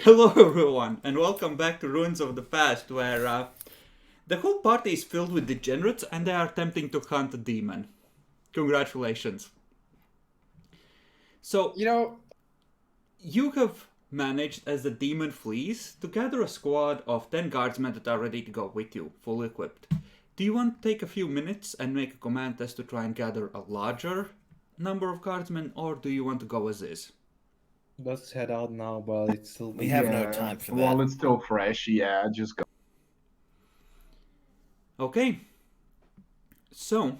Hello, everyone, and welcome back to Ruins of the Past, where the whole party is filled with degenerates and they are attempting to hunt a demon. Congratulations. So, You know, you have managed, as the demon flees, to gather a squad of 10 guardsmen that are ready to go with you, fully equipped. Do you want to take a few minutes and make a command test to try and gather a larger number of guardsmen, or do you want to go as is? Let's head out now while it's still. We have no time for that. while it's still fresh, yeah, just go. Okay. So,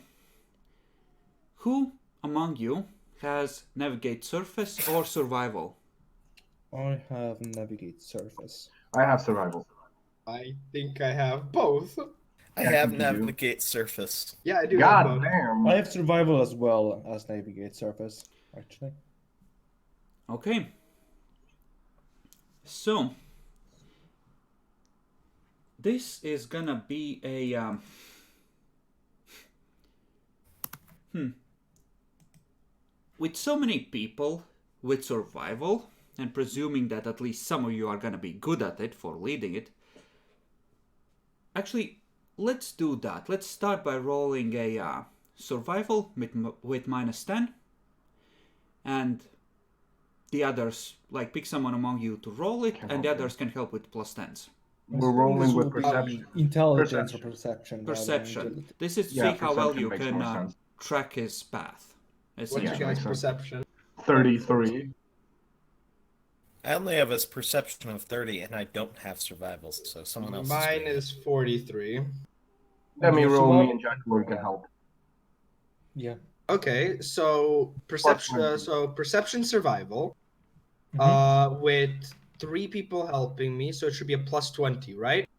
who among you has navigate surface or survival? I have navigate surface. I have survival. I think I have both. I Yeah, I have think you do. navigate surface. Yeah, I do have God both. damn. I have survival as well as navigate surface, actually. Okay. So, this is gonna be a with so many people with survival, and presuming that at least some of you are gonna be good at it for leading it. Actually, let's do that. Let's start by rolling a survival with -10, and the others, like, pick someone among you to roll it, and the others can help with +10s. We're I think rolling this with will be perception. Intelligence or perception. rather than Perception. agility. This is to Yeah, see how well perception you makes can more sense. track his path. What's essentially. your Yeah, guys' makes sense. perception? 33. I only have a perception of 30, and I don't have survival, so someone else. Mine is 43. Let me Your roll, me survival- and Jack Lord can help. Yeah. Okay, so perception. +20. Perception survival. Mhm. With 3 people helping me, so it should be a +20, right?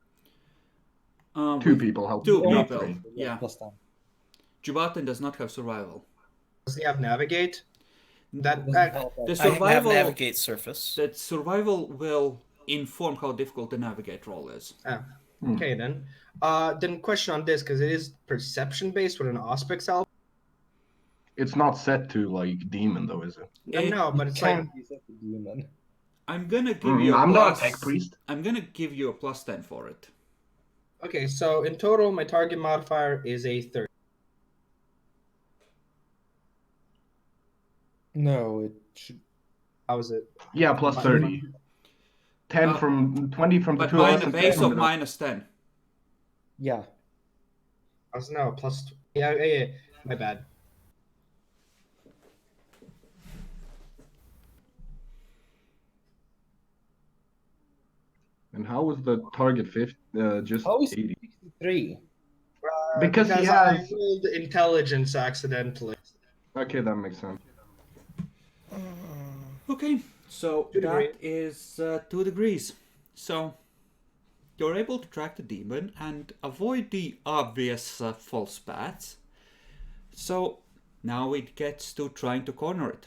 Two people help. Two not people. three. Yeah. +10. Jubatin does not have survival. Does he have navigate? That Doesn't help The us. I have survival, navigate surface. that survival will inform how difficult the navigate roll is. Okay then. Then question on this because it is perception based with an aspect self. It's not set to, like, demon, though, is it? No, but it's like Can't be such a demon. I'm gonna give you a I'm not a plus. tech priest. I'm gonna give you a +10 for it. okay. So in total, my target modifier is a 30. No, it should. How is it? Yeah, +30. 10 from 20 from the But two of mine us. a and base 10 of from the- -10. Yeah. I was no plus. Yeah. My bad. And how was the target just How is 80? 63? Because he I has. rolled intelligence accidentally. Okay, that makes sense. Okay, so 2 that is 2 degrees. So you're able to track the demon and avoid the obvious false paths. So now it gets to trying to corner it.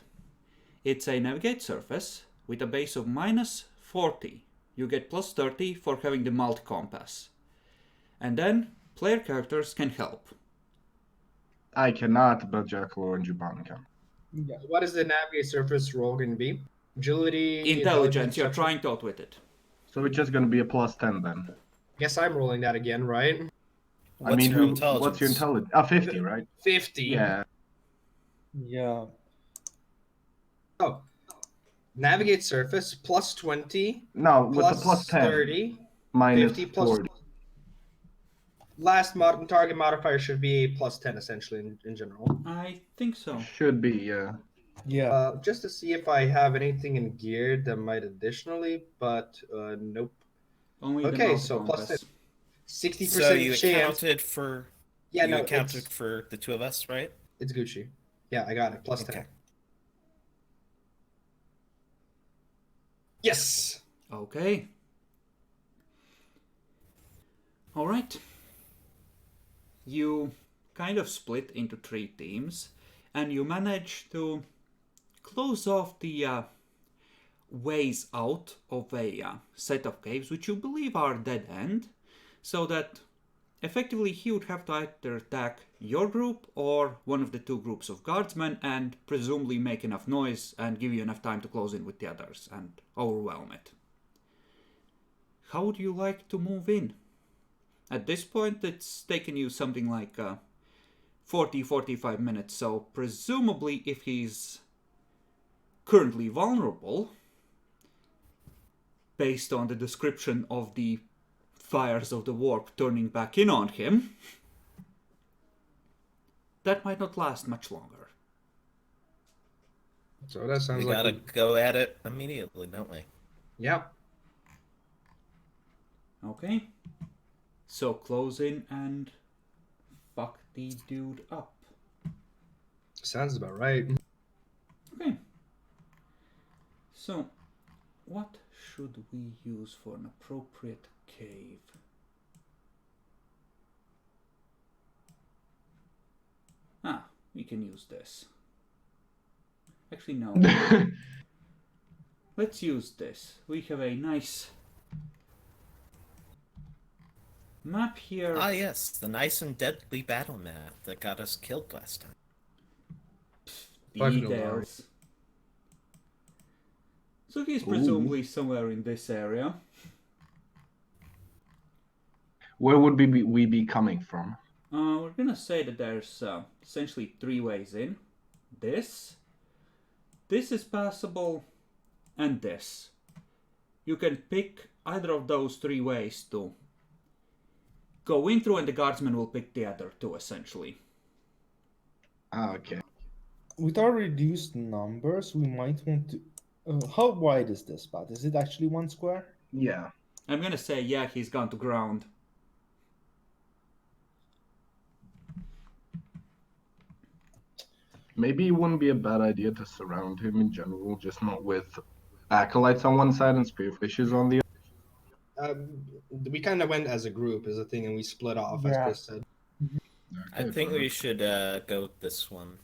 It's a navigate surface with a base of -40. You get +30 for having the multi-compass. And then player characters can help. I cannot, but Jack Lord and Juban can. Yeah. What is the navigate surface roll going to be? Agility, Intelligence, you're perception? trying to outwit it. So it's just gonna be a +10 then. Guess I'm rolling that again, right? What's I mean, your intelligence? what's your intelligence? 50, right? 50. Yeah. Yeah. Oh. Navigate surface +20 No, with the plus +10 30. minus 50 plus- 40. Last target modifier should be a +10 essentially in general. I think so. Should be, yeah. Yeah. Just to see if I have anything in gear that might additionally, but nope. Only the Okay, so multi-compass. 60% So you chance. accounted for. Yeah, you no, accounted for the two of us, right? it's Gucci. Yeah, I got it. +10. Okay. Yes. Okay. All right. You kind of split into 3 teams, and you manage to close off the ways out of a set of caves, which you believe are dead end, so that effectively he would have to either attack your group or one of the 2 groups of guardsmen and presumably make enough noise and give you enough time to close in with the others and overwhelm it. how would you like to move in? At this point, it's taken you something like 40-45 minutes, so presumably if he's currently vulnerable, based on the description of the fires of the warp turning back in on him, that might not last much longer. So that sounds We like gotta go at it immediately, don't we? yeah. Okay. So close in and fuck the dude up. Sounds about right. Okay. So, what should we use for an appropriate cave? Ah, we can use this. Actually, no. Let's use this. We have a nice map here. Ah, yes, the nice and deadly battle map that got us killed last time. Details. So he's presumably somewhere in this area. Where would we be coming from? We're gonna say that there's essentially 3 ways in. This is passable, and this. You can pick either of those 3 ways to go in through, and the guardsman will pick the other 2, essentially. Ah, okay. With our reduced numbers, we might want to. How wide is this path? Is it actually 1 square? Yeah. I'm gonna say, yeah, he's gone to ground. Maybe it wouldn't be a bad idea to surround him in general, just not with acolytes on one side and spearfishes on the other. We kind of went as a group as a thing, and we split off, as Yeah. Chris said. I think we should go with this one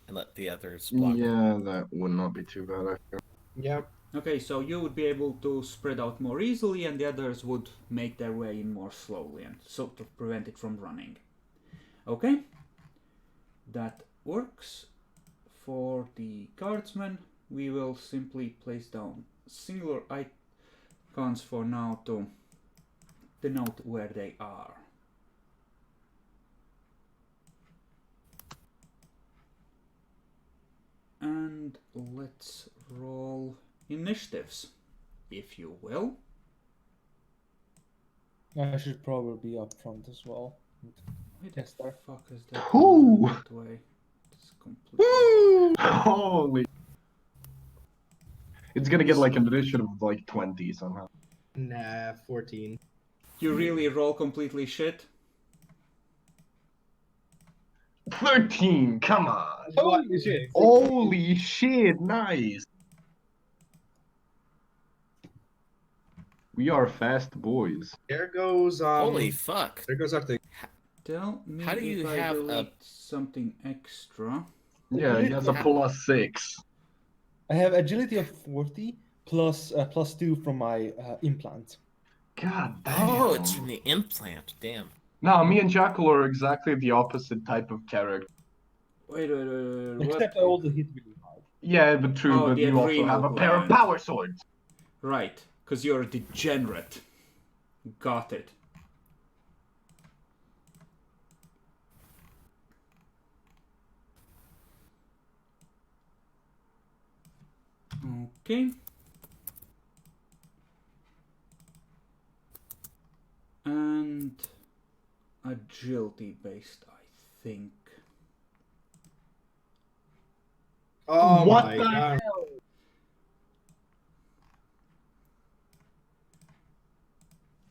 and let the others block. Yeah, that would not be too bad, I feel. Yeah. Okay, so you would be able to spread out more easily, and the others would make their way in more slowly and sort of prevent it from running. Okay? That works. For the guardsmen, we will simply place down singular icons for now to denote where they are. And let's roll initiatives, if you will. I should probably be up front as well. Why the Yes, sir. fuck is that Ooh. going that way? It's completely... Holy. It's gonna get like an addition of like 20 somehow. Nah, 14. You really roll completely shit? 13, come on. Holy shit! Holy shit, nice. We are fast boys. There goes Holy fuck! there goes our thing. Tell me How do you if I have a- delete something extra. Yeah, he has a +6. I have agility of 40 plus +2 from my implant. God damn. Oh, it's from the implant. Damn. No, me and Jackal are exactly the opposite type of character. Wait, what? Except I also hit really hard. Yeah, but true, Oh, but the you also adrenal have a pair of gland. power swords. Right, because you're a degenerate. Got it. Okay. And agility based, I think. Oh What my the god.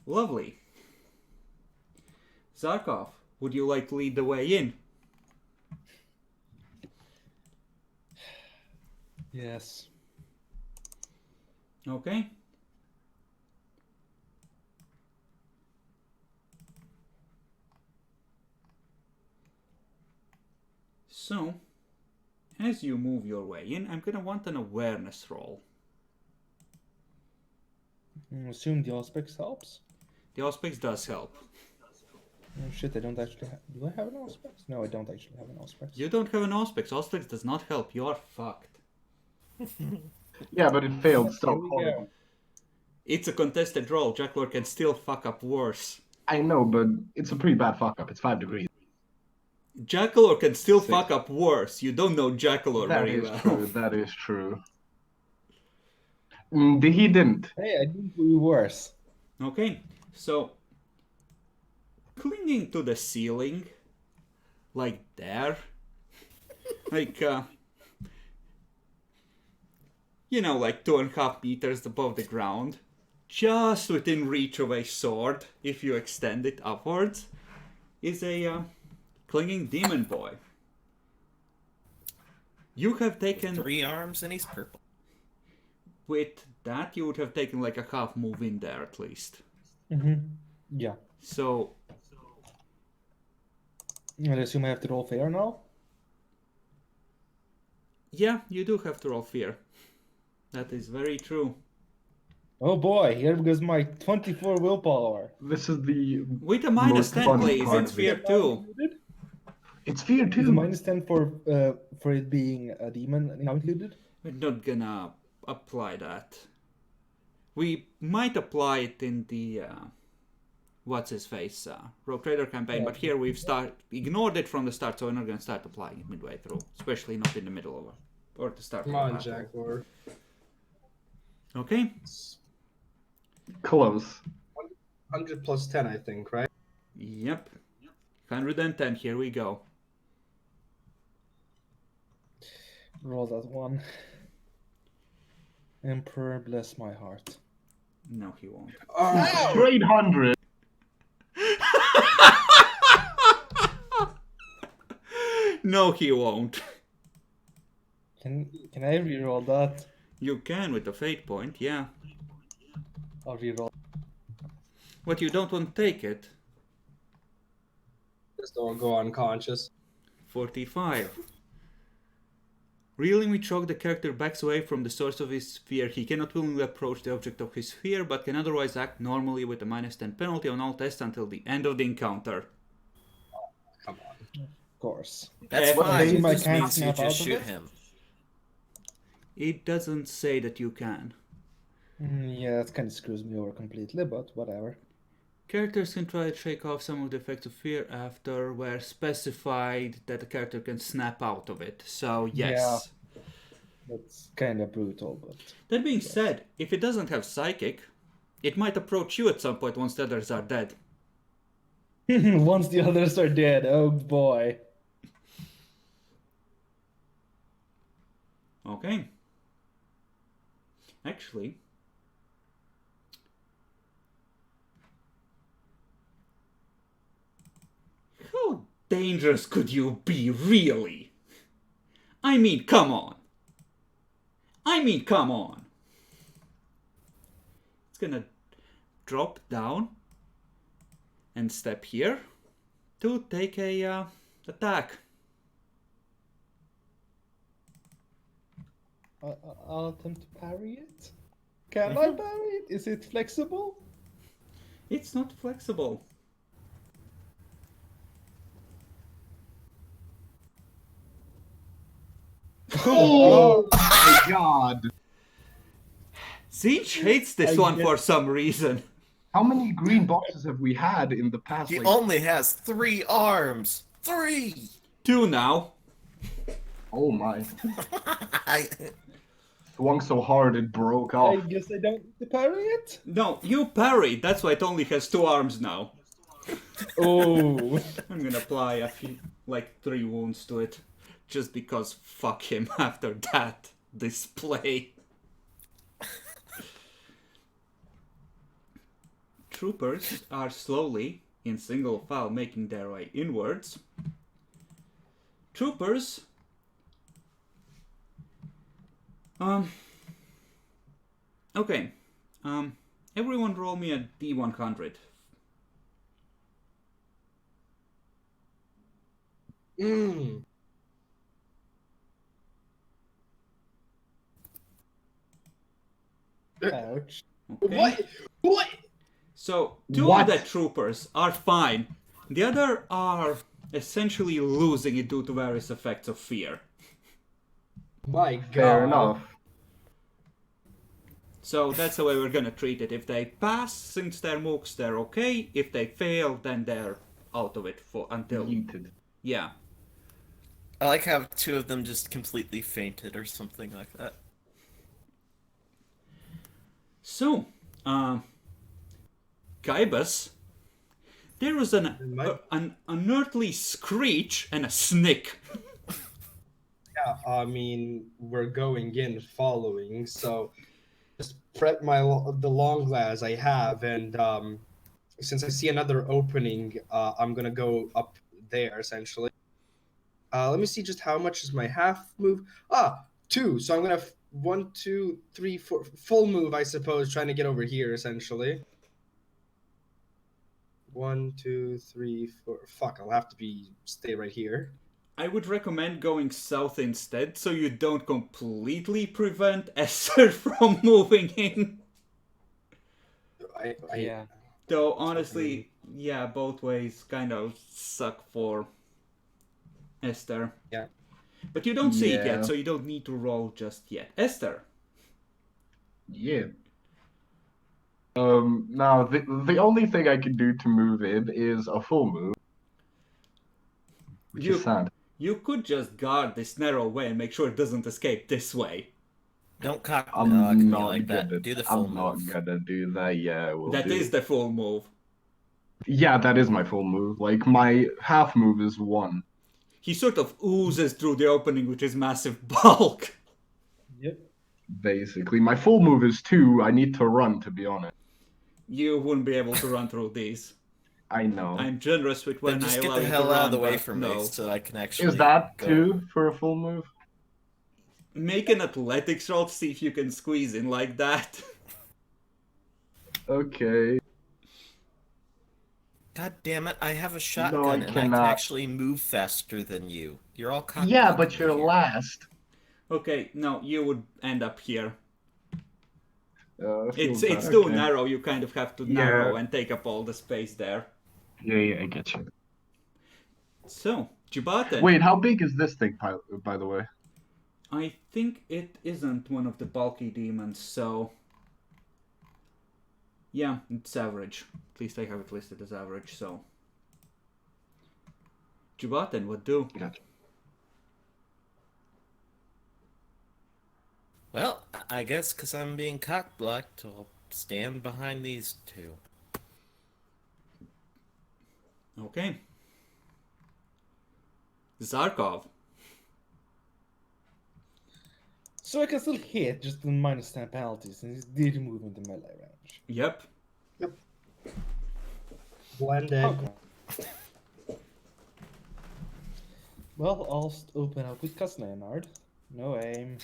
Lovely. Zarkov, would you like to lead the way in? Yes. Okay. So, as you move your way in, I'm gonna want an awareness roll. Assume the Auspex helps. The Auspex does help. Oh shit, I don't actually have... Do I have an Auspex? No, I don't actually have an Auspex. You don't have an Auspex. Auspex does not help. You are fucked. Yeah, but it failed Here so we hard. go. It's a contested roll. Jacklor can still fuck up worse. I know, but it's a pretty bad fuck up. It's 5 degrees. Jackalor can still 6. fuck up worse. You don't know Jackalor That very is well. true. That is true. He didn't. Hey, I didn't do worse. Okay, so clinging to the ceiling, like there, like you know, like 2.5 meters above the ground, just within reach of a sword, if you extend it upwards, is a clinging demon boy. You have taken 3 arms and he's purple. with that, you would have taken like a half move in there at least. Yeah. So, I assume I have to roll fair now? yeah, you do have to roll fear. That is very true. Oh boy, here goes my 24 willpower. This is the With a minus most 10, fun please. part It's of fear it. too. It's fear Is too. minus 10 for it being a demon now included? We're not gonna apply that. We might apply it in the what's his face Rogue Trader campaign, Yeah. but here we've ignored it from the start, so we're not gonna start applying it midway through, especially not in the middle of it or at the start. Come of on, the battle. Jack Lord. Okay. Close. 100 plus 10, I think, right? Yep. 110. Here we go. Roll that one. Emperor, bless my heart. No, he won't. Oh, Straight 100. No, he won't. Can I reroll that? You can with the fate point, yeah. I'll reroll. But you don't want to take it. just don't go unconscious. 45. Reeling with shock, the character backs away from the source of his fear. He cannot willingly approach the object of his fear, but can otherwise act normally with a minus 10 penalty on all tests until the end of the encounter. Come on. Of course. That's Eh, fine. assume I This can't means you snap out just of shoot it? him. It doesn't say that you can. Yeah, that kind of screws me over completely, but whatever. Characters can try to shake off some of the effects of fear after where specified that the character can snap out of it. So, yes. That's kind of brutal, but... That being said, if it doesn't have psychic, it might approach you at some point once the others are dead. Once the others are dead, oh boy. Okay. Actually, how dangerous could you be, really? I mean, come on. Come on. It's gonna drop down and step here to take a attack. I'll attempt to parry it. Can I parry it? Is it flexible? It's not flexible. Oh my god. Zinch hates this I one get- for some reason. How many green boxes have we had in the past? He Like, only has 3 arms. 3. 2 now. oh my. I, Swung so hard it broke I off. guess I don't need to parry it. No, you parry. That's why it only has 2 arms now. Oh. I'm gonna apply a few, like 3 wounds to it. Just because fuck him after that display. Troopers are slowly, in single file, making their way inwards. Troopers... Okay. Everyone roll me a D100. Mm. Ouch. Okay. What? What? So, 2 What? of the troopers are fine. The other are essentially losing it due to various effects of fear. My God. Fair enough. So that's the way we're gonna treat it. If they pass, since they're mooks, they're okay. If they fail, then they're out of it for until Yeeted. yeah. I like how two of them just completely fainted or something like that. So, Kaibas, there was an unearthly screech and a snick. Yeah, I mean, we're going in following, so just prep the long glass I have, and since I see another opening, I'm gonna go up there essentially. Let me see just how much is my half move. 2. So I'm gonna 1, 2, 3, 4 full move, I suppose, trying to get over here essentially. 1, 2, 3, 4. Fuck, I'll have to stay right here. I would recommend going south instead, so you don't completely prevent Esther from moving in. Yeah. Though honestly, yeah, both ways kind of suck for Esther. Yeah. But you don't see it Yeah. yet, so you don't need to roll just yet. Esther. Yeah. Now the only thing I can do to move in is a full move, which is sad. You could just guard this narrow way and make sure it doesn't escape this way. Don't cock I'm me not like gonna. that. Do the full I'm not move. gonna do that. Yeah, That is the full move. Yeah, that is my full move. Like my half move is 1. He sort of oozes through the opening with his massive bulk. Yep. Basically, my full move is 2. I need to run, to be honest. You wouldn't be able to run through these. I know. I'm generous with when Then just I get allow the you hell to out run, of the way but from no. me so I can actually Is that go. 2 for a full move? Make an athletics roll to see if you can squeeze in like that. Okay. God damn it, I have a shotgun and I can cannot. actually move faster than you. You're all cock Yeah, blocking but me you're here. last. Okay, no, you would end up here. Feels It's bad, too okay. narrow, you kind of have to Yeah. narrow and take up all the space there. Yeah, I get you. So, Jubatan. Wait, how big is this thing, by the way? I think it isn't one of the bulky demons, so... Yeah, it's average. At least I have it listed as average, so... Jubatan, what do? Gotcha. Well, I guess because I'm being cock blocked, I'll stand behind these two. Okay. Zarkov. So I can still hit, just in -10 penalties, and he did move into melee range. Yep. Blended. Okay. Well, I'll open up with Cousin Leonard. No aim.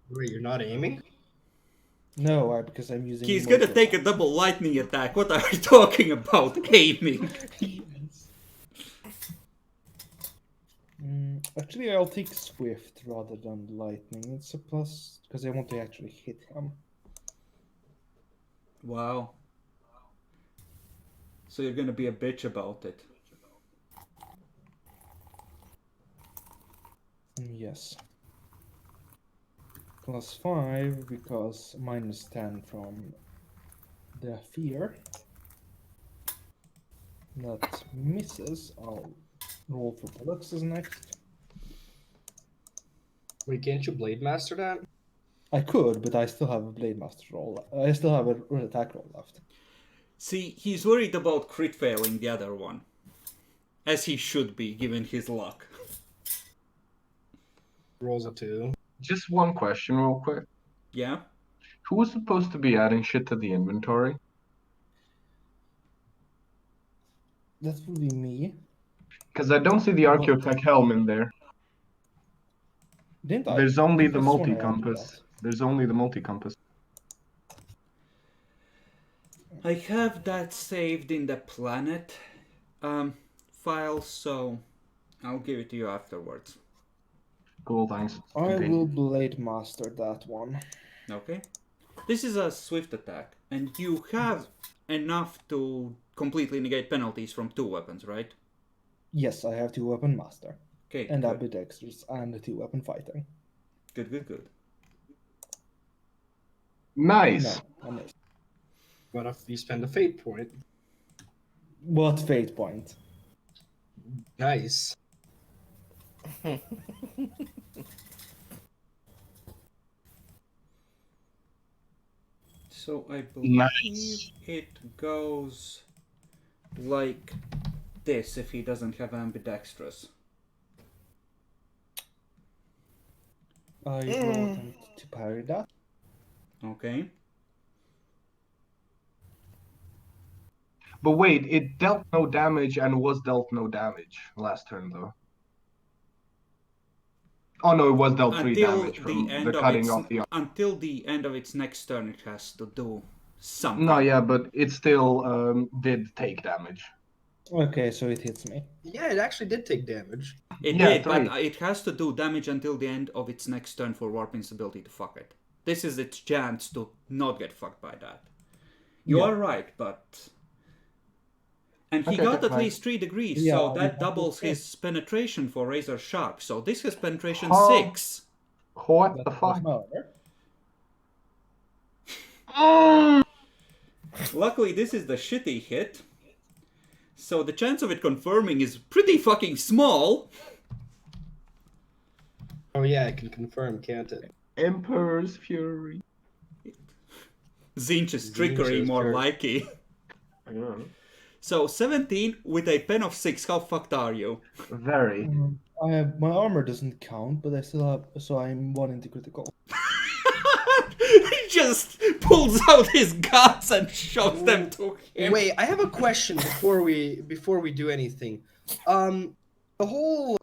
Wait, you're not aiming? No, because I'm using. He's gonna mortal take a weapon. double lightning attack. What are we talking about? Aiming. Yes. Actually, I'll take Swift rather than Lightning. It's a plus because I want to actually hit him. Wow. So you're gonna be a bitch about it. Yes. +5 because -10 from the fear. That misses. I'll roll for bullocks as next. Wait, can't you Blade Master that? I could, but I still have a Blade Master roll. I still have an attack roll left. See, he's worried about crit failing the other one. As he should be, given his luck. Rolls a 2. Just one question, real quick. Yeah? Who was supposed to be adding shit to the inventory? That would be me. Because I don't see the Archaeotech helm in there. Didn't I? There's only the I sworn I added multi-compass. that. There's only the multi-compass. I have that saved in the planet file, so I'll give it to you afterwards. Cool, thanks. I Continue. will Blade Master that one. Okay? This is a swift attack, and you have enough to completely negate penalties from 2 weapons, right? Yes, I have 2 weapon master. Okay, And good. ambidextrous and 2 weapon fighting. Good. Nice. No, I missed. What if you spend a fate point? What fate point? Nice. So I believe Nice. it goes like this if he doesn't have ambidextrous. I rolled them to parry that. Okay. But wait, it dealt no damage and was dealt no damage last turn though. Oh no, it was dealt 3 damage from the cutting off the arm. until the end of its next turn, it has to do something. No, yeah, but it still did take damage. Okay, so it hits me. Yeah, it actually did take damage. It Yeah, did, 3. but it has to do damage until the end of its next turn for Warping's ability to fuck it. This is its chance to not get fucked by that. You Yeah. are right, but... And he Okay, got at fine. least 3 degrees, Yeah, so that yeah. doubles his penetration for Razor Sharp. So this has penetration Oh. 6. What the That fuck? was my order. Mm. Luckily, this is the shitty hit. So the chance of it confirming is pretty fucking small. Oh yeah, I can confirm, can't it? Emperor's Fury. Zinch's trickery, Zinch's more trick. likely. Yeah. So 17 with a pen of 6, how fucked are you? Very. I have my armor doesn't count, but I still have, so I'm 1 into critical. He just pulls out his guns and shoves them to him. Wait, I have a question before we do anything. The whole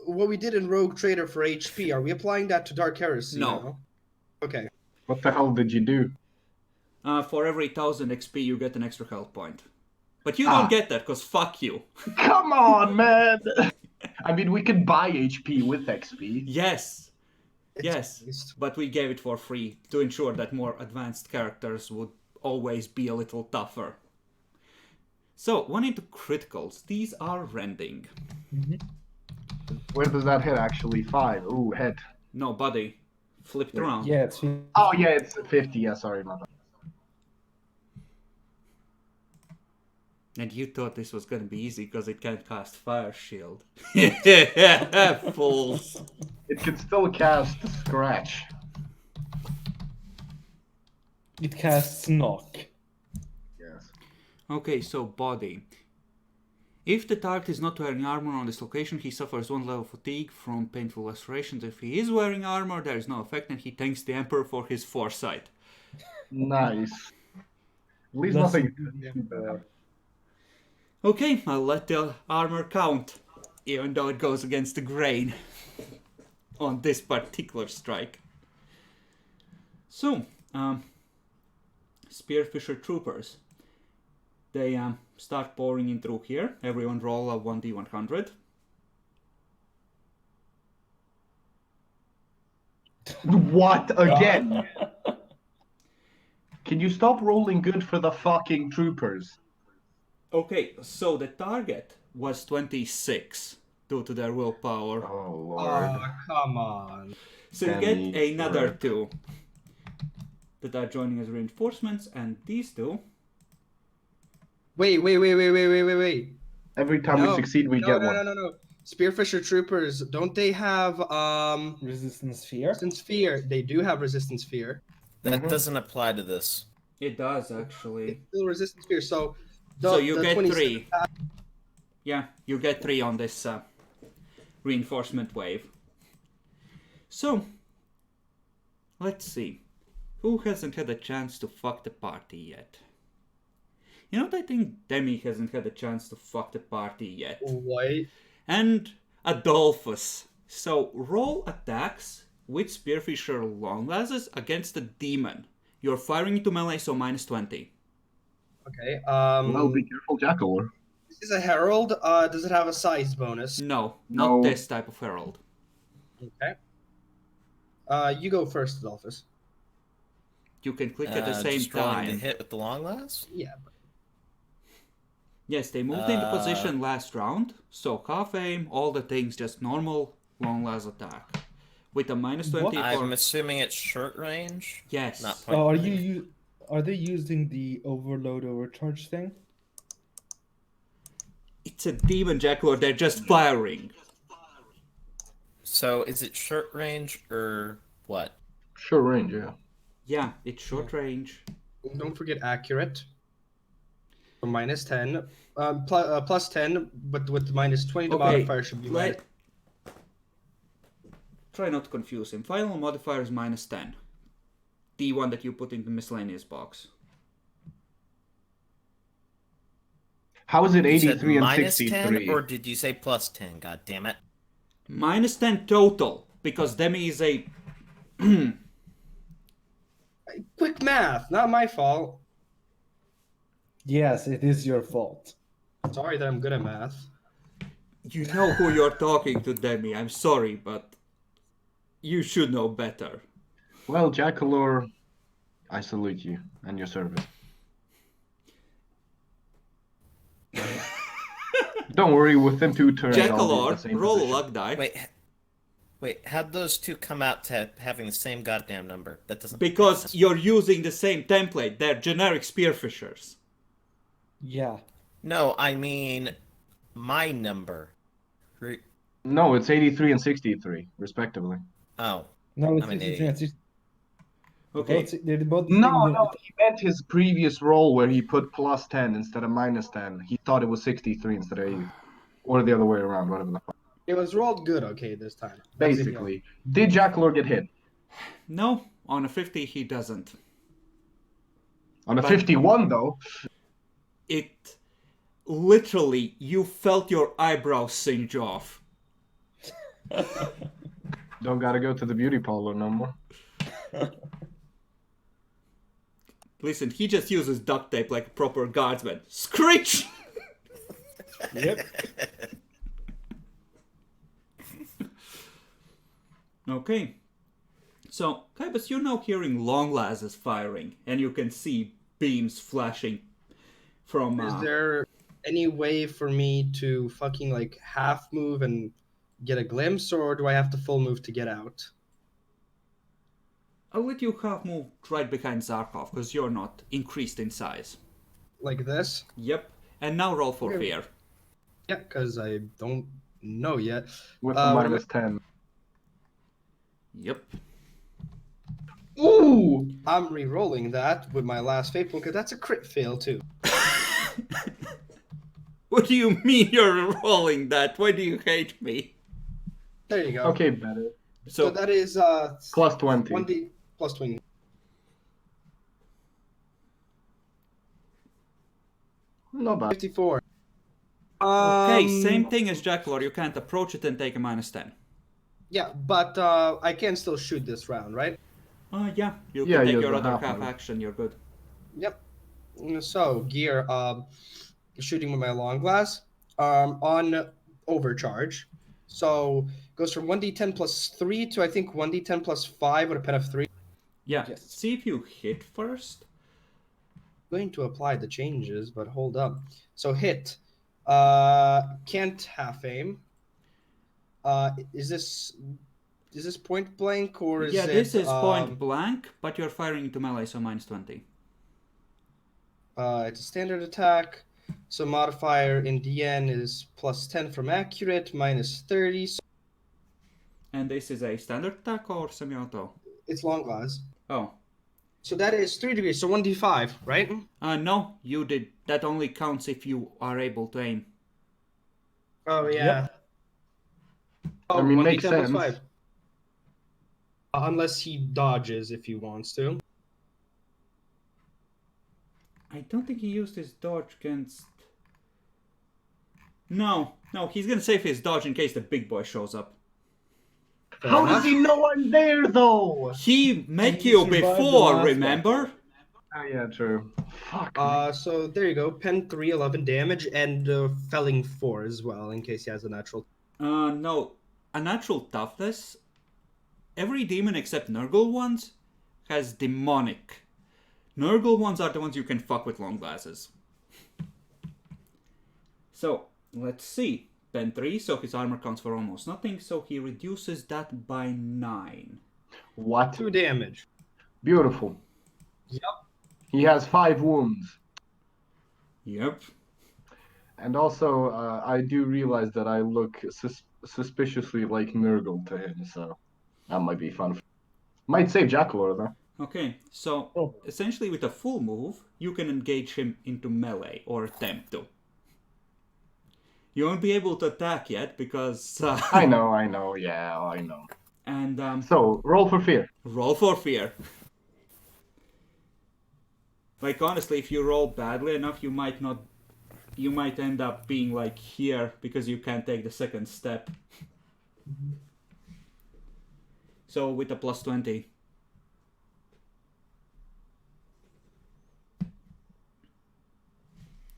what we did in Rogue Trader for HP, are we applying that to Dark Heresy No. now? Okay. What the hell did you do? For every 1000 XP, you get an extra health point. But you Ah. don't get that, because fuck you. Come on, man! I mean, we could buy HP with XP. Yes. Yes. It's- But we gave it for free to ensure that more advanced characters would always be a little tougher. So, 1 into criticals. These are rending. Where does that hit actually? 5. Ooh, head. No, buddy. Flipped around. Yeah, it's Oh, yeah, it's 50. Yeah, sorry, my bad. And you thought this was gonna be easy because it can't cast Fire Shield. Fools. It can still cast Scratch. it casts knock. Yes. Okay, so body. If the target is not wearing armor on this location, he suffers 1 level fatigue from painful lacerations. If he is wearing armor, there is no effect, and he thanks the Emperor for his foresight. Nice. At least That's nothing a- too bad. Okay, I'll let the armor count, even though it goes against the grain on this particular strike. So, Spearfisher Troopers. They start pouring in through here. Everyone roll a 1d100. What? Again? Can you stop rolling good for the fucking troopers? Okay, so the target was 26 due to their willpower. Oh, Lord. Oh, come on. So you Penny get another Dread. 2 that are joining as reinforcements, and these 2. Wait. Every time we succeed, we get one. No. Spearfisher Troopers, don't they have Resistance fear. resistance fear? They do have resistance fear. That doesn't apply to this. It does, actually. Still resistance fear. So So you get 27 3. Yeah, you get 3 on this reinforcement wave. So, let's see. Who hasn't had a chance to fuck the party yet? You know what, I think Demi hasn't had a chance to fuck the party yet. What? And Adolphus. So roll attacks with Spearfisher Longlasses against the demon. You're firing into melee, so -20. Okay. Well, be careful, Jackal. This is a herald. Does it have a size bonus? No, No. not this type of herald. Okay. You go first, Adolphus. You can click at the same just rolling to time. hit with the long last? Yeah. But... Yes, they moved into position last round, so half aim, all the things, just normal long last attack. with a minus What? 20 I'm for... assuming it's short range. Yes. Not point Oh, blank. are they using the overload overcharge thing? It's a demon jackal, they're just firing. So is it short range or what? Sure range, yeah. Yeah, it's short range. Don't forget accurate. So minus 10. Plus 10, but with minus 20, the Okay, modifier should be minus. Try not to confuse him. Final modifier is minus 10. The one that you put in the miscellaneous box. How is it You said 83 and minus 63? 10, or did you say plus 10? God damn it. Minus 10 total, because Demi is a... Quick math, not my fault. Yes, it is your fault. Sorry that I'm good at math. You know who you're talking to, Demi. I'm sorry, but you should know better. Well, Jackalor, I salute you and your service. Don't worry, within 2 turns, I'll be in the Jackalor, same roll a position. luck die. Wait, how'd those two come out to having the same goddamn number? That doesn't make Because sense. you're using the same template. They're generic spearfishers. Yeah. No, I mean my number. Re- No, it's 83 and 63, respectively. Oh, No, it's I'm an 63 idiot. and 60. Okay. They're both No, he meant his previous roll where he put plus 10 instead of minus 10. He thought it was 63 instead of 80. Or the other way around, whatever the fuck. It was rolled good, okay, this time. That was a heal. Basically. Did Jackalor get hit? No, on a 50 he doesn't. On a But- 51, though. It... Literally, you felt your eyebrows singe off. Don't gotta go to the beauty parlor no more. Listen, he just uses duct tape like a proper guardsman. Screech! Yep. Okay. So, Kaibas, you're now hearing long lasses firing, and you can see beams flashing from... Is there any way for me to fucking like half move and get a glimpse, or do I have to full move to get out? I'll let you half move right behind Zarkov, because you're not increased in size. Like this? Yep. And now roll for Okay. fear. Yeah, because I don't know yet. With what the am minus 10. Yep. Ooh! I'm re-rolling that with my last faithful, because that's a crit fail too. What do you mean you're rolling that? Why do you hate me? There you go. Okay, better. So that is Plus 20. 1d plus 20. Not bad. 54. Okay, same thing as Jackalor. You can't approach it and take a minus 10. Yeah, but I can still shoot this round, right? Yeah, you Yeah, can take you're your the other half half move. action, you're good. Yep. So gear, shooting with my long glass, on overcharge. So goes from 1d10 plus 3 to I think 1d10 plus 5 with a pen of 3. Yeah, Yes. see if you hit first. Going to apply the changes, but hold up. So hit. Can't half aim. Is this point blank or is Yeah, it? this is point blank, but you're firing into melee, so minus 20. It's a standard attack. So modifier in DN is plus 10 from accurate, minus 30. So And this is a standard attack or semi-auto? it's long glass. Oh. So that is 3 degrees, so 1d5, right? No, you did. That only counts if you are able to aim. Oh, yeah. Oh, I mean, 1d10 makes plus sense. 5. Unless he dodges if he wants to. I don't think he used his dodge against... No, he's gonna save his dodge in case the big boy shows up. Fair How enough. does he know I'm there, though? He met He you survived the before, last remember? Oh, yeah, true. Fuck. So there you go. Pen 3, 11 damage, and felling 4 as well, in case he has a natural. No. A natural toughness. Every demon except Nurgle ones has demonic. Nurgle ones are the ones you can fuck with long glasses. So, let's see. then 3, so his armor counts for almost nothing, so he reduces that by 9. What? 2 damage. Beautiful. Yep. He has 5 wounds. Yep. And also, I do realize that I look suspiciously like Nurgle to him, so that might be fun. Might save Jackalor, though. Okay, so Oh. essentially with a full move, you can engage him into melee, or attempt to. You won't be able to attack yet, because... I know, yeah, I know. And, So, roll for fear. roll for fear. Like, honestly, if you roll badly enough, you might not... You might end up being, like, here, because you can't take the second step. So, with a plus 20...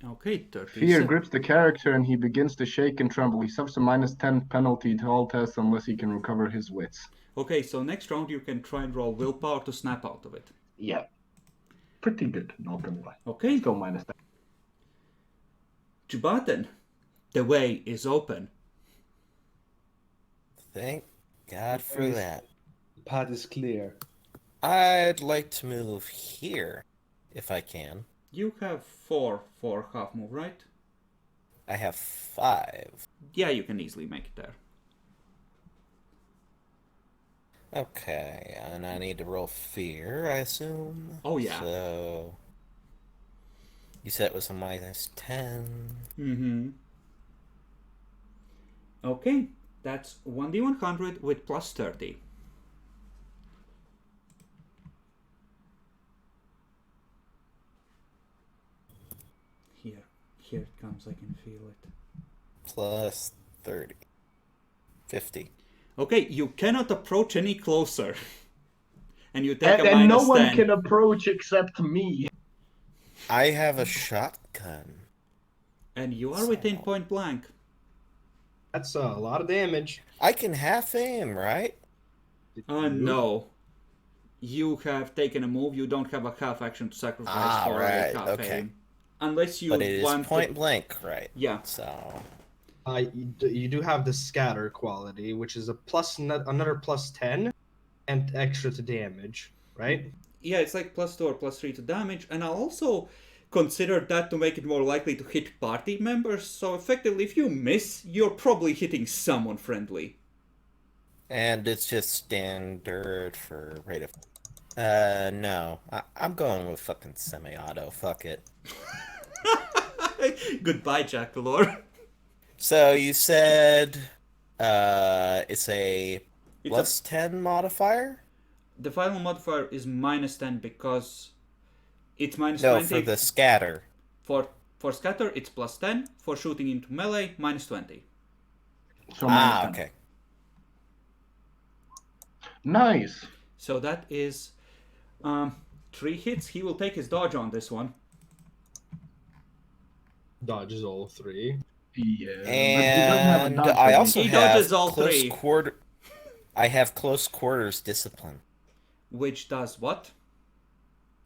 Okay, 30. Fear grips the character and he begins to shake and tremble. He suffers a -10 penalty to all tests unless he can recover his wits. Okay, so next round you can try and roll willpower to snap out of it. Yeah. Pretty good, not gonna lie. Okay, Still -10. Jubaten, the way is open. Thank God for that. The path is clear. I'd like to move here, if I can. You have 4 for half move, right? I have 5. Yeah, you can easily make it there. Okay, and I need to roll fear, I assume. Oh, yeah. So you said it was a -10. Mm-hmm. Okay, that's 1d100 with plus 30. Here it comes, I can feel it. Plus 30. 50. Okay, you cannot approach any closer. And you take a And no -10. one can approach except me. I have a shotgun. And you are within point blank. That's a lot of damage. I can half aim, right? No. You have taken a move, you don't have a half action to sacrifice for right, a half okay. aim. Unless you But it is want point to... blank, right? Yeah. So You do have the scatter quality, which is another plus 10 and extra to damage, right? Yeah, it's like plus 2 or plus 3 to damage, and I'll also consider that to make it more likely to hit party members, so effectively if you miss, you're probably hitting someone friendly. and it's just standard for rate of no. I'm going with fucking semi-auto, fuck it. Goodbye, Jackalor. So you said it's a It's plus 10 modifier? The final modifier is -10 because it's -20. No, for the scatter. For scatter, it's plus 10. For shooting into melee, -20. So -10. Okay. Nice. So that is 3 hits. He will take his dodge on this one. Dodges all 3. Yeah. And I also He have dodges all close 3. quarter. I have close quarters discipline. Which does what?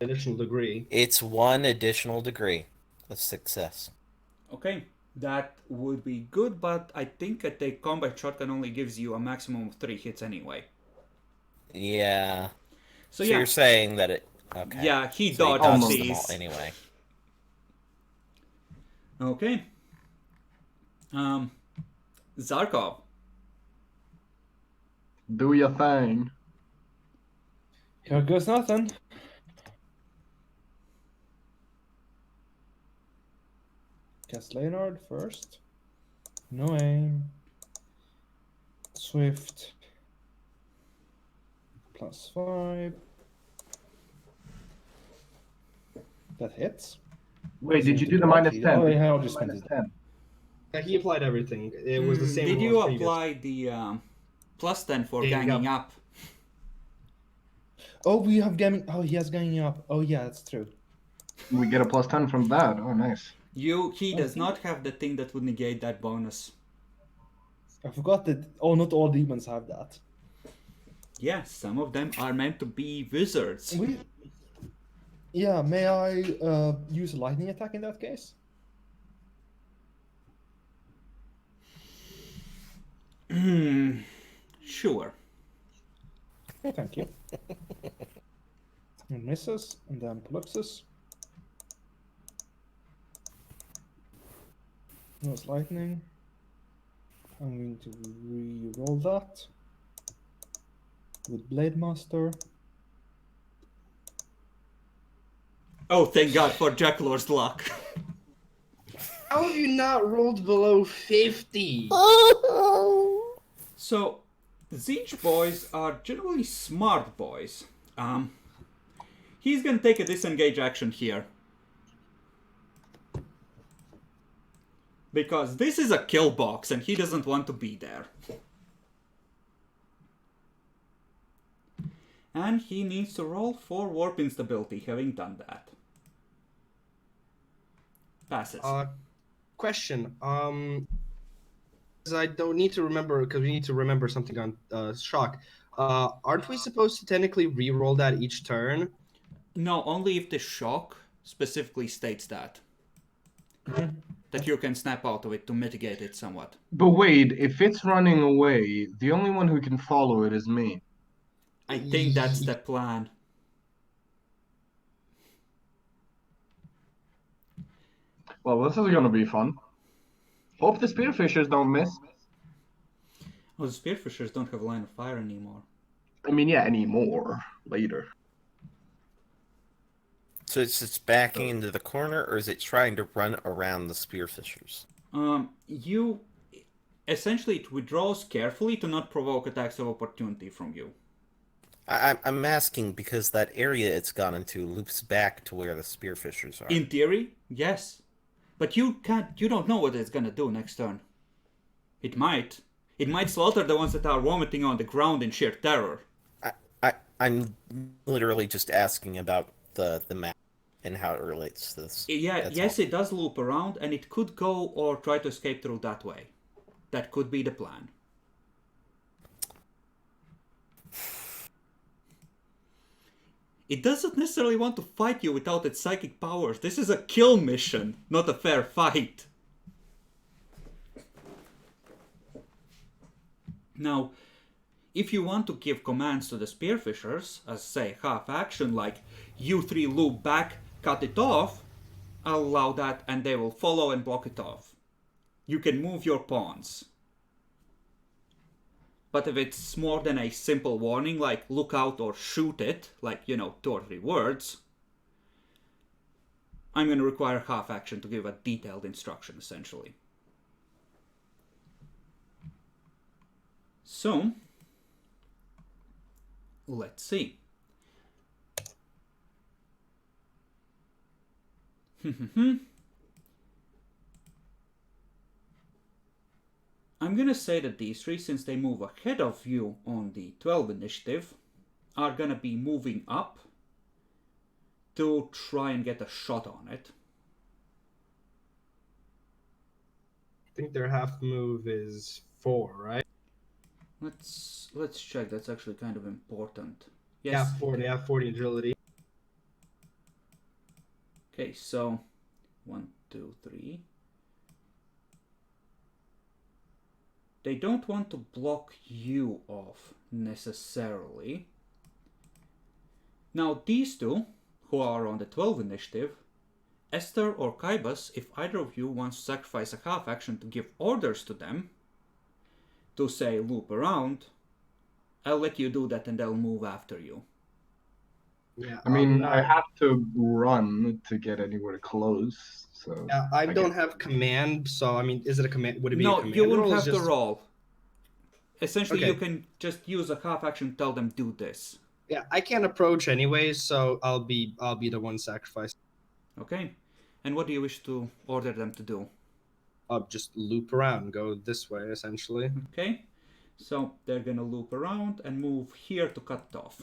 Additional degree. It's 1 additional degree of success. Okay, that would be good, but I think a combat shotgun only gives you a maximum of 3 hits anyway. Yeah. So So yeah, you're saying that it. Okay. yeah, he So he dodges dodges them all these. anyway. Okay. Zarkov. Do your thing. Here goes nothing. Cast Leonard first. No aim. Swift. +5. That hits. Wait, did you do the Oh, -10? yeah, I'll just spend it. -10. Yeah, he applied everything. It was the same. Did rule you as previous. apply the +10 for Ganging ganging up? Oh, we have gaming. Oh, he has ganging up. Oh, yeah, that's true. We get a +10 from that. Oh, nice. He does not have the thing that would negate that bonus. I forgot that. Oh, not all demons have that. Yeah, some of them are meant to be wizards. Yeah, may I use a lightning attack in that case? Sure. Thank you. And misses, and then Polypsis. Nose lightning. I'm going to re-roll that with Blade Master. Oh, thank God for Jacklor's luck. How have you not rolled below 50? So, Zeech boys are generally smart boys. He's gonna take a disengage action here. Because this is a kill box and he doesn't want to be there. And he needs to roll for warp instability, having done that. Passes. Question. 'Cause I don't need to remember, because we need to remember something on shock. Aren't we supposed to technically re-roll that each turn? No, only if the shock specifically states that. That you can snap out of it to mitigate it somewhat. But wait, if it's running away, the only one who can follow it is me. I think that's the plan. Well, this is gonna be fun. Hope the spearfishers don't miss. Oh, the spearfishers don't have line of fire anymore. I mean, yeah, anymore. Later. So it's just backing into the corner, or is it trying to run around the spearfishers? You... Essentially, it withdraws carefully to not provoke attacks of opportunity from you. I'm asking because that area it's gone into loops back to where the spearfishers are. In theory, yes. But you don't know what it's gonna do next turn. It might. It might slaughter the ones that are vomiting on the ground in sheer terror. I'm literally just asking about the map and how it relates to this. Yeah, That's yes, all. it does loop around, and it could go or try to escape through that way. That could be the plan. It doesn't necessarily want to fight you without its psychic powers. This is a kill mission, not a fair fight. Now, if you want to give commands to the spearfishers, as say half action, like you three loop back, cut it off, I'll allow that and they will follow and block it off. You can move your pawns. But if it's more than a simple warning, like look out or shoot it, like, 2 or 3 words, I'm going to require half action to give a detailed instruction, essentially. So, let's see. I'm gonna say that these 3, since they move ahead of you on the 12 initiative, are gonna be moving up to try and get a shot on it. I think their half move is 4, right? Let's check. That's actually kind of important. Yeah, Yes. 4. They have 40 agility. Okay, so 1, 2, 3. They don't want to block you off necessarily. Now these 2, who are on the 12 initiative, Esther or Kaibas, if either of you wants to sacrifice a half action to give orders to them, to say loop around, I'll let you do that and they'll move after you. Yeah, I mean, I have to run to get anywhere close, so... Yeah, I don't have command, so I mean, is it a command? Would it be a No, command you wouldn't roll? have to roll. Essentially, Okay. you can just use a half action to tell them do this. Yeah, I can't approach anyways, so I'll be the one sacrificed. Okay? And what do you wish to order them to do? I'll just loop around, go this way essentially. Okay? So they're gonna loop around and move here to cut it off.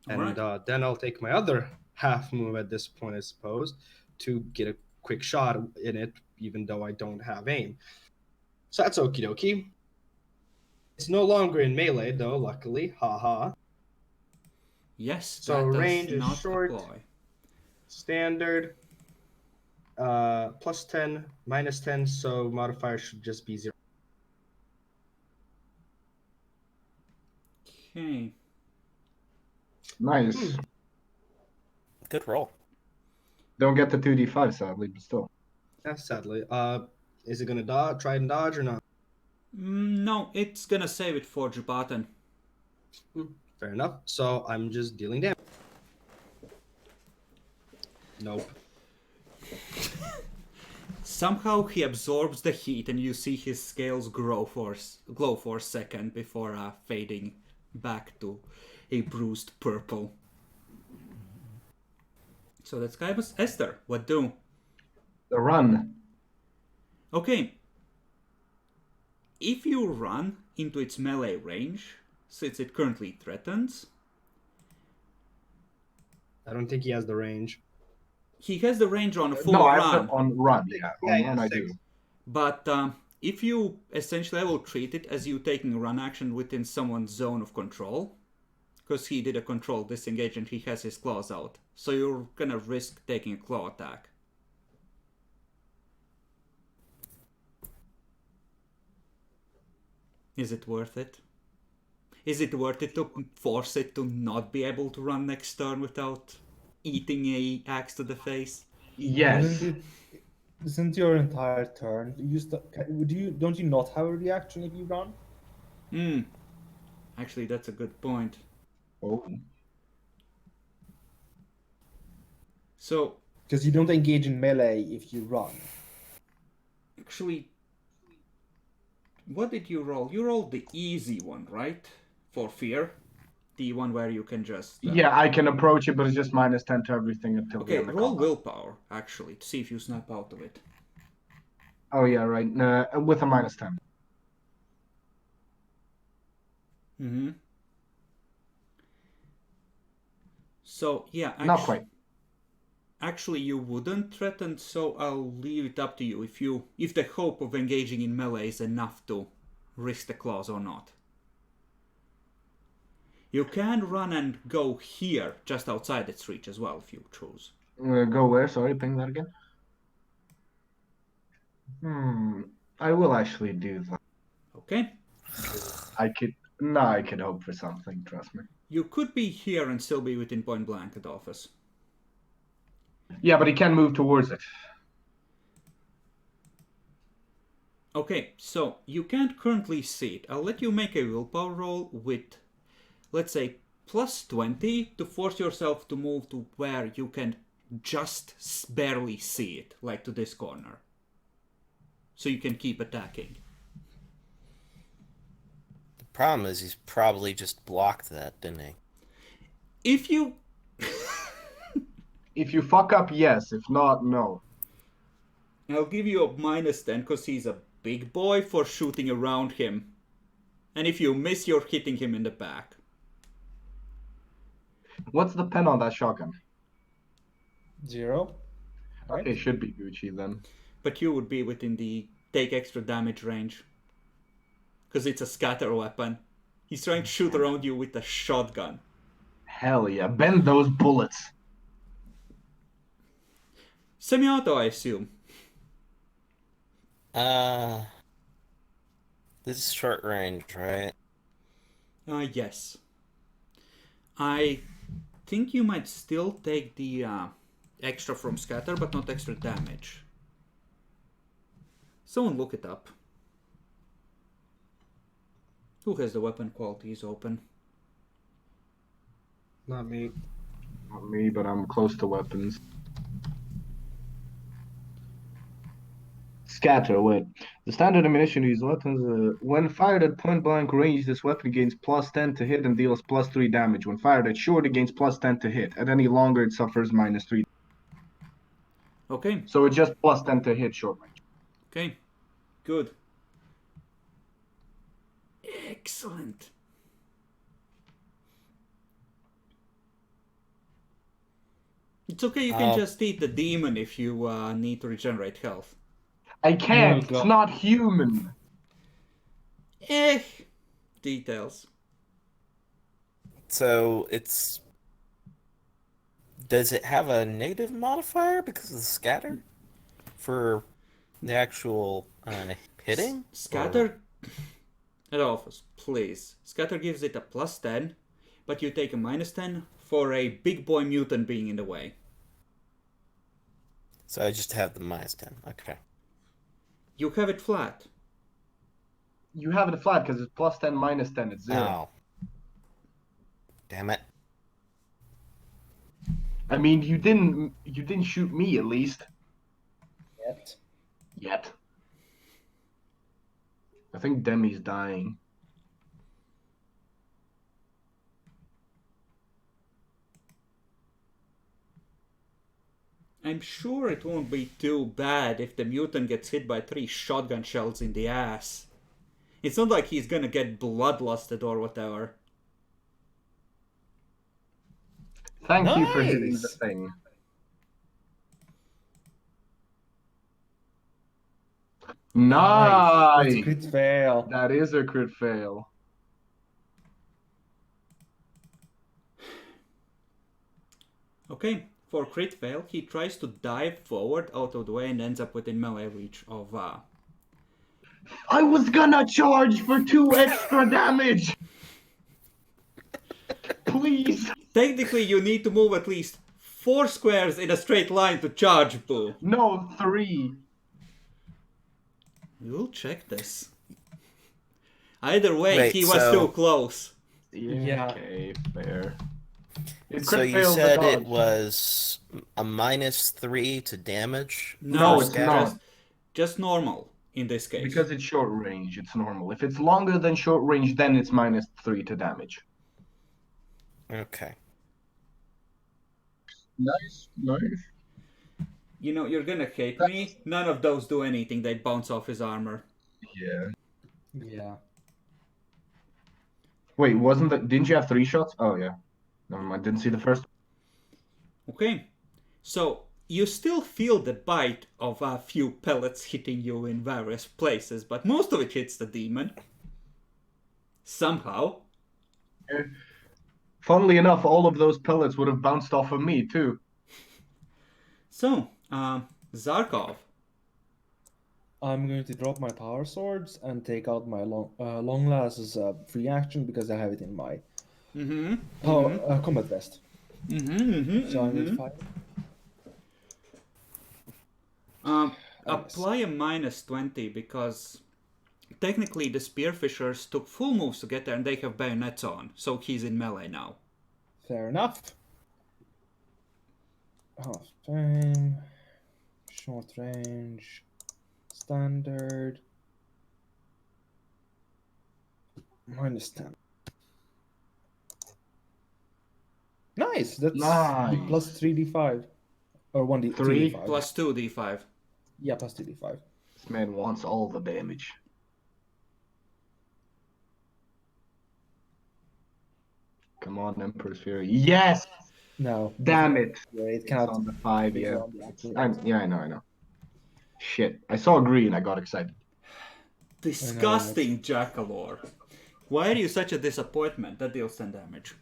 And then I'll take my other half move at this point, I suppose, to get a quick shot in it, even though I don't have aim. So that's okie dokie. It's no longer in melee, though, luckily. Haha. Yes, So that does range is not short. apply. Standard. +10, -10, so modifier should just be 0. Okay. Nice. Good roll. Don't get the 2d5 sadly, but still. Yeah, sadly. Is it gonna dodge? Try and dodge or not? No, it's gonna save it for Jubaten. Fair enough. So I'm just dealing damage. Nope. Somehow he absorbs the heat, and you see his scales glow for a second before fading back to a bruised purple. So that's Kaimus. Esther, what do? The run. Okay. If you run into its melee range, since it currently threatens, I don't think he has the range. he has the range on a full No, I run. have on run, yeah. On run I six. do. But if you essentially, I will treat it as you taking a run action within someone's zone of control, because he did a control disengage and he has his claws out. So you're gonna risk taking a claw attack. Is it worth it? Is it worth it to force it to not be able to run next turn without eating a axe to the face? Yes. Isn't your entire turn? Don't you not have a reaction if you run? Actually, that's a good point. Oh. So, Because you don't engage in melee if you run. actually, what did you roll? You rolled the easy one, right? For fear? The one where you can just... Yeah, I can approach it, but it's just -10 to everything until the Okay, end of roll combat. willpower, actually, to see if you snap out of it. Oh yeah, right. With a -10. Mm-hmm. So, yeah, Not quite. actually you wouldn't threaten, so I'll leave it up to you if the hope of engaging in melee is enough to risk the claws or not. You can run and go here, just outside its reach as well, if you choose. Go where? Sorry, ping that again. I will actually do that. Okay? I could hope for something, trust me. You could be here and still be within point blank, Adolphus. Yeah, but he can move towards it. Okay, so you can't currently see it. I'll let you make a willpower roll with, let's say, +20 to force yourself to move to where you can just barely see it, like to this corner. So you can keep attacking. The problem is he's probably just blocked that, didn't he? If you... If you fuck up, yes. If not, no. I'll give you a -10 because he's a big boy for shooting around him. And if you miss, you're hitting him in the back. What's the pen on that shotgun? 0. Right? Okay, should be Gucci then. But you would be within the take extra damage range. Because it's a scatter weapon. He's trying to shoot around you with a shotgun. Hell yeah, bend those bullets. Semi-auto, I assume. This is short range, right? Yes. I think you might still take the extra from scatter, but not extra damage. Someone look it up. Who has the weapon qualities open? Not me. Not me, but I'm close to weapons. Scatter, wait. The standard ammunition used weapons, when fired at point blank range, this weapon gains +10 to hit and deals +3 damage. When fired at short, it gains +10 to hit. At any longer, it suffers -3. Okay, So it's just +10 to hit short range. okay. Good. Excellent. It's okay, you can just eat the demon if you need to regenerate health. I can't. Oh my God. It's not human. Details. So it's... Does it have a negative modifier because of the scatter? For the actual hitting? Scatter... Adolphus, please. Scatter gives it a +10, but you take a -10 for a big boy mutant being in the way. So I just have the -10. Okay. You have it flat. You have it flat because it's +10 -10. It's 0. Oh. Damn it. I mean, you didn't shoot me at least. Yet. I think Demi's dying. I'm sure it won't be too bad if the mutant gets hit by 3 shotgun shells in the ass. It's not like he's gonna get bloodlusted or whatever. Thank you for hitting the Nice. thing. That's a Nice! crit fail. That is a crit fail. Okay, for crit fail, he tries to dive forward out of the way and ends up within melee reach of I was gonna charge for 2 extra damage! Please! Technically, you need to move at least 4 squares in a straight line to charge Boo. No, 3. We'll check this. Either way, Wait, he was so- too close. Yeah. Okay, fair. It So crit you failed the said it dodge. was a -3 to damage? No, it's Scatter? not. Just normal in this case. Because it's short range, it's normal. If it's longer than short range, then it's -3 to damage. Okay. Nice. You know, you're gonna hate me. None of those do anything. They bounce off his armor. Yeah. Yeah. Wait, didn't you have 3 shots? Oh, yeah. Never mind, didn't see the first. Okay. So, you still feel the bite of a few pellets hitting you in various places, but most of it hits the demon. Somehow. Funnily enough, all of those pellets would have bounced off of me, too. So, Zarkov. I'm going to drop my power swords and take out my long last as a free action because I have it in my combat vest. So I'm going to fire. Apply a -20 because technically the spearfishers took full moves to get there and they have bayonets on, so he's in melee now. Fair enough. Half time. Short range. Standard. -10. Nice. That's Nice. plus 3d5. Or 1d 3? 3d5. Plus 2d5. Yeah, plus 2d5. This man wants all the damage. Come on, Emperor's Fury. Yes! No. Damn it! Yeah, it It's cannot. on the 5, it's yeah. on the actual- I know. Shit. I saw green, I got excited. Disgusting Jackalore. Why are you such a disappointment? That deals 10 damage.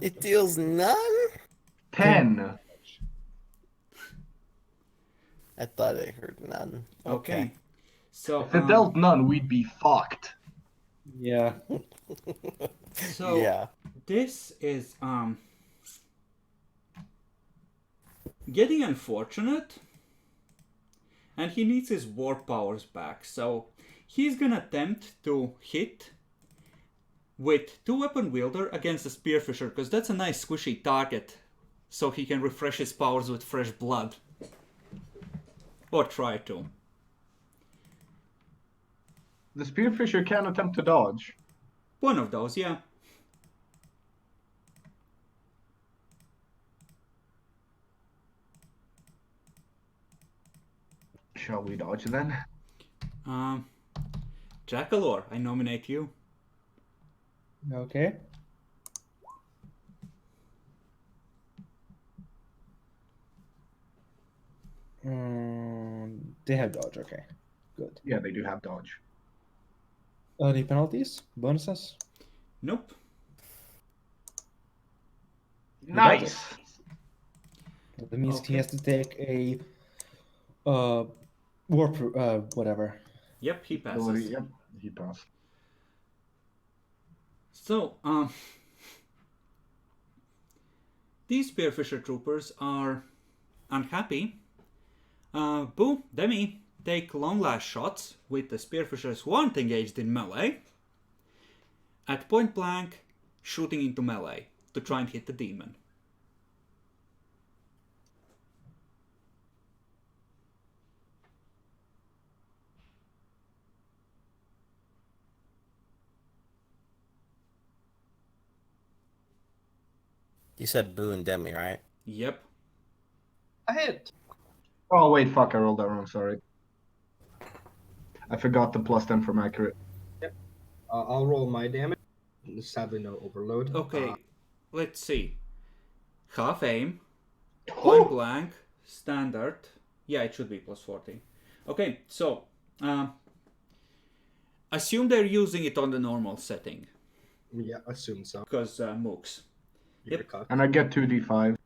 It deals none? 10! I thought I heard none. Okay. So, If it dealt none, we'd be fucked. Yeah. so Yeah. this is getting unfortunate, and he needs his war powers back. So he's gonna attempt to hit with 2-weapon wielder against the spearfisher because that's a nice squishy target, so he can refresh his powers with fresh blood, or try to. The spearfisher can attempt to dodge. One of those, yeah. Shall we dodge then? Jackalore, I nominate you. Okay. They have dodge. Okay. Good. Yeah, they do have dodge. Any penalties? Bonuses? Nope. Nice! That means he Okay. has to take a whatever. Yep, he passes. Ability, yep, he passed. So, these Spearfisher troopers are unhappy. Boo, Demi take long last shots with the Spearfishers who aren't engaged in melee. At point blank, shooting into melee to try and hit the demon. You said Boo and Demi, right? Yep. I hit. Oh wait, fuck! I rolled that wrong. Sorry. I forgot the +10 from accurate. I'll roll my damage. Sadly, no overload. Okay, let's see. Half aim, point blank, standard. Yeah, it should be +40. Okay, so assume they're using it on the normal setting Yeah, assume so. because mooks. You're Yep. cocked. And I get 2d5.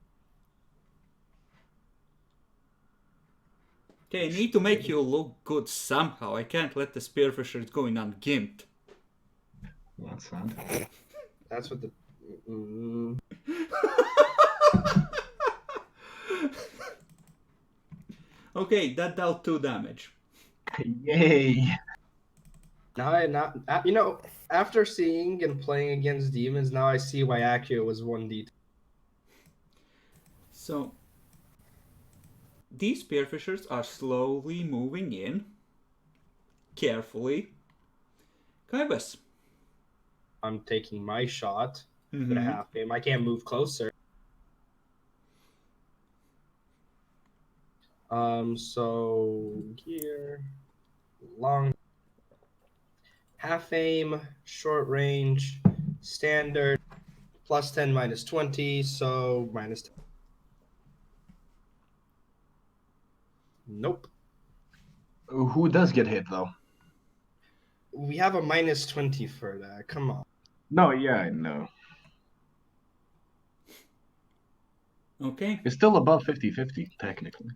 Okay, I need to make you look good somehow. I can't let the Spearfishers go in ungimped. That's sad. That's what the. Okay, that dealt 2 damage. Yay! Now after seeing and playing against demons, now I see why accurate was 1d. So, these Spearfishers are slowly moving in. Carefully. Kaibas. I'm taking my shot with a Mhm. half aim. I can't move closer. So here, long, half aim, short range, standard, +10, -20, so -10. Nope. Who does get hit though? We have a -20 for that. Come on. No, yeah, I know. Okay. It's still above 50-50, technically.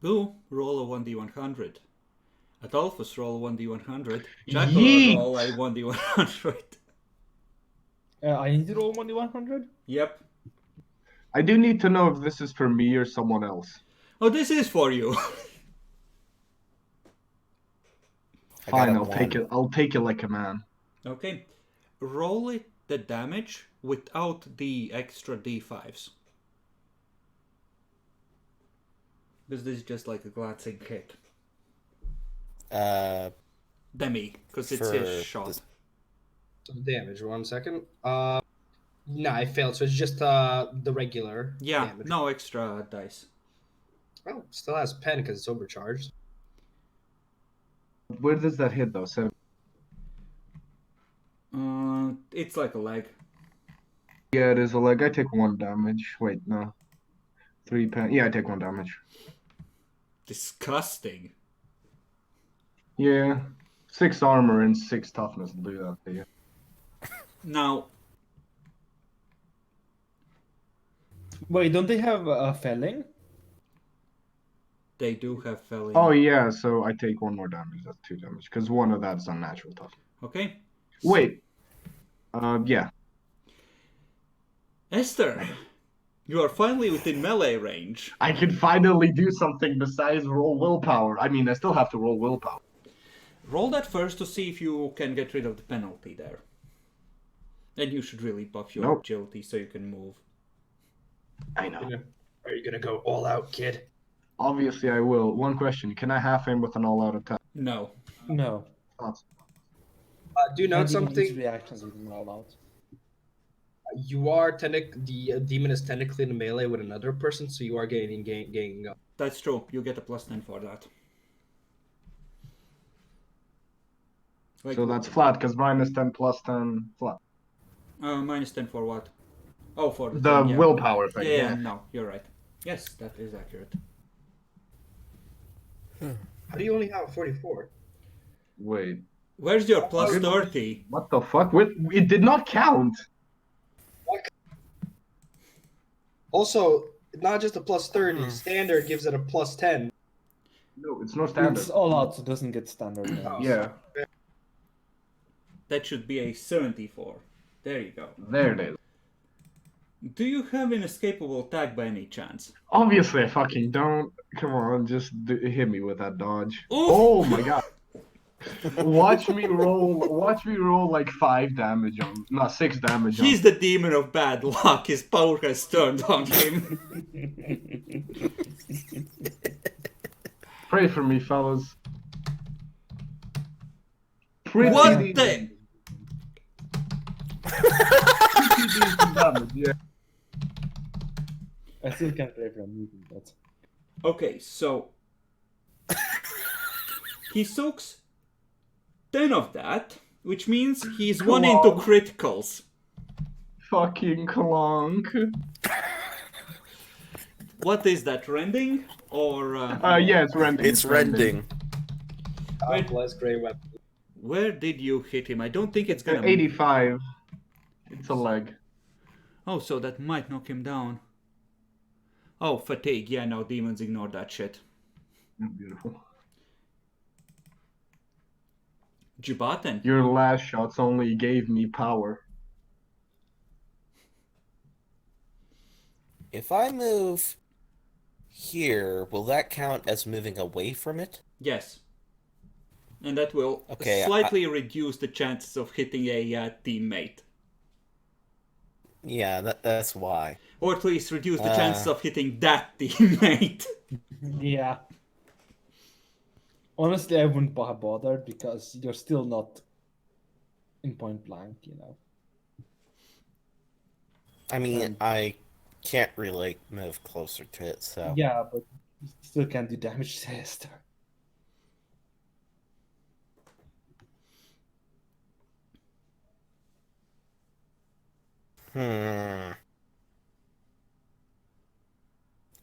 Boo, roll a 1d100. Adolphus, roll a 1d100. Jackal, Yeet! roll a 1d100. I need to roll 1d100? Yep. I do need to know if this is for me or someone else. Oh, this is for you. I got Fine, a I'll take one. it. I'll take it like a man. Okay. Roll it the damage without the extra d5s. Because this is just like a glancing hit. Demi, because it's For his shot. this- Damage. 1 second. No, I failed. So it's just the regular Yeah, damage. no extra dice. Oh, still has pen because it's overcharged. Where does that hit though? 7. It's like a leg. Yeah, it is a leg. I take 1 damage. Wait, no. 3 pen. Yeah, I take 1 damage. Disgusting. Yeah. 6 armor and 6 toughness will do that to you. Now, Wait, don't they have felling? they do have felling. Oh yeah, so I take 1 more damage. That's 2 damage because 1 of that's unnatural toughness. Okay. Wait. Yeah. Esther, you are finally within melee range. I can finally do something besides roll willpower. I mean, I still have to roll willpower. Roll that first to see if you can get rid of the penalty there. And you should really buff your Nope. agility so you can move. I know. Are you gonna go all out, kid? Obviously, I will. One question: can I half aim with an all-out attack? No. No. Thoughts? Do you know Can't even use something? reactions with them all out. You are the demon is technically in melee with another person, so you are gaining up. That's true. You get a +10 for that. Like, So that's flat because -10 plus 10 flat. -10 for what? Oh, for the, The thing, yeah. willpower thing. Yeah, no, you're right. Yes, that is accurate. How do you only have 44? Wait, Where's your +30? what the fuck? It did not count. Also, not just a +30. Standard gives it a +10. No, it's no standard. It's all out, so it doesn't get standard names. Yeah, That should be a 74. There you go. there it is. Do you have an escapable tag by any chance? Obviously, I fucking don't. Come on, just hit me with that dodge. Oof. Oh my god. Watch me roll like 5 damage on, no, 6 damage He's on. the demon of bad luck. His power has turned on him. Pray for me, fellas. Pretty What decent- the? pretty decent damage, yeah. I still can't play from mutant, but Okay, so he soaks 10 of that, which means he's 1 Come into on. criticals. Fucking clonk. What is that, rending? Or Yeah, it's rending. It's rending. Wait. Bless Grey Weapon. where did you hit him? I don't think it's gonna... 85. It's a leg. Oh, so that might knock him down. Oh, fatigue. Yeah, no, demons ignore that shit. Beautiful. Jibaten. Your last shots only gave me power. If I move here, will that count as moving away from it? Yes. And that will Okay, slightly reduce the chances of hitting a teammate. Yeah, that's why. Or at least reduce the chances of hitting that teammate. yeah. Honestly, I wouldn't have bothered because you're still not in point blank, you know. I mean, I can't really move closer to it, so... Yeah, but you still can't do damage to Hester.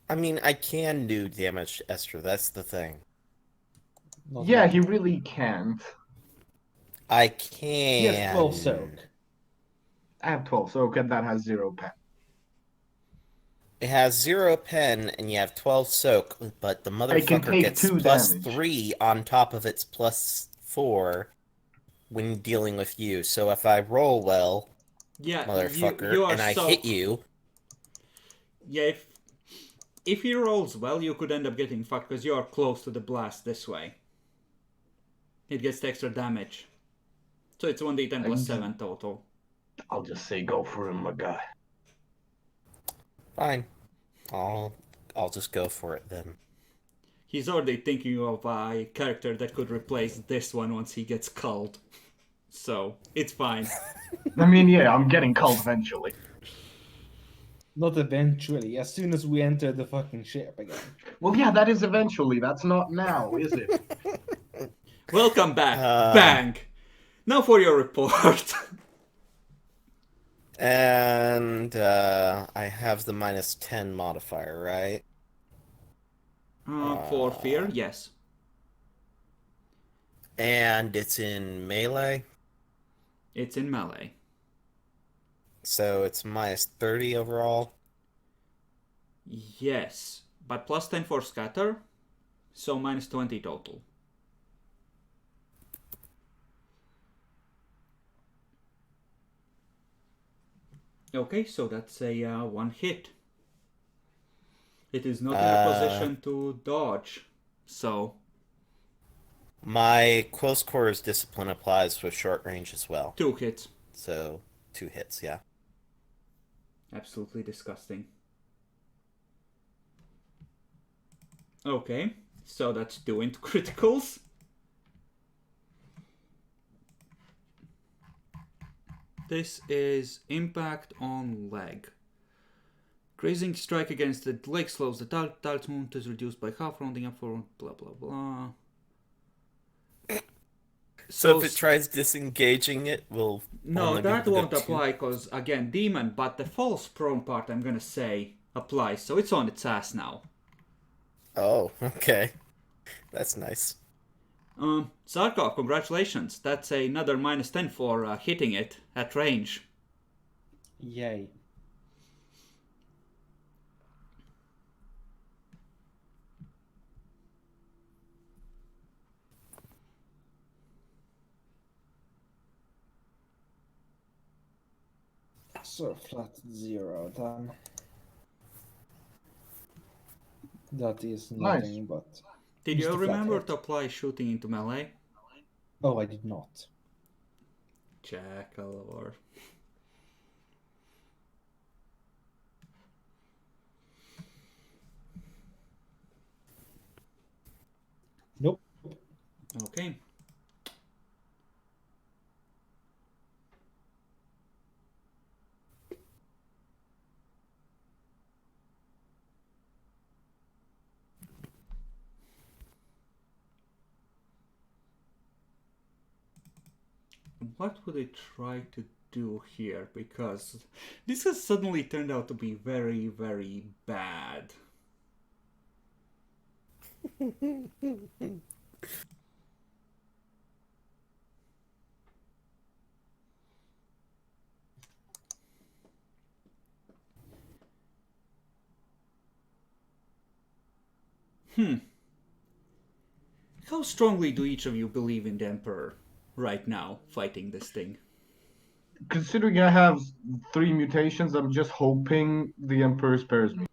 I mean, I can do damage to Esther, that's the thing. Not Yeah, much. he really can't. I He has can... 12 soak. I have 12, so okay, that has 0 pen. It has 0 pen, and you have 12 soak, but the can motherfucker take gets 2 plus damage. 3 on top of its plus 4 when dealing with you. So if I roll well, Yeah, motherfucker, you are and I so... hit you, Yeah, if he rolls well, you could end up getting fucked because you are close to the blast this way. It gets the extra damage. So it's 1d10 plus 7 total. I'll just say go for him, my guy. fine. I'll just go for it then. He's already thinking of a character that could replace this one once he gets culled. So, it's fine. I mean, yeah, I'm getting culled eventually. Not eventually, as soon as we enter the fucking ship again. Well, yeah, that is eventually. That's not now, is it? Welcome back. Bang. Now for your report. And I have the minus 10 modifier, right? For fear, yes. And it's in melee, It's in melee. so it's minus 30 overall. Yes. But plus 10 for scatter. So minus 20 total. Okay, so that's a 1 hit. It is not in a position to dodge. So, My close quarters discipline applies with short range as well. 2 hits. So 2 hits, yeah. Absolutely disgusting. Okay, so that's 2 into criticals. This is impact on leg. Grazing strike against the leg slows the target's movement is reduced by half, rounding up for blah blah blah. So if it tries disengaging it, will No, only be that the won't 2? apply because, again, demon, but the false prone part I'm gonna say applies, so it's on its ass now. Oh, okay. That's nice. Zarkov, congratulations. That's another minus 10 for hitting it at range. Yay. So flat 0 then. That is Nice. nothing but. Did just you a flat remember hit. to apply shooting into melee? Oh, I did not. Jackal. Nope. Okay. What would I try to do here? Because this has suddenly turned out to be very, very bad. How strongly do each of you believe in the Emperor right now, fighting this thing? Considering I have 3 mutations, I'm just hoping the Emperor spares me.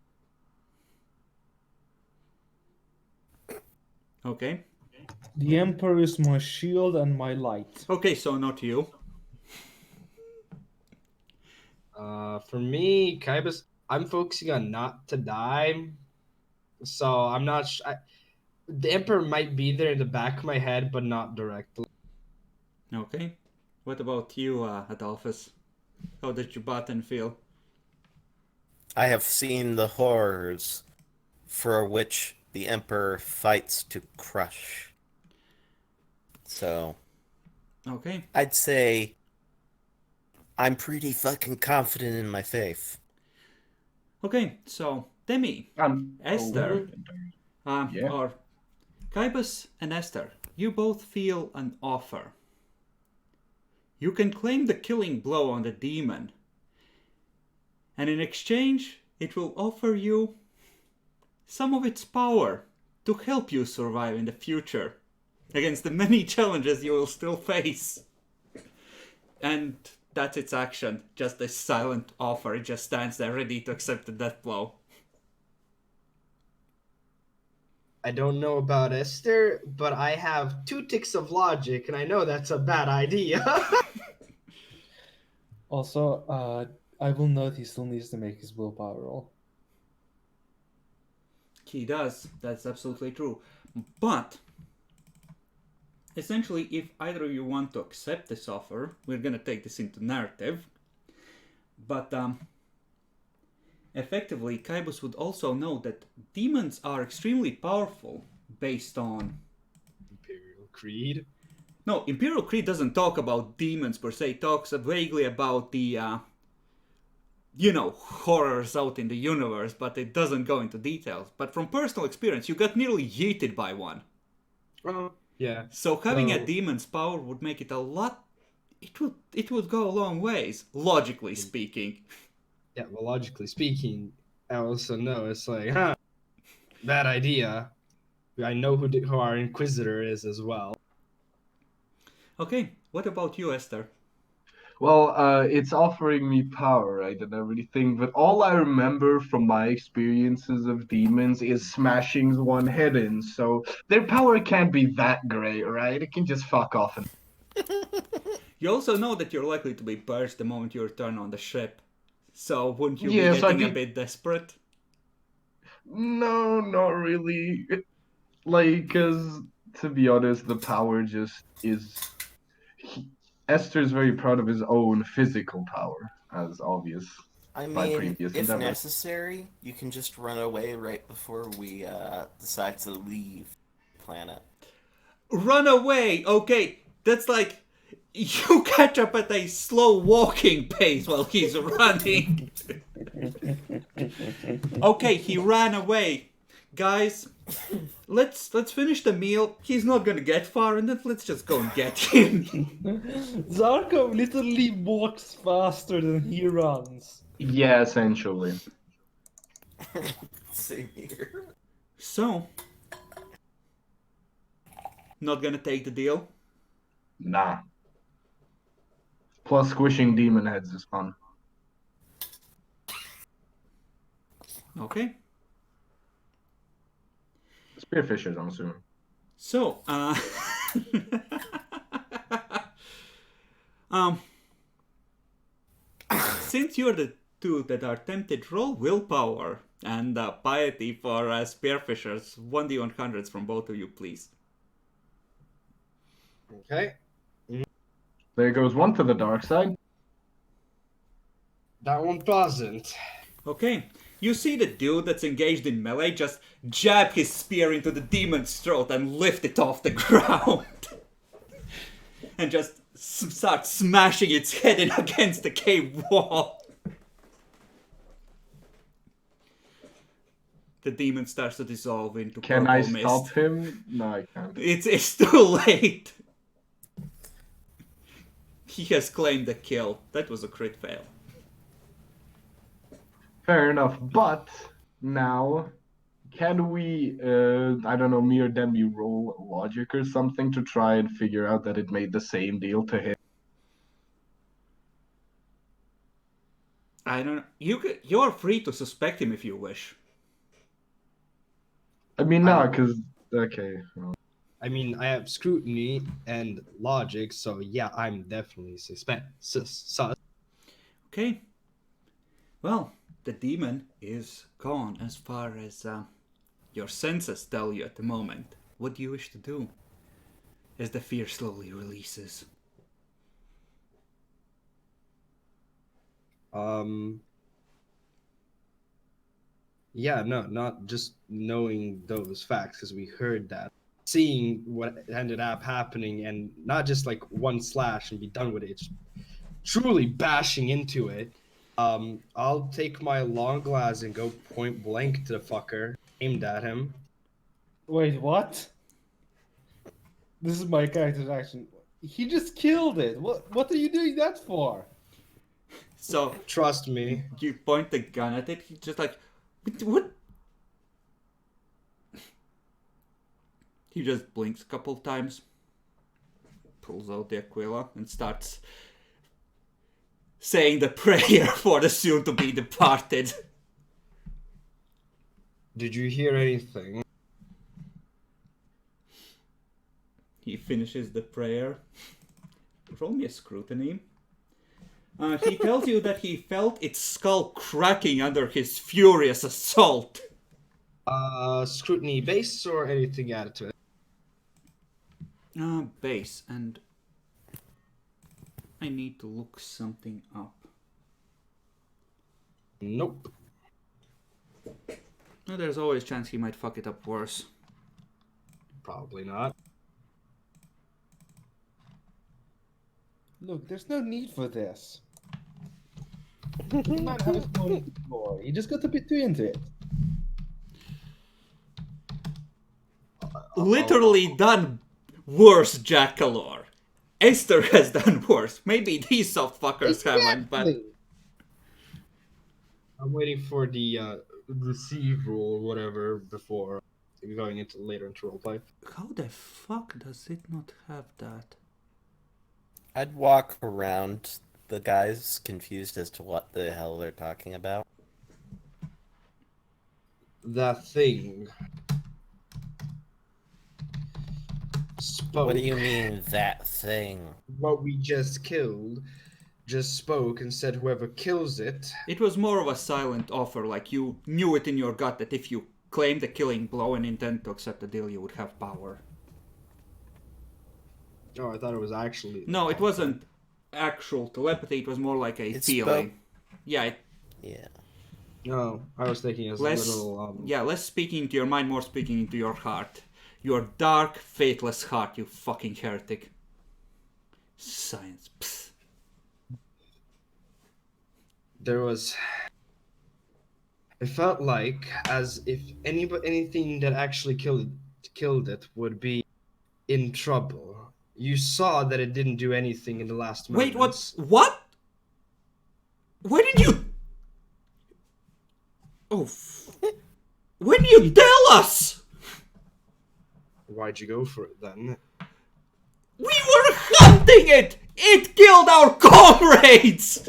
Okay. The Emperor is my shield and my light. Okay, so not you. For me, Kybus, I'm focusing on not to die. So I'm not. The Emperor might be there in the back of my head, but not directly. Okay. What about you, Adolphus? How did your button feel? I have seen the horrors for which the Emperor fights to crush. So, Okay. I'd say I'm pretty fucking confident in my faith. Okay, so Demi, Esther, Yeah. or Kybus and Esther, you both feel an offer. You can claim the killing blow on the demon, and in exchange, it will offer you some of its power to help you survive in the future against the many challenges you will still face. And that's its action, just a silent offer. It just stands there ready to accept the death blow. I don't know about Esther, but I have 2 ticks of logic, and I know that's a bad idea. Also, I will note he still needs to make his willpower roll. He does, that's absolutely true. But essentially, if either of you want to accept this offer, we're gonna take this into narrative. But effectively, Kybus would also know that demons are extremely powerful based on... Imperial Creed. No, Imperial Creed doesn't talk about demons per se. It talks vaguely about the, horrors out in the universe, but it doesn't go into details. But from personal experience, you got nearly yeeted by one. Oh, yeah. So having a So- demon's power would make it a lot... It would go a long ways, logically speaking. Yeah, well, logically speaking, I also know it's like, bad idea. I know who our Inquisitor is as well. Okay, what about you, Esther? Well, it's offering me power, right, and everything, but all I remember from my experiences of demons is smashing one head in, so their power can't be that great, right? It can just fuck off and... You also know that you're likely to be purged the moment you return on the ship. So wouldn't you be Yes, getting a bit desperate? No, not really. Like, because, to be honest, the power just is... Esther's very proud of his own physical power, as obvious. I My mean, previous if endeavor. necessary, you can just run away right before we decide to leave the planet. Run away! Okay, that's like... You catch up at a slow walking pace while he's running. Okay, he ran away. Guys, let's finish the meal. He's not gonna get far, and then let's just go and get him. Zarkov literally walks faster than he runs. Yeah, essentially. Same here. So, not gonna take the deal? Nah. Plus, squishing demon heads is fun. Okay. Spearfishers, I'm assuming. So, since you're the two that are tempted, roll willpower and piety for spearfishers. 1d100s from both of you, please. Okay. There goes one to the dark side. That one doesn't. Okay. You see the dude that's engaged in melee just jab his spear into the demon's throat and lift it off the ground. And just start smashing its head in against the cave wall. The demon starts to dissolve into Can purple I mist. stop him? No, I can't. It's too late. He has claimed the kill. That was a crit fail. Fair enough, but now, can we, I don't know, me or Demi roll logic or something to try and figure out that it made the same deal to him? I don't know. You're free to suspect him if you wish. I mean, no, because, okay. Well, I mean, I have scrutiny and logic, so yeah, I'm definitely sus. Okay. Well, the demon is gone as far as your senses tell you at the moment. What do you wish to do as the fear slowly releases? Yeah, no, not just knowing those facts, because we heard that. Seeing what ended up happening, and not just like one slash and be done with it, it's truly bashing into it. I'll take my long glass and go point blank to the fucker, aimed at him. Wait, what? This is my character's action. He just killed it. What are you doing that for? So Trust me. you point the gun at it. He's just like, what? He just blinks a couple times, pulls out the Aquila, and starts saying the prayer for the soon-to-be departed. Did you hear anything? He finishes the prayer. Roll me a scrutiny. He tells you that he felt its skull cracking under his furious assault. Scrutiny base or anything added to it? Base, and I need to look something up. Nope. No, there's always a chance he might fuck it up worse. Probably not. Look, there's no need for this. You might have a story. You just got a bit too into it. Literally done worse, Jackalor. Esther has done worse. Maybe these soft fuckers haven't, but... I'm waiting for the receive rule or whatever before going into later into roleplay. How the fuck does it not have that? I'd walk around the guys confused as to what the hell they're talking about. That thing spoke. What do you mean, that thing? What we just killed just spoke and said whoever kills it. It was more of a silent offer, like you knew it in your gut that if you claimed the killing blow and intend to accept the deal, you would have power. Oh, I thought it was actually. No, it wasn't actual telepathy, it was more like a It feeling. spoke. Yeah, Yeah. No, I was thinking as less, a little. less speaking into your mind, more speaking into your heart. Your dark, fateless heart, you fucking heretic. Science. Psst. There was. It felt like as if anything that actually killed it would be in trouble. You saw that it didn't do anything in the last Wait, moments. what? Why did you... Oh, when did you tell us? Why'd you go for it then? We were hunting it! It killed our comrades!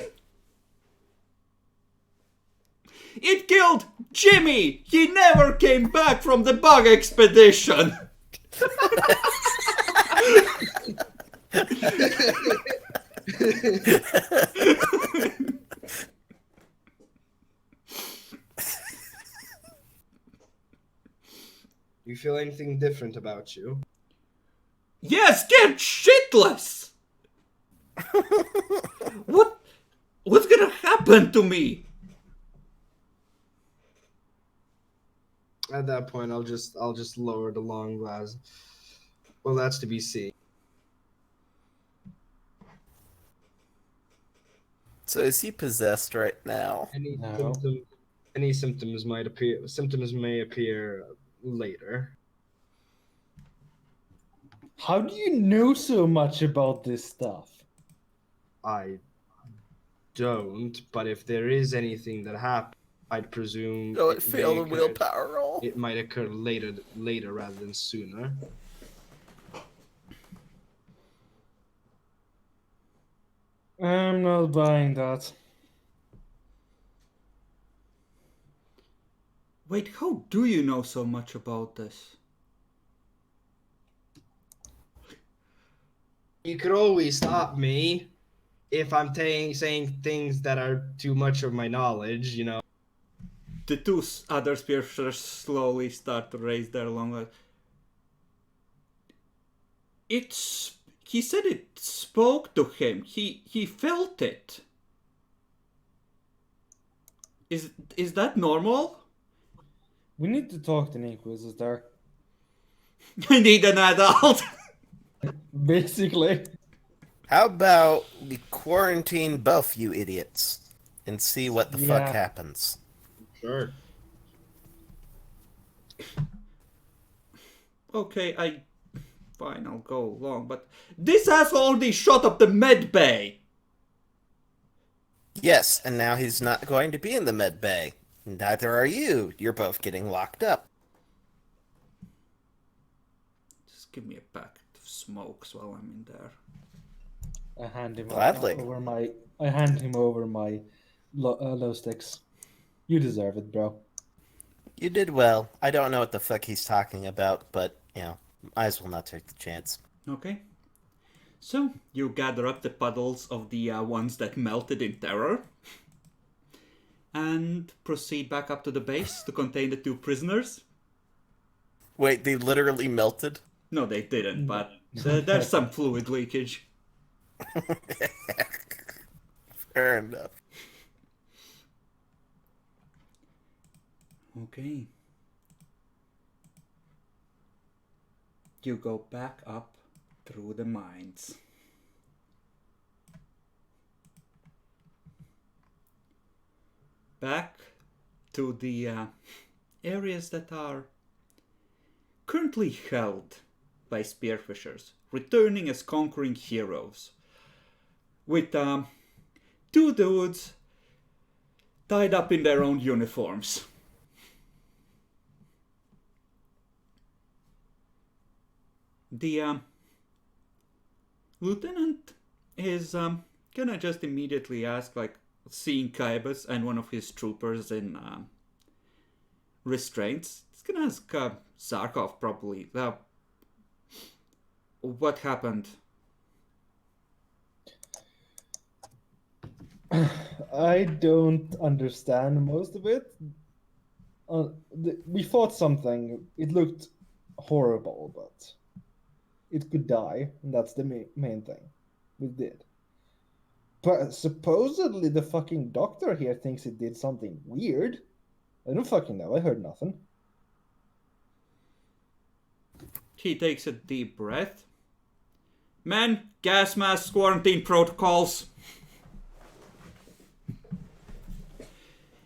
It killed Jimmy! He never came back from the bug expedition! You feel anything different about you? Yes, get shitless! What's gonna happen to me? At that point, I'll just lower the long glass. Well, that's to be seen. So is he possessed right now? No. Any symptoms might appear. Symptoms may appear later. How do you know so much about this stuff? I don't, but if there is anything that happened, I'd presume Oh, it it failed a may occur- willpower roll. It might occur later rather than sooner. I'm not buying that. Wait, how do you know so much about this? You could always stop me if I'm saying things that are too much of my knowledge, you know. The two other spearfishers slowly start to raise their long legs. He said it spoke to him. He felt it. Is that normal? We need to talk to the Inquisitor. I need an adult. Basically. How about we quarantine both you idiots and see what the fuck Yeah. happens? Sure. Okay, fine, I'll go along, but this asshole already shot up the med bay. Yes, and now he's not going to be in the med bay. Neither are you. You're both getting locked up. Just give me a packet of smokes while I'm in there. I hand him Gladly. over my low sticks. You deserve it, bro. You did well. I don't know what the fuck he's talking about, but, you know, might as well not take the chance. Okay. So, you gather up the puddles of the ones that melted in terror. And proceed back up to the base to contain the two prisoners. Wait, they literally melted? No, they didn't, but there's some fluid leakage. Fair enough. Okay. You go back up through the mines. Back to the areas that are currently held by spearfishers, returning as conquering heroes. With two dudes tied up in their own uniforms. The lieutenant is gonna just immediately ask, like, seeing Kaibas and one of his troopers in restraints. He's gonna ask Zarkov probably what happened. I don't understand most of it. We fought something. It looked horrible, but it could die, and that's the main thing. We did. But supposedly the fucking doctor here thinks it did something weird. I don't fucking know. I heard nothing. He takes a deep breath. Men, gas masks, quarantine protocols.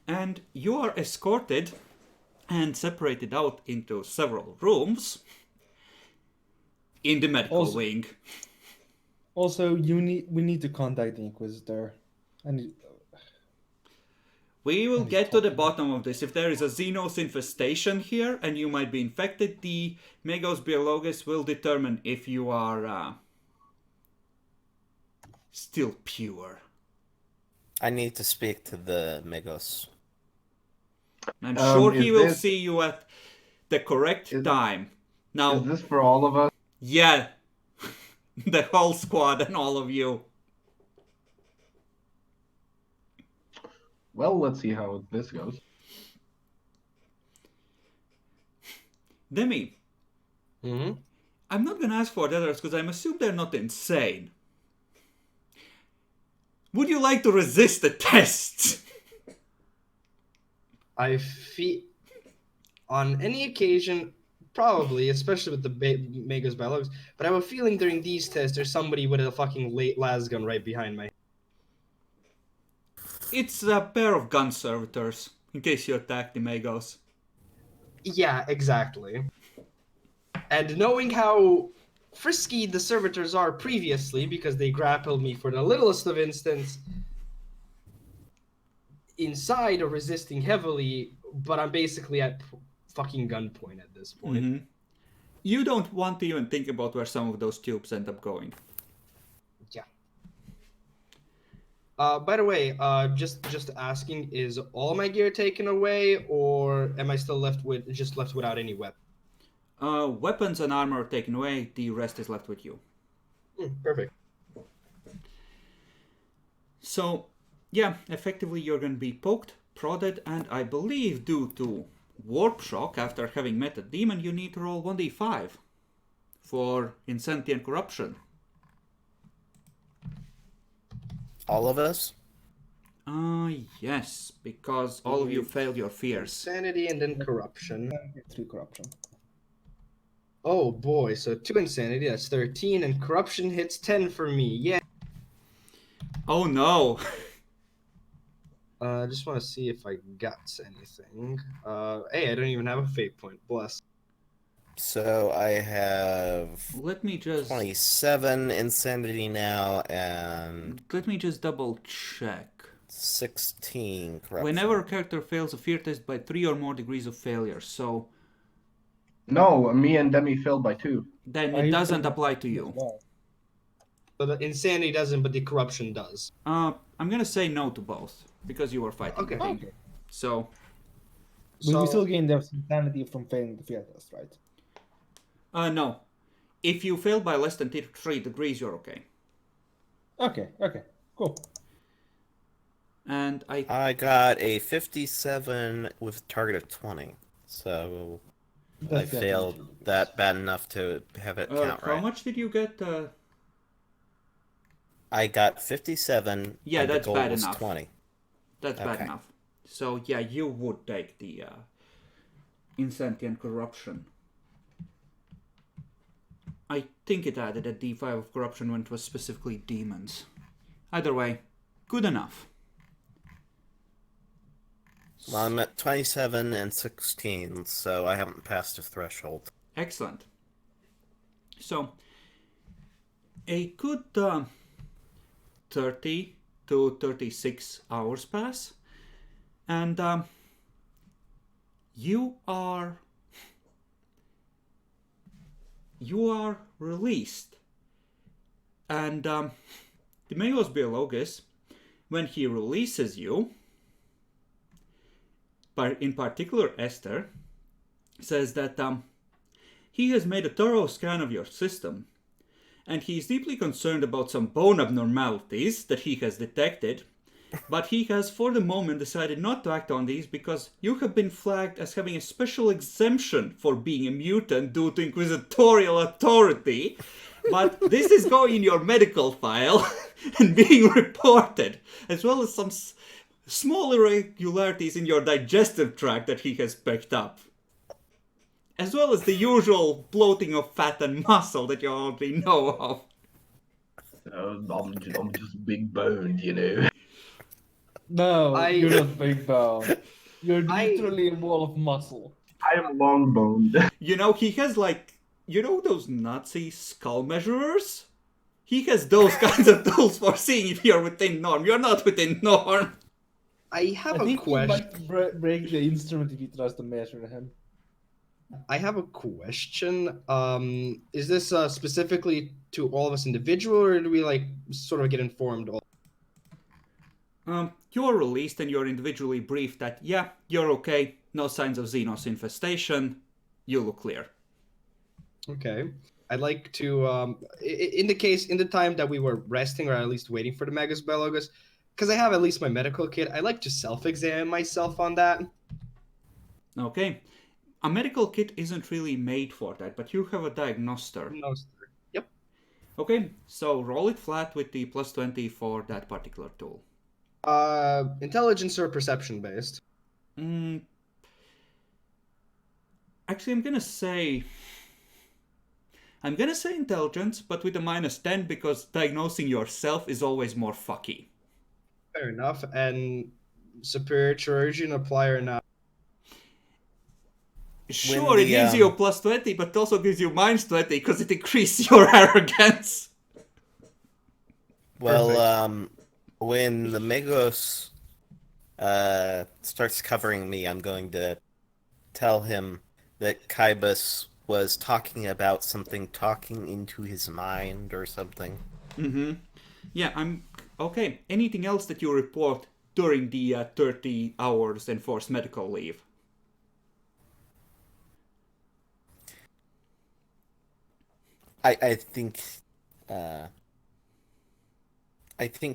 And you are escorted and separated out into several rooms in the medical wing. Also, we need to contact the Inquisitor. And We will get to the bottom of this. If there is a Xenos infestation here and you might be infected, the Megos Biologus will determine if you are still pure. I need to speak to the Megos. I'm sure he will this- see you at the correct time. Now, Is this for all of us? yeah, the whole squad and all of you. Well, let's see how this goes. Demi, Hmm. I'm not gonna ask for the others because I'm assuming they're not insane. Would you like to resist the test? I feel on any occasion, probably, especially with the Megas Bellows, but I have a feeling during these tests there's somebody with a fucking late las gun right behind me. It's a pair of gun servitors, in case you attack the Magos. Yeah, exactly. And knowing how frisky the servitors are previously, because they grappled me for the littlest of instance inside or resisting heavily, but I'm basically at fucking gunpoint at this point. Mm-hmm. You don't want to even think about where some of those tubes end up going. Yeah. By the way, just asking, is all my gear taken away, or am I still left without any weapon? Weapons and armor are taken away, the rest is left with you. Perfect. So, yeah, effectively you're going to be poked, prodded, and I believe due to warp shock after having met a demon, you need to roll 1d5 for insanity and corruption. All of us? Yes, because all of you failed your fears. Insanity and then corruption. 3 corruption. Oh boy, so 2 insanity, that's 13, and corruption hits 10 for me. Yeah. Oh no! I just want to see if I got anything. Hey, I don't even have a fate point. Bless. So I have Let me just 27 insanity now and double check. 16 corruption. Whenever a character fails a fear test by 3 or more degrees of failure, so No, me and Demi failed by 2. then it doesn't apply to you. So the insanity doesn't, but the corruption does. I'm gonna say no to both because you were fighting. Okay. the thing. So But we still gain the insanity from failing the fear test, right? no, if you fail by less than 3 degrees, you're okay. Okay, cool. And I got a 57 with a target of 20. So That's I failed that bad enough to have it count how right. much did you get? I got 57. Yeah, and the that's goal bad was enough. 20. That's bad Okay. enough. So yeah, you would take the insanity and corruption. I think it added a d5 of corruption when it was specifically demons. Either way, good enough. Well, I'm at 27 and 16, so I haven't passed the threshold. Excellent. So, a good 30 to 36 hours pass, and you are released. And the Meos Biologus, when he releases you, but in particular Esther, says that he has made a thorough scan of your system, and he is deeply concerned about some bone abnormalities that he has detected, but he has for the moment decided not to act on these because you have been flagged as having a special exemption for being a mutant due to inquisitorial authority. But this is going in your medical file and being reported, as well as some small irregularities in your digestive tract that he has picked up. As well as the usual bloating of fat and muscle that you already know of. I'm just big boned, you know. No, you're not big bone. You're I- literally a wall of muscle. I am long boned. You know, he has those Nazi skull measurers? He has those kinds of tools for seeing if you're within norm. You're not within norm. I have I a think he question. might break the instrument if he tries to measure him. I have a question. Is this specifically to all of us individual, or do we sort of get informed? you're released and you're individually briefed that, yeah, you're okay, no signs of Xenos infestation, you look clear. Okay. I'd like to, in the time that we were resting, or at least waiting for the Magus Bellogus, because I have at least my medical kit, I'd like to self-examine myself on that. Okay. A medical kit isn't really made for that, but you have a diagnoster. No, sir. Yep. Okay, so roll it flat with the plus 20 for that particular tool. Intelligence or perception based? Actually, I'm gonna say intelligence, but with a minus 10 because diagnosing yourself is always more fucky. Fair enough. And superiority apply or not? Sure, it gives you a plus 20, but it also gives you minus 20 because it increases your arrogance. Well, when the Megos starts covering me, I'm going to tell him that Kaibus was talking about something, talking into his mind or something. Yeah, I'm... Okay, anything else that you report during the 30 hours enforced medical leave? I think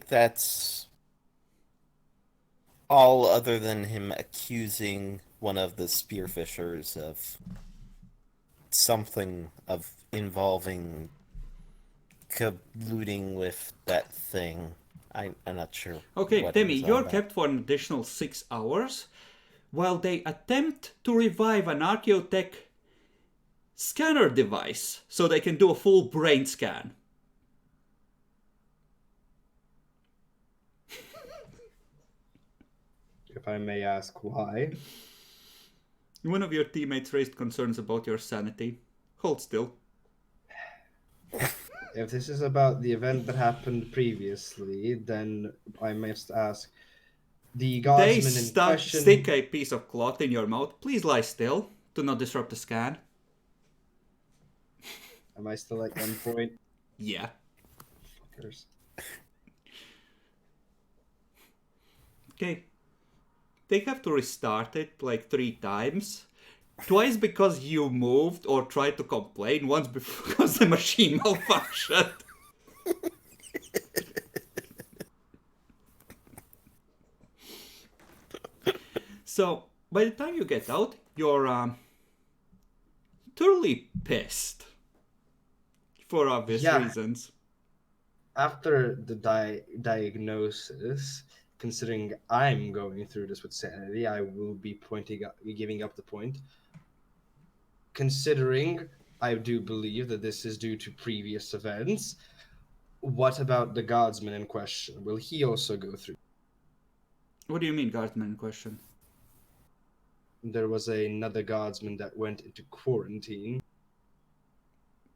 that's all, other than him accusing one of the spearfishers of something of involving colluding with that thing. I'm not sure. Okay, what Demi, it was all you're about. kept for an additional 6 hours while they attempt to revive an Archaeotech scanner device so they can do a full brain scan. If I may ask why. One of your teammates raised concerns about your sanity. Hold still. If this is about the event that happened previously, then I must ask. The They guardsman in question... stick a piece of cloth in your mouth. Please lie still. Do not disrupt the scan. Am I still at gunpoint? Yeah. Fuckers. Okay. They have to restart it like 3 times. Twice because you moved or tried to complain. Once because the machine malfunctioned. So, by the time you get out, you're thoroughly pissed. For obvious reasons. After the diagnosis, considering I'm going through this with sanity, I will be giving up the point. Considering I do believe that this is due to previous events, what about the guardsman in question? Will he also go through? What do you mean, guardsman in question? There was another guardsman that went into quarantine.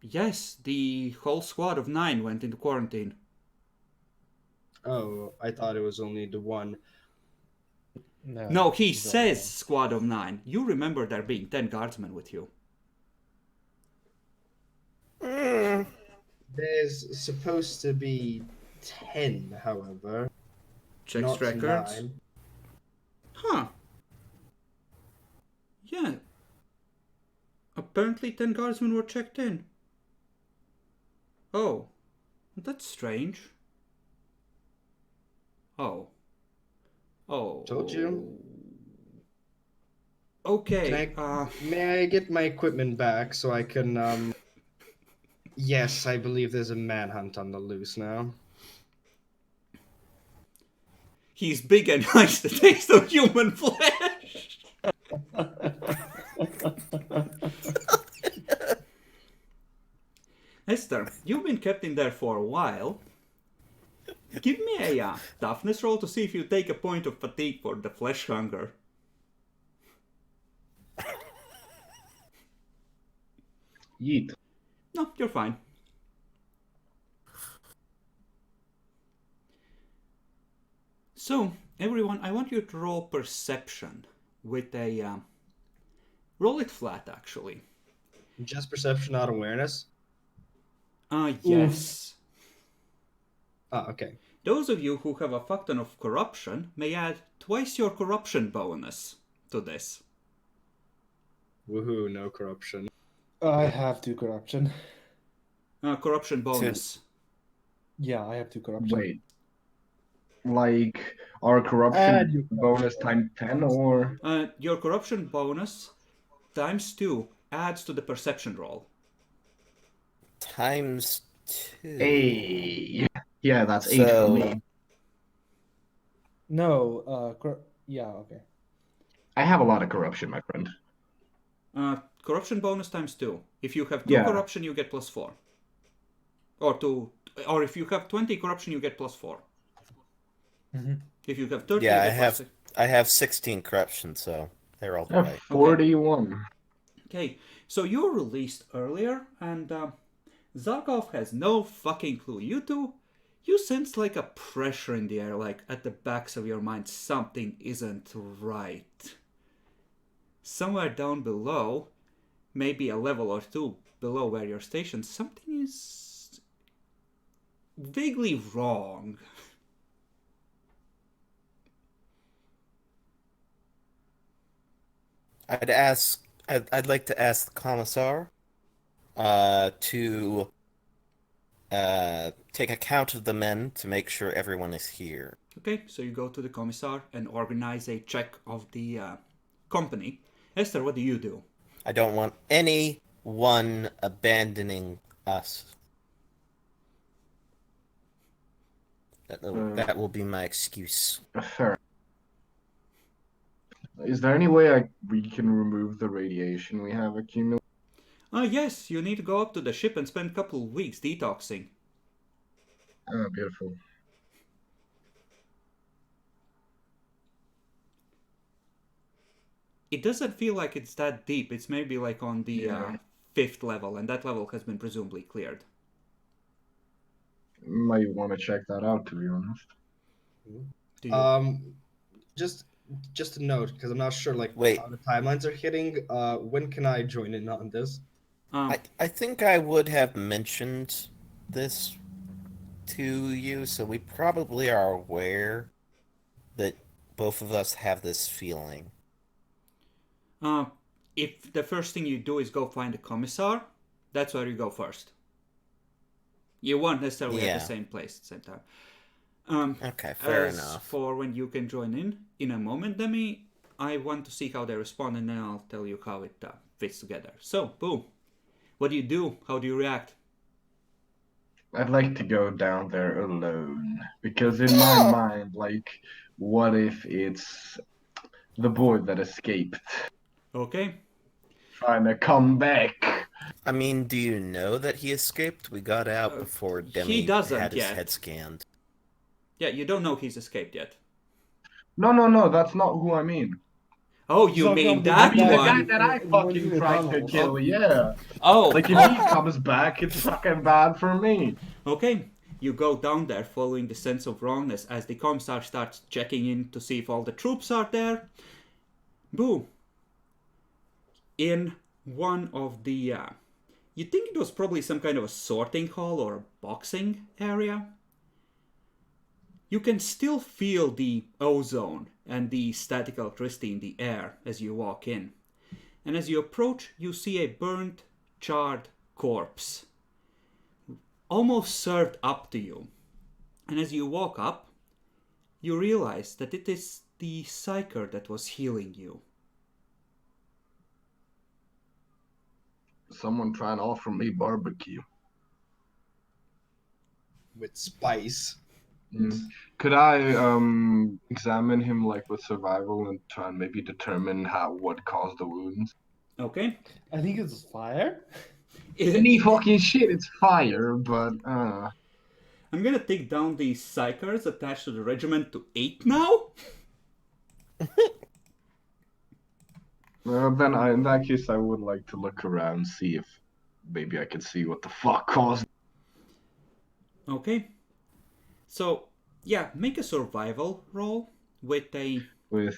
Yes, the whole squad of 9 went into quarantine. Oh, I thought it was only the one. No, he says squad of 9. You remember there being 10 guardsmen with you. There's supposed to be 10, however. Checks not records. 9. Huh. Yeah. Apparently 10 guardsmen were checked in. Oh. That's strange. Oh. Oh. Told you. Okay. May I get my equipment back so I can, Yes, I believe there's a manhunt on the loose now. He's big and likes the taste of human flesh. Esther, you've been kept in there for a while. Give me a toughness roll to see if you take a point of fatigue for the flesh hunger. Yeet. No, you're fine. So, everyone, I want you to roll perception with a... roll it flat, actually. Just perception, not awareness? Yes. Oh, okay. Those of you who have a fuck ton of corruption may add twice your corruption bonus to this. Woohoo! No corruption. I have 2 corruption. Corruption bonus. Yeah, I have 2 corruption. Wait. Like our Add corruption your bonus corruption. times 10 or Your corruption bonus times 2 adds to the perception roll. Times 2. hey. Yeah, that's 8 for So- me. No, yeah, okay. I have a lot of corruption, my friend. Corruption bonus times 2. If you have 2 Yeah. corruption, you get plus 4. Or if you have 20 corruption, you get plus 4. Mhm. If you have 30, Yeah, you I get have plus I have 16 corruption, so they're all I have right. 41. Okay, so you're released earlier, and Zarkov has no fucking clue. You two, you sense like a pressure in the air, like at the backs of your mind, something isn't right. Somewhere down below, maybe a level or 2 below where you're stationed, something is vaguely wrong. I'd like to ask the commissar to take account of the men to make sure everyone is here. Okay, so you go to the commissar and organize a check of the company. Esther, what do you do? I don't want anyone abandoning us. That will be my excuse. Fair. Is there any way we can remove the radiation we have accumulated? Yes, you need to go up to the ship and spend a couple of weeks detoxing. Oh, beautiful. It doesn't feel like it's that deep. It's maybe like on the Yeah. 5th level, and that level has been presumably cleared. Might want to check that out, to be honest. Do you? Just a note, because I'm not sure like Wait. how the timelines are hitting. When can I join in on this? I think I would have mentioned this to you, so we probably are aware that both of us have this feeling. If the first thing you do is go find the commissar, that's where you go first. You won't necessarily at Yeah. the same place at the same time. Okay, fair As enough. for when you can join in a moment, Demi, I want to see how they respond, and then I'll tell you how it fits together. So, boom. What do you do? How do you react? I'd like to go down there alone. Because in my mind, like, what if it's the boy that escaped Okay. trying to come back? I mean, do you know that he escaped? We got out before Demi doesn't had his yet. head scanned. Yeah, you don't know he's escaped yet. No, that's not who I mean. Oh, you Zarkov mean did that the The guy guy one? that I Going fucking through the tried to tunnels. kill, yeah. Oh, Like, if he comes back, it's fucking bad for me. okay. You go down there following the sense of wrongness as the commissar starts checking in to see if all the troops are there. Boo. In one of the... you think it was probably some kind of a sorting hall or a boxing area? You can still feel the ozone and the static electricity in the air as you walk in. And as you approach, you see a burnt, charred corpse, almost served up to you. And as you walk up, you realize that it is the psyker that was healing you. Someone trying to offer me barbecue. With spice. Could I examine him like with survival and try and maybe determine what caused the wounds? Okay? I think it's fire. Any fucking shit, it's fire, but I'm gonna take down the psychers attached to the regiment to 8 now. then in that case I would like to look around, see if maybe I can see what the fuck caused. Okay. So, yeah, make a survival roll with a... With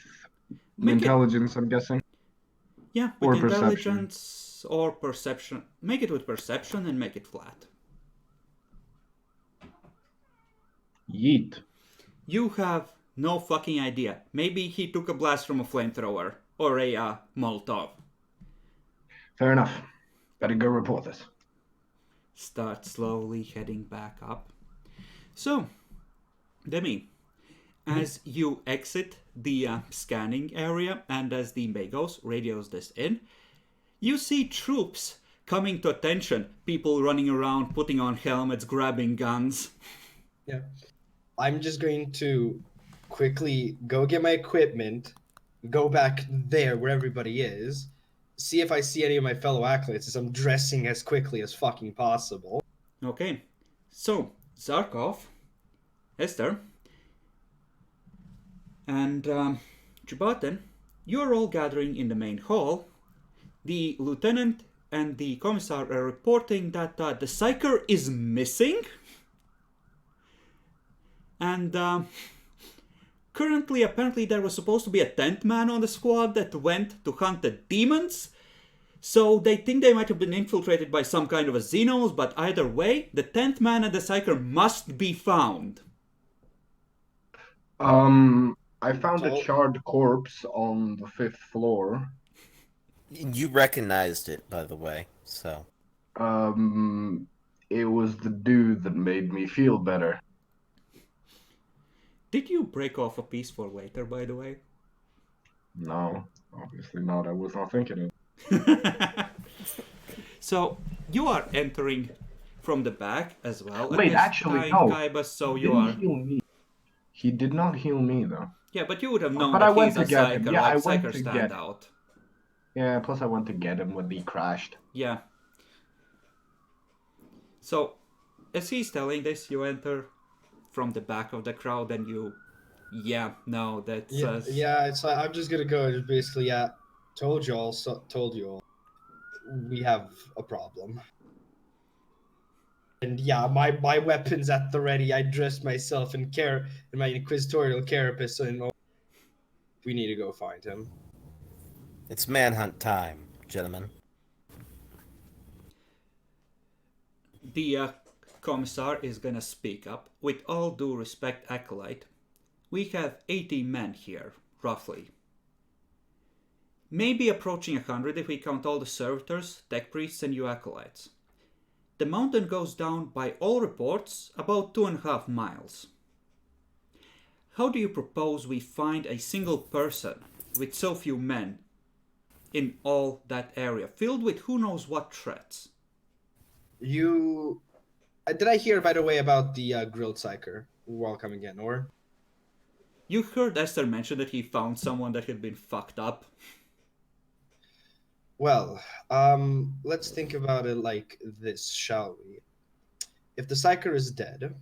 Make it- intelligence, I'm guessing. Yeah, Or with perception. intelligence or perception. Make it with perception and make it flat. Yeet. You have no fucking idea. Maybe he took a blast from a flamethrower or a Molotov. Fair enough. Better go report this. Start slowly heading back up. So, Demi, as you exit the scanning area and as the Magos radios this in, you see troops coming to attention. People running around, putting on helmets, grabbing guns. Yeah. I'm just going to quickly go get my equipment, go back there where everybody is, see if I see any of my fellow acolytes as I'm dressing as quickly as fucking possible. Okay, so Zarkov, Esther, and Jubaten, you're all gathering in the main hall. The lieutenant and the commissar are reporting that the psyker is missing. And currently, apparently, there was supposed to be a 10th man on the squad that went to hunt the demons. So they think they might have been infiltrated by some kind of a Xenos, but either way, the 10th man and the psyker must be found. I found a charred corpse on the 5th floor. You recognized it, by the way, so. It was the dude that made me feel better. Did you break off a piece for later, by the way? No, obviously not. I was not thinking it. So, you are entering from the back as well. Wait, actually, no. Kaibas, so He you didn't are... heal me. He did not heal me, though. Yeah, but you would have known But I that went he's a to get him. psyker, Yeah, I like went psyker to stand get- out. Yeah, plus I went to get him when he crashed. Yeah. So, as he's telling this, you enter from the back of the crowd and you... Yeah, no, that's... Yeah, it's like, I'm just gonna go and just basically, told you all, we have a problem. And yeah, my weapon's at the ready. I dressed myself in my inquisitorial carapace, and we need to go find him. It's manhunt time, gentlemen. The commissar is gonna speak up. With all due respect, Acolyte, we have 80 men here, roughly. Maybe approaching 100 if we count all the servitors, tech priests, and you acolytes. The mountain goes down, by all reports, about 2.5 miles. How do you propose we find a single person with so few men in all that area, filled with who knows what threats? You... Did I hear, by the way, about the grilled psyker while coming in, or? You heard Esther mention that he found someone that had been fucked up. Well, let's think about it like this, shall we? If the psyker is dead,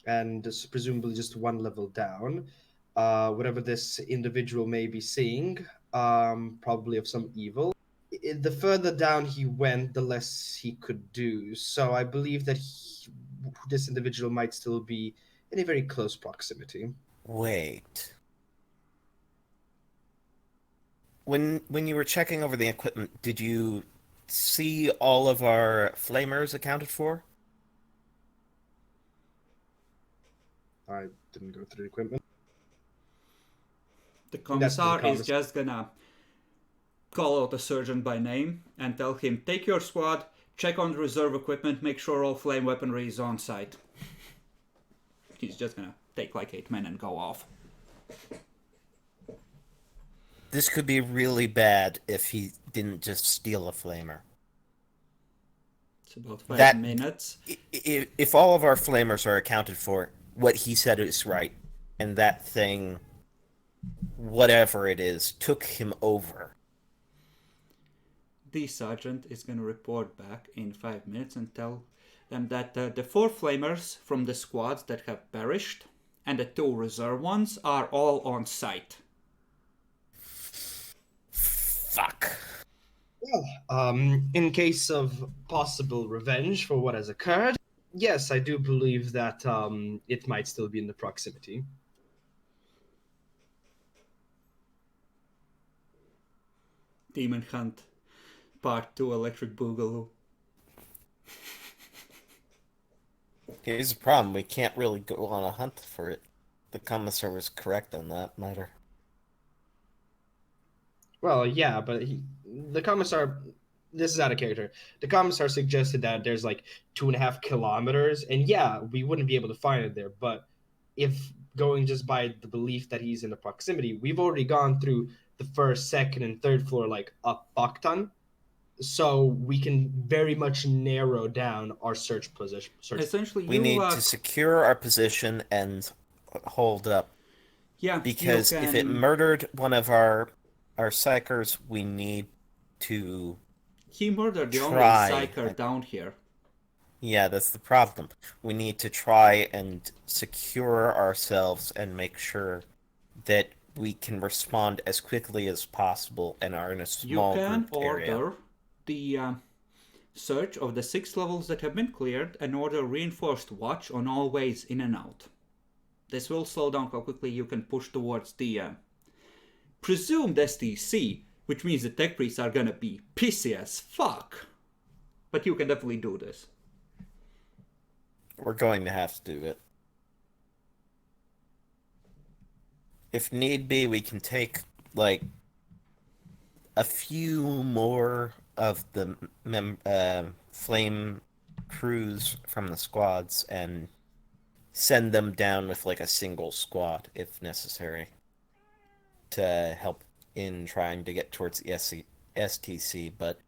and is presumably just one level down, whatever this individual may be seeing, probably of some evil, the further down he went, the less he could do. So I believe that this individual might still be in a very close proximity. Wait. When you were checking over the equipment, did you see all of our flamers accounted for? I didn't go through the equipment. The commissar is just gonna call out a surgeon by name and tell him, take your squad, check on the reserve equipment, make sure all flame weaponry is on site. He's just gonna take like 8 men and go off. This could be really bad if he didn't just steal a flamer. It's about 5 minutes. If all of our flamers are accounted for, what he said is right, and that thing, whatever it is, took him over. The sergeant is going to report back in 5 minutes and tell them that the 4 flamers from the squads that have perished and the 2 reserve ones are all on site. Fuck. Well, in case of possible revenge for what has occurred, yes, I do believe that it might still be in the proximity. Demon Hunt Part 2 Electric Boogaloo. Here's the problem: we can't really go on a hunt for it. The commissar was correct on that matter. Well, yeah, but the commissar. This is out of character. The commissar suggested that there's like 2.5 kilometers, and yeah, we wouldn't be able to find it there. But if going just by the belief that he's in the proximity, we've already gone through the first, second, and third floor like a fuck ton, so we can very much narrow down our search position. Essentially, We need to secure our position and hold up. yeah, Because if it murdered one of our psychers, we need to... He murdered the only try psyker down here. Yeah, that's the problem. We need to try and secure ourselves and make sure that we can respond as quickly as possible and are in a small You can grouped area. order the search of the 6 levels that have been cleared and order reinforced watch on all ways in and out. This will slow down how quickly you can push towards the presumed STC, which means the tech priests are gonna be pissy as fuck. But you can definitely do this. We're going to have to do it. If need be, we can take, like, a few more of the flame crews from the squads and send them down with, like, a single squad, if necessary, to help in trying to get towards the STC, but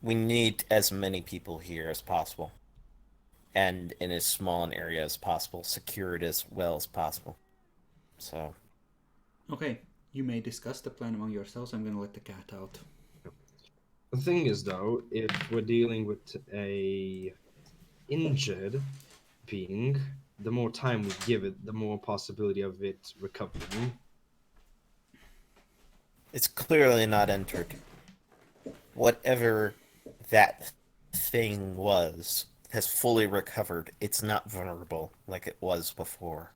we need as many people here as possible. And in as small an area as possible, secured as well as possible. So. Okay, you may discuss the plan among yourselves. I'm gonna let the cat out. The thing is, though, if we're dealing with a injured being, the more time we give it, the more possibility of it recovering. It's clearly not entered. Whatever that thing was has fully recovered. It's not vulnerable like it was before.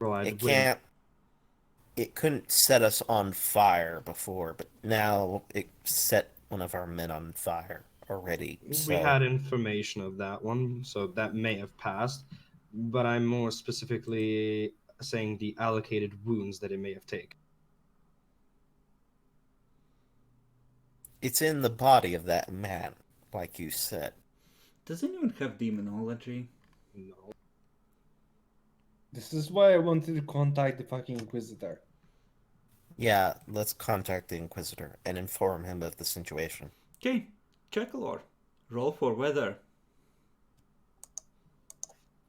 Well, It couldn't set us on fire before, but now it set one of our men on fire already. So. We had information of that one, so that may have passed. But I'm more specifically saying the allocated wounds that it may have taken. It's in the body of that man, like you said. Does anyone have demonology? No. This is why I wanted to contact the fucking Inquisitor. Yeah, let's contact the Inquisitor and inform him of the situation. Okay, check lore. Roll for weather.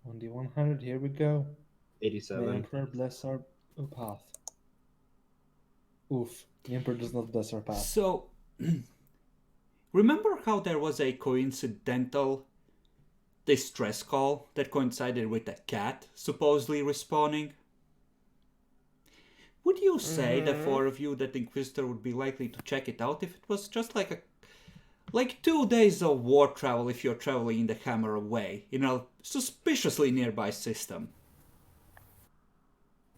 1d100, here we go. 87. The Emperor bless our path. Oof, the Emperor does not bless our path. So, remember how there was a coincidental distress call that coincided with a cat supposedly respawning? Would you say, the four of you, that the Inquisitor would be likely to check it out if it was just like 2 days of war travel if you're traveling in the Hammer away, in a suspiciously nearby system?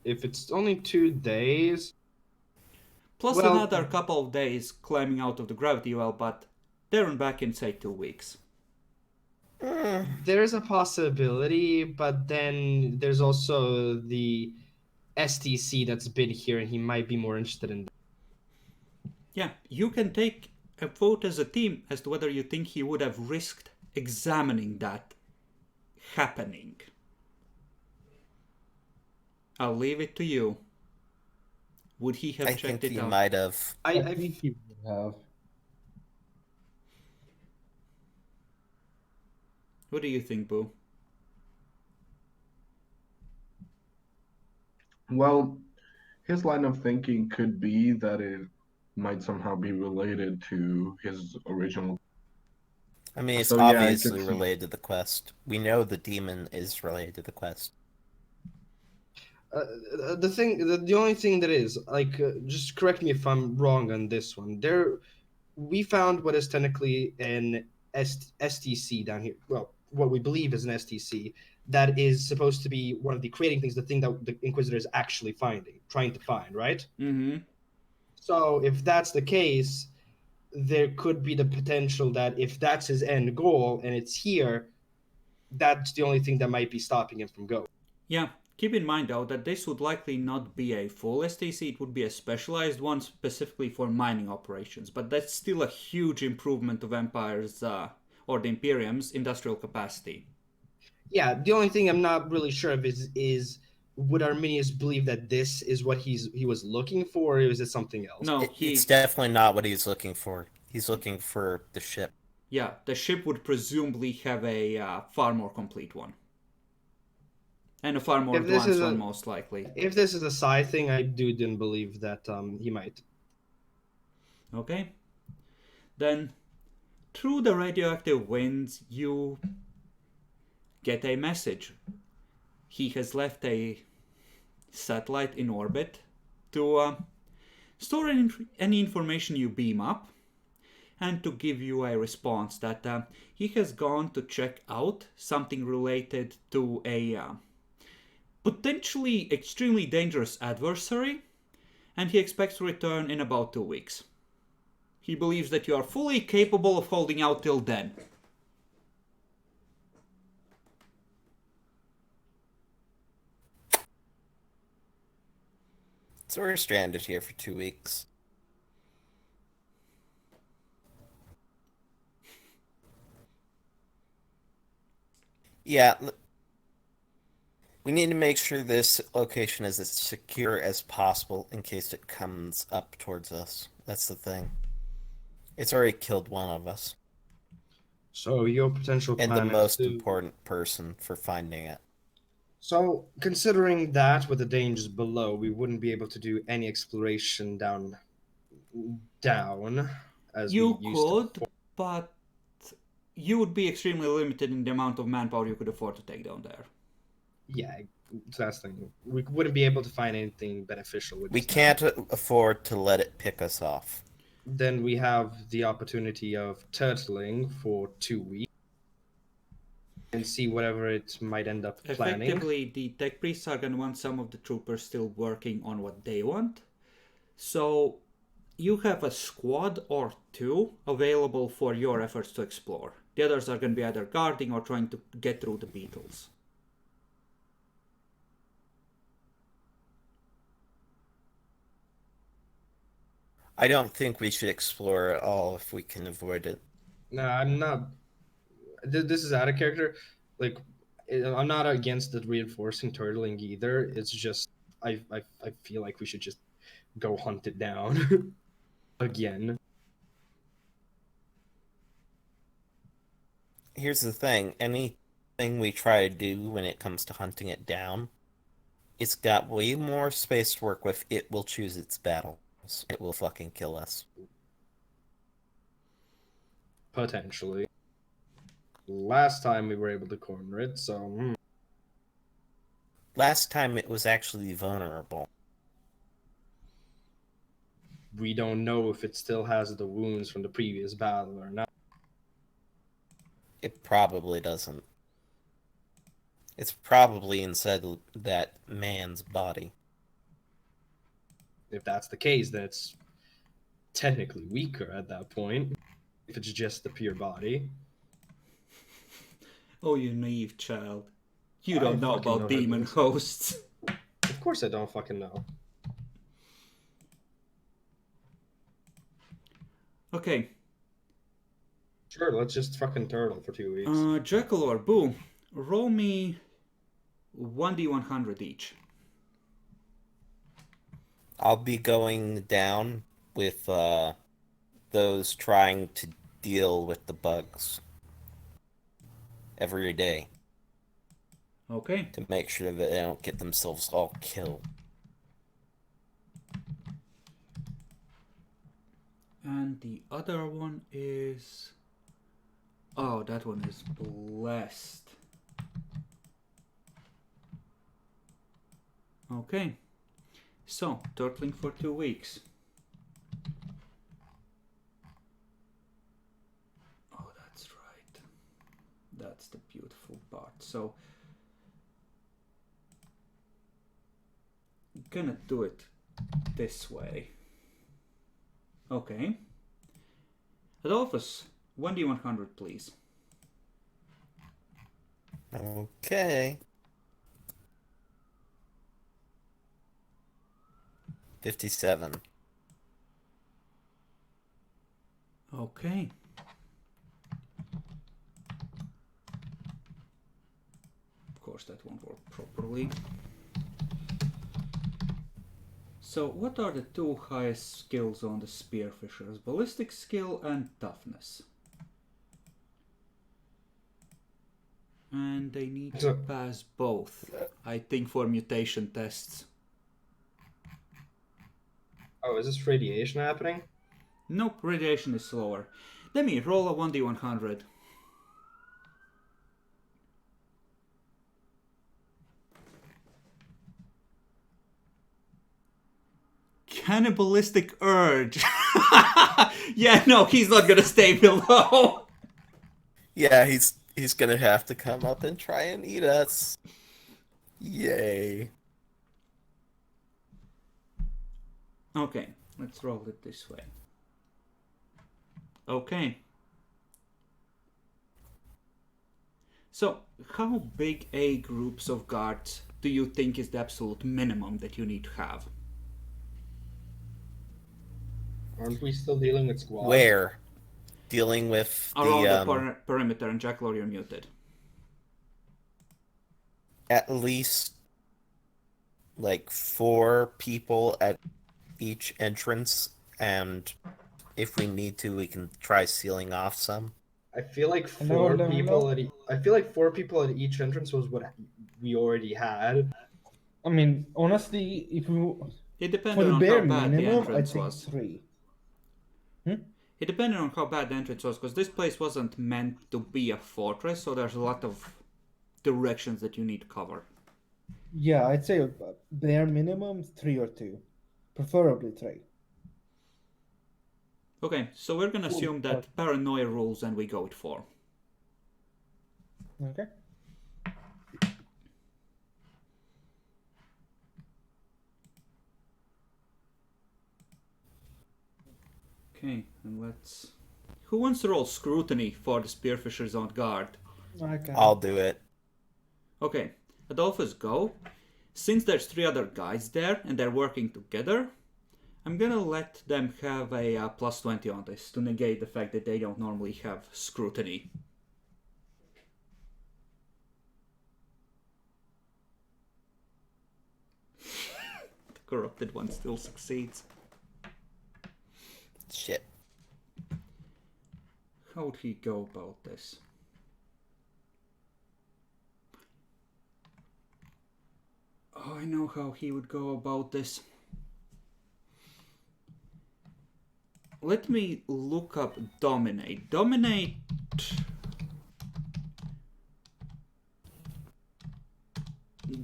If it's only 2 days... Plus Well- another couple of days climbing out of the gravity well, but there and back in, say, 2 weeks. There's a possibility, but then there's also the STC that's been here, and he might be more interested in that. Yeah, you can take a vote as a team as to whether you think he would have risked examining that happening. I'll leave it to you. Would he have I checked think it he out? might have. I think he would have. What do you think, Boo? Well, his line of thinking could be that it might somehow be related to his original. I mean, it's So, yeah, I obviously could see- related to the quest. We know the demon is related to the quest. The only thing that is, just correct me if I'm wrong on this one. We found what is technically an STC down here. Well, what we believe is an STC that is supposed to be one of the creating things, the thing that the Inquisitor is actually trying to find, right? Mm-hmm. So if that's the case, there could be the potential that if that's his end goal and it's here, that's the only thing that might be stopping him from going. Yeah, keep in mind though that this would likely not be a full STC, it would be a specialized one specifically for mining operations, but that's still a huge improvement of Empire's, or the Imperium's industrial capacity. Yeah, the only thing I'm not really sure of is would Arminius believe that this is what he was looking for, or is it something else? No, It's definitely not what he's looking for. He's looking for the ship. Yeah, the ship would presumably have a far more complete one. And a far more If this advanced is a- one, most likely. If this is a side thing, I didn't believe that he might. Okay? Then, through the radioactive winds, you get a message. He has left a satellite in orbit to store any information you beam up and to give you a response that he has gone to check out something related to a potentially extremely dangerous adversary, and he expects to return in about 2 weeks. He believes that you are fully capable of holding out till then. So we're stranded here for 2 weeks. Yeah, we need to make sure this location is as secure as possible in case it comes up towards us. That's the thing. It's already killed one of us. So your potential plan And the is most to- important person for finding it. So considering that with the dangers below, we wouldn't be able to do any exploration down as You we used to. could, but you would be extremely limited in the amount of manpower you could afford to take down there. Yeah, that's the thing. We wouldn't be able to find anything beneficial with We this can't map. afford to let it pick us off. Then we have the opportunity of turtling for 2 weeks and see whatever it might end up planning. Effectively, the tech priests are going to want some of the troopers still working on what they want. So you have a squad or two available for your efforts to explore. The others are going to be either guarding or trying to get through the beetles. I don't think we should explore at all if we can avoid it. No, I'm not. This is out of character. Like, I'm not against the reinforcing turtling either. It's just I feel like we should just go hunt it down again. Here's the thing. Anything we try to do when it comes to hunting it down, it's got way more space to work with. It will choose its battles. It will fucking kill us. Potentially. Last time we were able to corner it, so Last time it was actually vulnerable. we don't know if it still has the wounds from the previous battle or not. It probably doesn't. It's probably inside that man's body. If that's the case, then it's technically weaker at that point. If it's just the pure body. Oh, you naive child. You I don't know fucking about know demon that. hosts. Of course I don't fucking know. Okay. Sure, let's just fucking turtle for 2 weeks. Jekyll or Boo, roll me 1d100 each. I'll be going down with those trying to deal with the bugs every day Okay. to make sure that they don't get themselves all killed. And the other one is... Oh, that one is blessed. Okay. So, turtling for 2 weeks. Oh, that's right. That's the beautiful part. So, I'm gonna do it this way. Okay. Adolphus, 1d100, please. Okay. 57. Okay. Of course, that won't work properly. So, what are the two highest skills on the Spearfishers? Ballistic skill and toughness. And they need to pass both, I think, for mutation tests. Oh, is this radiation happening? Nope, radiation is slower. Let me roll a 1d100. Cannibalistic urge. Yeah, no, he's not gonna stay below. Yeah, he's gonna have to come up and try and eat us. Yay. Okay, let's roll it this way. Okay. So, how big a groups of guards do you think is the absolute minimum that you need to have? Aren't we still dealing with squads? Where? Dealing with Around the the perimeter, and Jacklor, you're muted. at least like 4 people at each entrance, and if we need to, we can try sealing off some. I feel like Hello, four hello, people hello? I feel like 4 people at each entrance was what we already had. I mean, honestly, if we It for depended the on bare how bad the minimum, I entrance think was. 3. It depended on how bad the entrance was, because this place wasn't meant to be a fortress, so there's a lot of directions that you need to cover. Yeah, I'd say bare minimum 3 or 2, preferably 3. Okay, so we're gonna Cool. assume that paranoia rules and we go with 4. Okay. Okay, and let's... Who wants to roll scrutiny for the Spearfishers on guard? Okay. I'll do it. Okay, Adolphus, go. Since there's 3 other guys there and they're working together, I'm gonna let them have a plus 20 on this to negate the fact that they don't normally have scrutiny. The corrupted one still succeeds. Shit. How'd he go about this? Oh, I know how he would go about this. Let me look up Dominate. Dominate...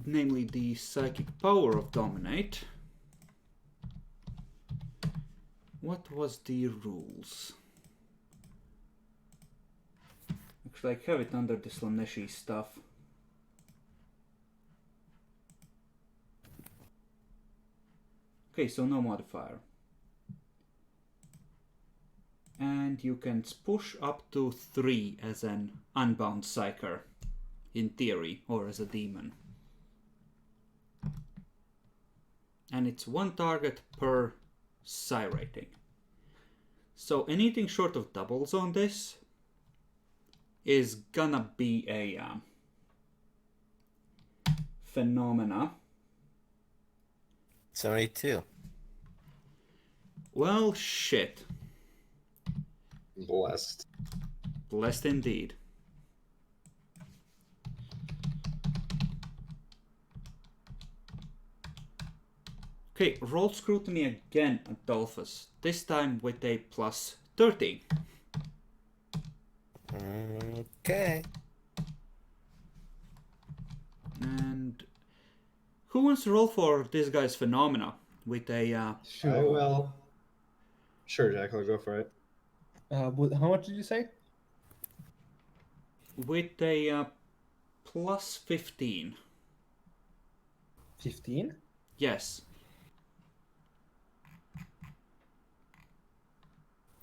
namely the psychic power of Dominate. What was the rules? Actually, I have it under the Slaneshi stuff. Okay, so no modifier. And you can push up to 3 as an unbound psyker, in theory, or as a demon. And it's 1 target per psi rating. So anything short of doubles on this is gonna be a phenomena. 72. Well, shit. Blessed. Blessed indeed. Okay, roll scrutiny again, Adolphus. This time with a plus 30. Okay. And who wants to roll for this guy's phenomena with a I Sure. will. Sure, Jack, I'll go for it. How much did you say? with a plus 15? 15? Yes.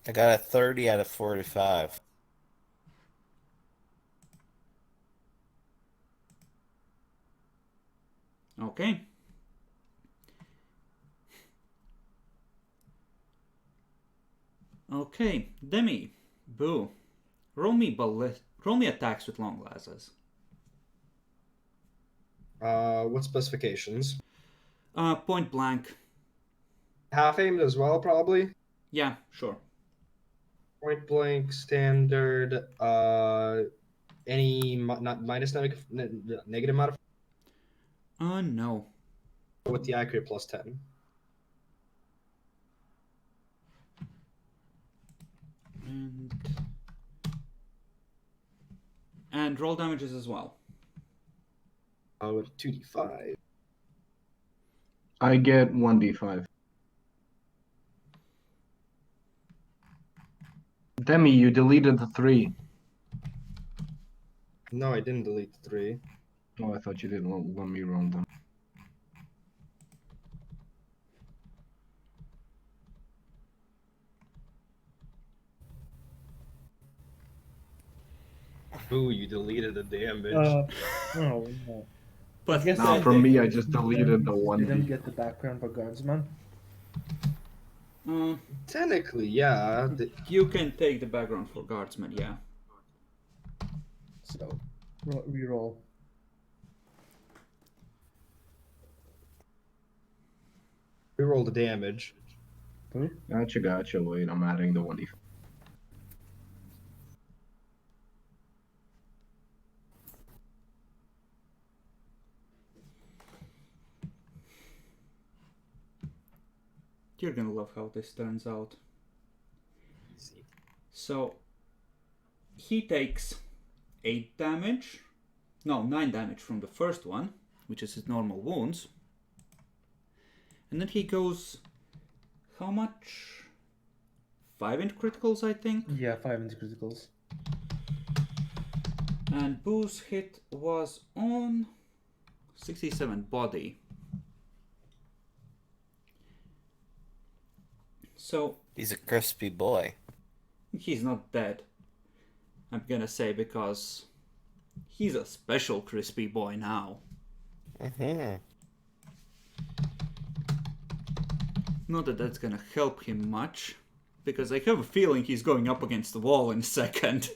I got a 30 out of 45. Okay. Okay, Demi, Boo, roll me attacks with long lasers. What specifications? Point blank. Half aimed as well, probably. Yeah, sure. Point blank, standard. Any not minus negative modifier No. with the accurate plus 10. And roll damages as well. With 2d5. I get 1d5. Demi, you deleted the 3. No, I didn't delete the 3. Oh, I thought you didn't let me roll them. Ooh, you deleted the damage. Oh no. But I guess No, I for did- me, I just deleted the Didn't 1d. get the background for Guardsman. Technically, yeah. You can take the background for guardsman, yeah. So, reroll. Reroll the damage. Gotcha. Wait, I'm adding the 1d5. You're gonna love how this turns out. Easy. So, he takes 8 damage. No, 9 damage from the first one, which is his normal wounds. And then he goes... How much? 5 into criticals, I think. Yeah, 5 into criticals. And Boo's hit was on 67 body. So He's a crispy boy. he's not dead, I'm gonna say, because he's a special crispy boy now. Mm-hmm. Not that that's gonna help him much, because I have a feeling he's going up against the wall in a second.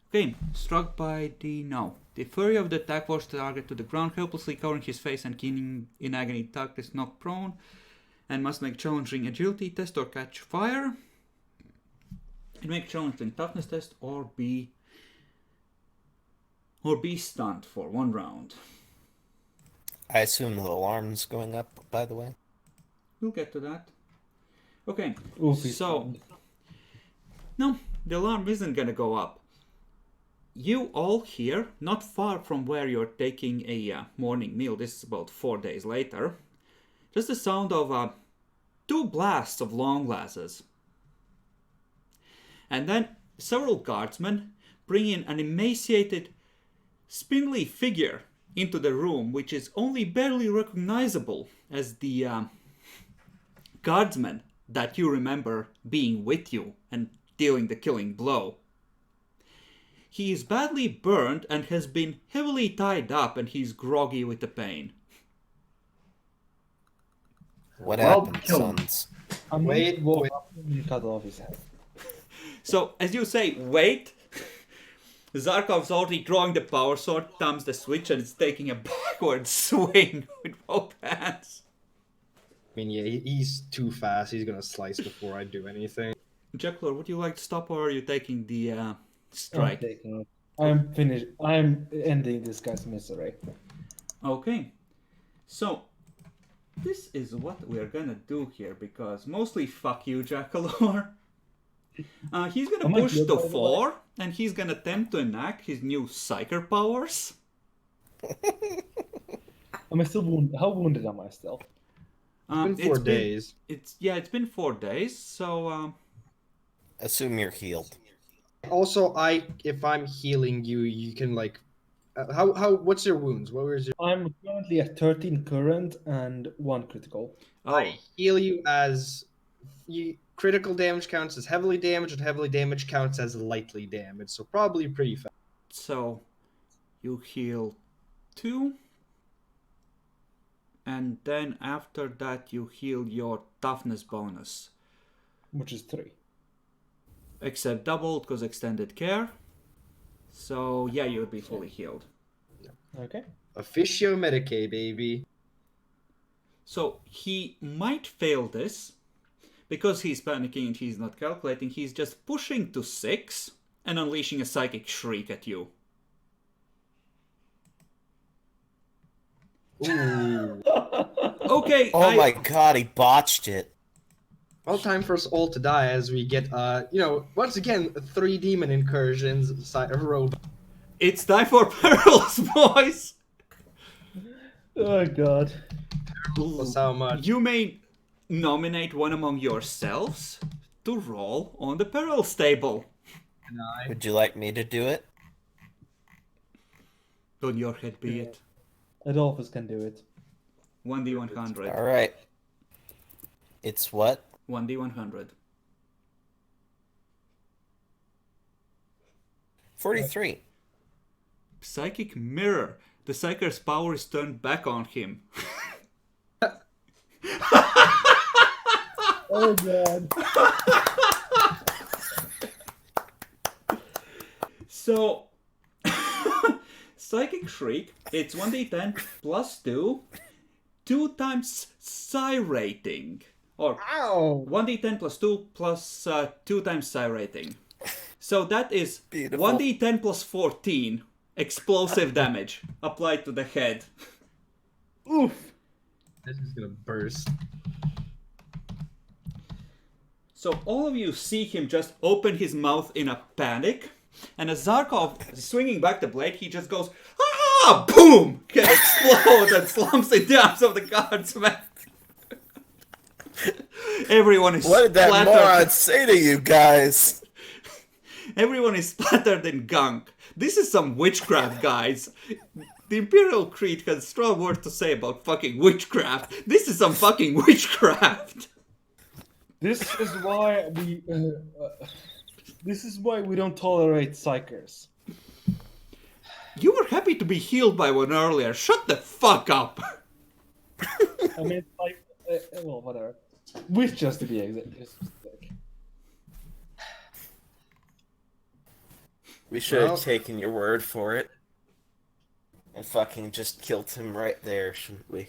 Okay, struck by the... no. The fury of the attack forced the target to the ground, helplessly covering his face and keening in agony. Target is knocked prone and must make challenging agility test or catch fire. And make challenging toughness test or be stunned for 1 round. I assume the alarm's going up, by the way. We'll get to that. Okay, Oof, he's so... stunned. no, the alarm isn't gonna go up. You all hear, not far from where you're taking a morning meal, this is about 4 days later, just the sound of 2 blasts of long lasers. And then several guardsmen bring in an emaciated, spindly figure into the room, which is only barely recognizable as the guardsman that you remember being with you and dealing the killing blow. He is badly burned and has been heavily tied up, and he's groggy with the pain. What Well, happened, kill him. sons? I'm Wait, going to walk wait. up and cut off his head. So, as you say, wait, Zarkov's already drawing the power sword, thumbs the switch, and it's taking a backward swing with both hands. I mean, yeah, he's too fast. He's gonna slice before I do anything. Jekyll, would you like to stop, or are you taking the I'm strike? taking it. I'm finished. I'm ending this guy's misery. Okay. So, this is what we're gonna do here, because mostly fuck you, Jackalor. He's gonna Am I push good, to by the way? 4, and he's gonna attempt to enact his new Psyker powers. Am I still wounded? How wounded am I still? It's been 4 days. It's been 4 days, so Assume you're healed. Also, if I'm healing you, you can like, what's your wounds? What was your? I'm currently at 13 current and 1 critical. oh, I heal you as critical damage counts as heavily damaged, and heavily damaged counts as lightly damaged. So probably pretty fast. So you heal 2. And then after that you heal your toughness bonus. Which is 3. Except doubled because extended care. So yeah, you would be fully healed. Okay. Officio Medicaid, baby. So he might fail this because he's panicking and he's not calculating. He's just pushing to 6 and unleashing a psychic shriek at you. Ooh. Okay. Oh my god, he botched it. Well, time for us all to die as we get, once again, 3 demon incursions, robot. It's time for perils, boys. Oh god. Plus how much? You may nominate one among yourselves to roll on the perils table. Would you like me to do it? On your head be Yeah. it. Adolphus can do it. 1d100. Alright. It's what? 1d100. 43. Psychic mirror. The psyker's power is turned back on him. Oh god. So, Psychic Shriek, it's 1d10 plus 2, 2 times psi rating. Or Ow! 1d10 plus 2 plus 2 times psi rating. So that is Beautiful. 1d10 plus 14 explosive damage applied to the head. Oof! This is gonna burst. So all of you see him just open his mouth in a panic, and as Zarkov is swinging back the blade, he just goes, ah! Boom! Can explode and slumps in the arms of the guardsman. Everyone is What did that splattered. moron say to you guys? Everyone is splattered in gunk. This is some witchcraft, guys. The Imperial Creed has strong words to say about fucking witchcraft. This is some fucking witchcraft. This is why we. This is why we don't tolerate psychers. You were happy to be healed by one earlier. Shut the fuck up. I mean, like, well, whatever. With just to be exact. We should have Well- taken your word for it. And fucking just killed him right there, shouldn't we?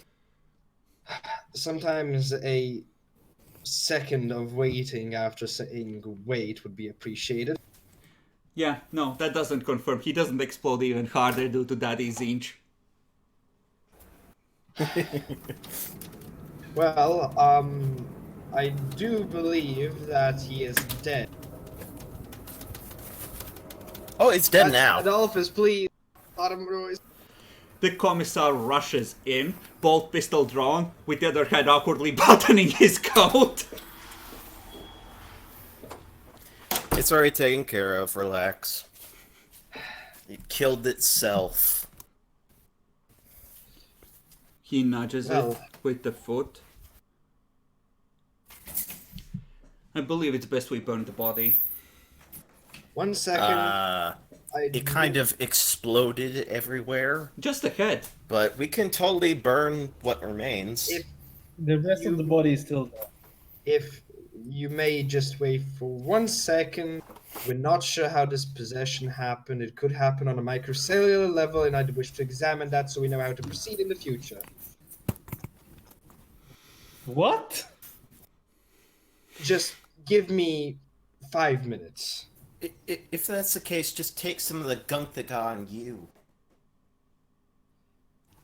Sometimes a second of waiting after saying wait would be appreciated. Yeah, no, that doesn't confirm. He doesn't explode even harder due to Daddy Zinch. Well, I do believe that he is dead. Oh, it's dead now. Adolphus, please. Autumn Royce. The commissar rushes in, bolt pistol drawn, with the other hand awkwardly buttoning his coat. It's already taken care of, relax. It killed itself. He nudges Well. it with the foot. I believe it's best we burn the body. 1 second. It kind of exploded everywhere, Just the head. but we can totally burn what remains. If The rest of the body is still there. if you may just wait for 1 second. We're not sure how this possession happened. It could happen on a microcellular level, and I'd wish to examine that so we know how to proceed in the future. What? Just give me 5 minutes. If that's the case, just take some of the gunk that got on you.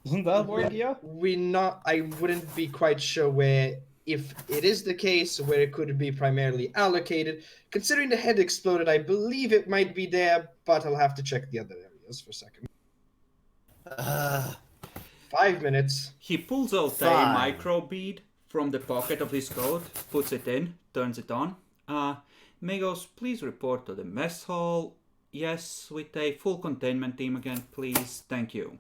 Isn't that work, yeah? I wouldn't be quite sure where, if it is the case, where it could be primarily allocated. Considering the head exploded, I believe it might be there, but I'll have to check the other areas for a second. 5 minutes. He pulls out a Fine. micro bead from the pocket of his coat, puts it in, turns it on. Magos, please report to the mess hall. Yes, with a full containment team again, please. Thank you.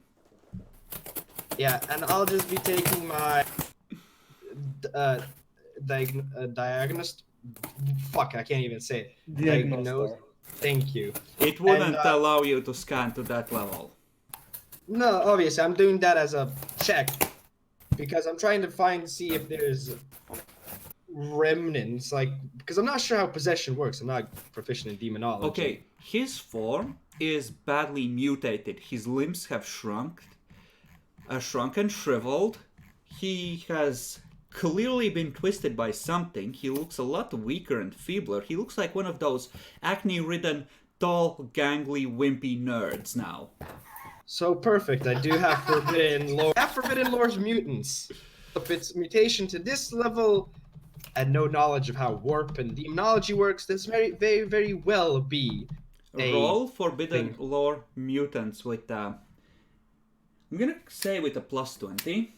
Yeah, and I'll just be taking my diagnosed. Fuck, I can't even say it. Diagnostar. Thank you. It wouldn't And, allow you to scan to that level. No, obviously, I'm doing that as a check because I'm trying to see if there's remnants, like, because I'm not sure how possession works. I'm not proficient in demonology. Okay, his form is badly mutated. His limbs have shrunk and shriveled. He has clearly been twisted by something. He looks a lot weaker and feebler. He looks like one of those acne-ridden, tall, gangly, wimpy nerds now. So perfect. I do have forbidden lore. I have forbidden lore's mutants. If it's mutation to this level and no knowledge of how warp and demonology works, this very, very, very well be a Roll forbidden thing. lore mutants with I'm gonna say with a +20.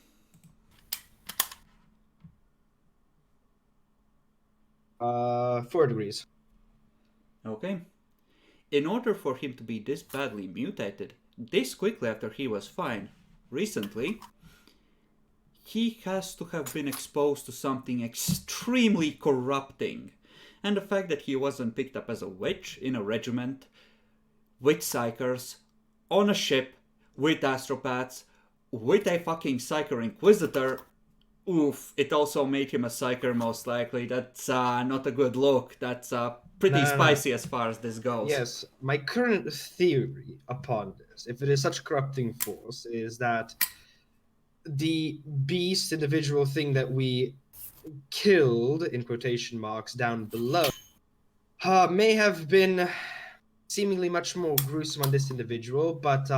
4 degrees. Okay. In order for him to be this badly mutated, this quickly after he was fine, recently, he has to have been exposed to something extremely corrupting. And the fact that he wasn't picked up as a witch in a regiment, with psychers, on a ship, with astropaths, with a fucking psyker inquisitor, oof, it also made him a psyker most likely. That's not a good look. That's pretty spicy as far as this goes. Yes, my current theory upon this, if it is such a corrupting force, is that the beast individual thing that we killed, in quotation marks, down below, may have been seemingly much more gruesome on this individual, but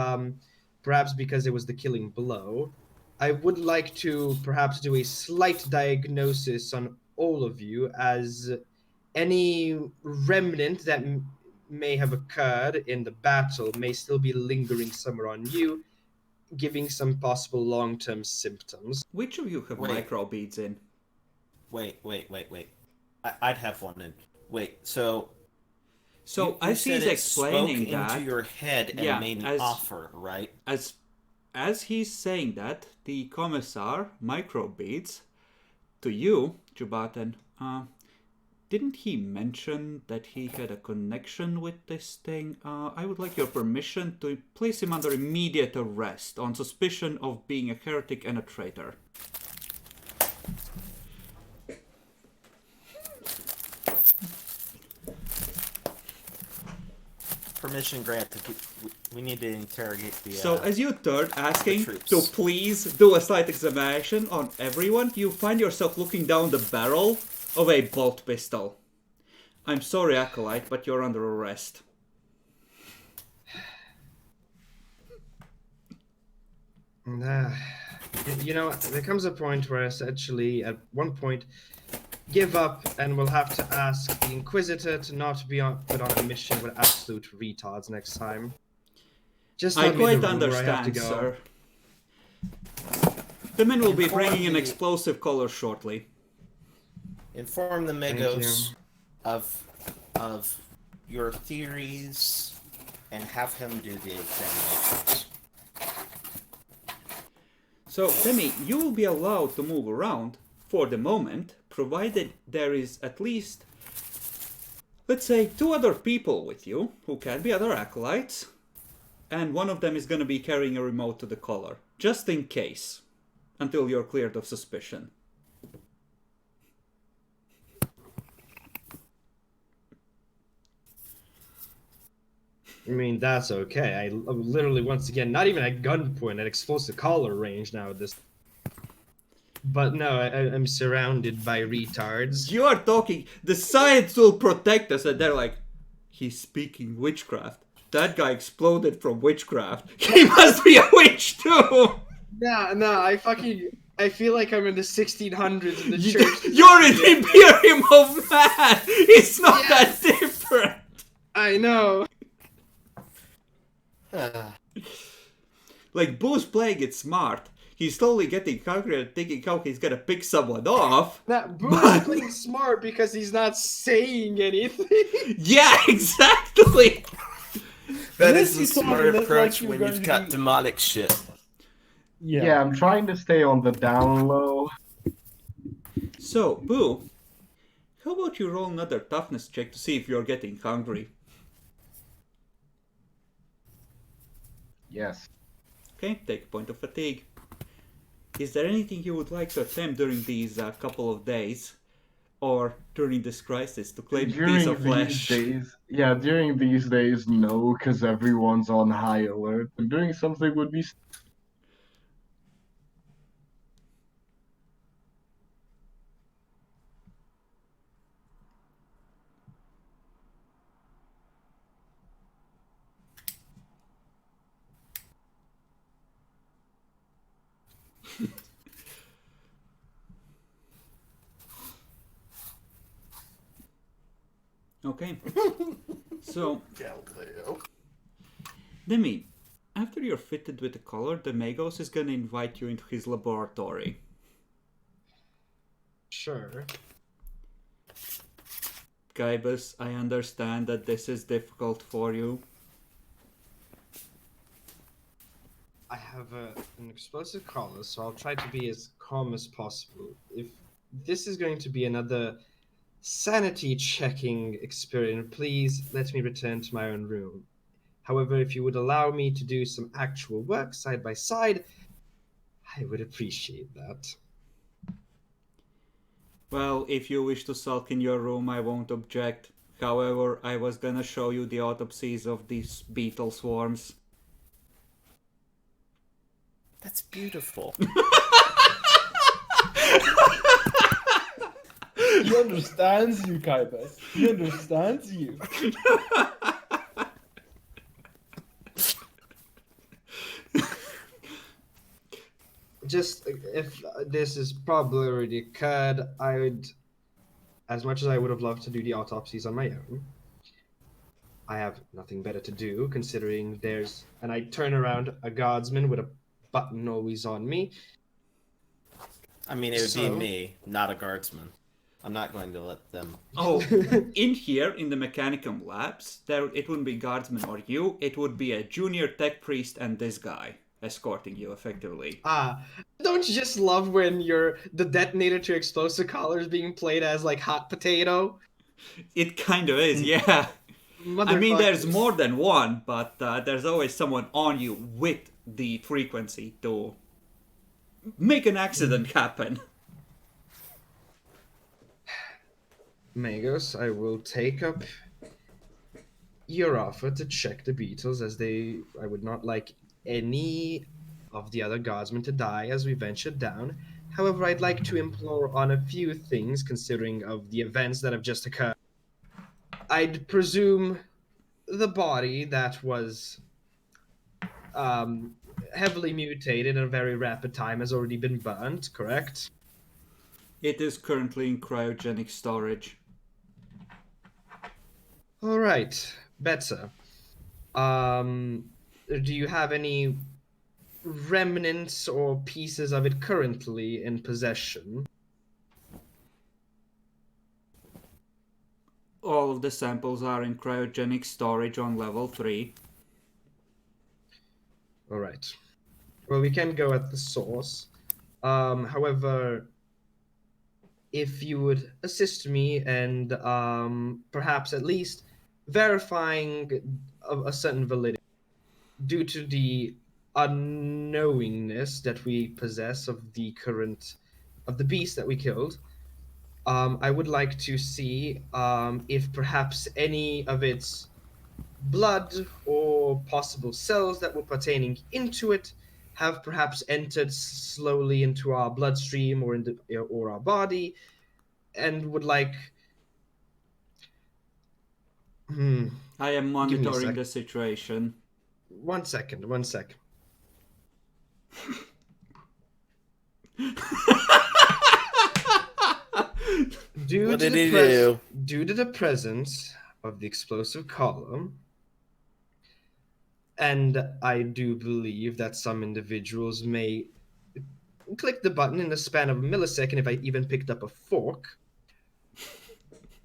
perhaps because it was the killing blow. I would like to perhaps do a slight diagnosis on all of you, as any remnant that may have occurred in the battle may still be lingering somewhere on you, giving some possible long-term symptoms. Which of you have micro beads in? Wait. I'd have one in. Wait, so as he's explaining spoke that, into your head and made an offer, right? As he's saying that, the commissar microbeats to you, Jubatan. Didn't he mention that he had a connection with this thing? I would like your permission to place him under immediate arrest on suspicion of being a heretic and a traitor. Permission granted. We need to interrogate the. So as you turn asking troops. to please do a slight examination on everyone, you find yourself looking down the barrel of a bolt pistol. I'm sorry, Acolyte, but you're under arrest. You know, there comes a point where I essentially, at one point, give up, and we'll have to ask the Inquisitor to not be put on a mission with absolute retards next time. Just I let me quite know where I have to understand, go. sir. The men will be bringing an explosive collar shortly. Inform the Megos of your theories and have him do the examinations. So, Demi, you will be allowed to move around for the moment, provided there is at least, let's say, 2 other people with you, who can be other acolytes, and one of them is going to be carrying a remote to the collar, just in case, until you're cleared of suspicion. I mean, that's okay. I literally, once again, not even at gunpoint, at explosive collar range now at this. But no, I'm surrounded by retards. You are talking, the science will protect us, and they're like, he's speaking witchcraft. That guy exploded from witchcraft. He must be a witch too! No, I feel like I'm in the 1600s in the church. You're in the Imperium of Man! It's not that different! I know. Like, Boo's playing it smart. He's slowly getting calculated, thinking how he's gonna pick someone off. That Boo's playing smart because he's not saying anything. Yeah, exactly! That Unless is you a told smart me that, approach like, you're when going you've to got be- demonic shit. Yeah, I'm trying to stay on the down low. So, Boo, how about you roll another toughness check to see if you're getting hungry? Yes. Okay, take a point of fatigue. Is there anything you would like to attempt during these couple of days? Or during this crisis to claim a piece of flesh? During these days, no, because everyone's on high alert. But doing something would be. Okay. So, Galileo. Demi, after you're fitted with the collar, the Magos is gonna invite you into his laboratory. Sure. Guybus, I understand that this is difficult for you. I have an explosive collar, so I'll try to be as calm as possible. If this is going to be another sanity checking experience, please let me return to my own room. However, if you would allow me to do some actual work side by side, I would appreciate that. Well, if you wish to sulk in your room, I won't object. However, I was gonna show you the autopsies of these beetle swarms. That's beautiful. He understands you, Kaibas. He understands you. Just if this is probably already occurred, I would, as much as I would have loved to do the autopsies on my own, I have nothing better to do considering there's, and I turn around a guardsman with a button always on me. I mean, it would So- be me, not a guardsman. I'm not going to let them. Oh, in here, in the Mechanicum labs, it wouldn't be guardsman or you, it would be a junior tech priest and this guy escorting you effectively. Don't you just love when the detonator to explosive collar is being played as like hot potato? It kind of is, yeah. I mean, there's Motherfuckers. more than one, but there's always someone on you with the frequency to make an accident happen. Magos, I will take up your offer to check the beetles as I would not like any of the other guardsmen to die as we ventured down. However, I'd like to implore on a few things considering of the events that have just occurred. I'd presume the body that was heavily mutated in a very rapid time has already been burnt, correct? It is currently in cryogenic storage. All right, better. Do you have any remnants or pieces of it currently in possession? All of the samples are in cryogenic storage on level 3. All right. Well, we can go at the source. However, if you would assist me and perhaps at least verifying a certain validity due to the unknowingness that we possess of the beast that we killed, I would like to see if perhaps any of its blood or possible cells that were pertaining into it have perhaps entered slowly into our bloodstream or our body, and would like. I am Give me a monitoring sec. the situation. One second. What did he do? Due to the presence of the explosive column, and I do believe that some individuals may click the button in the span of a millisecond if I even picked up a fork,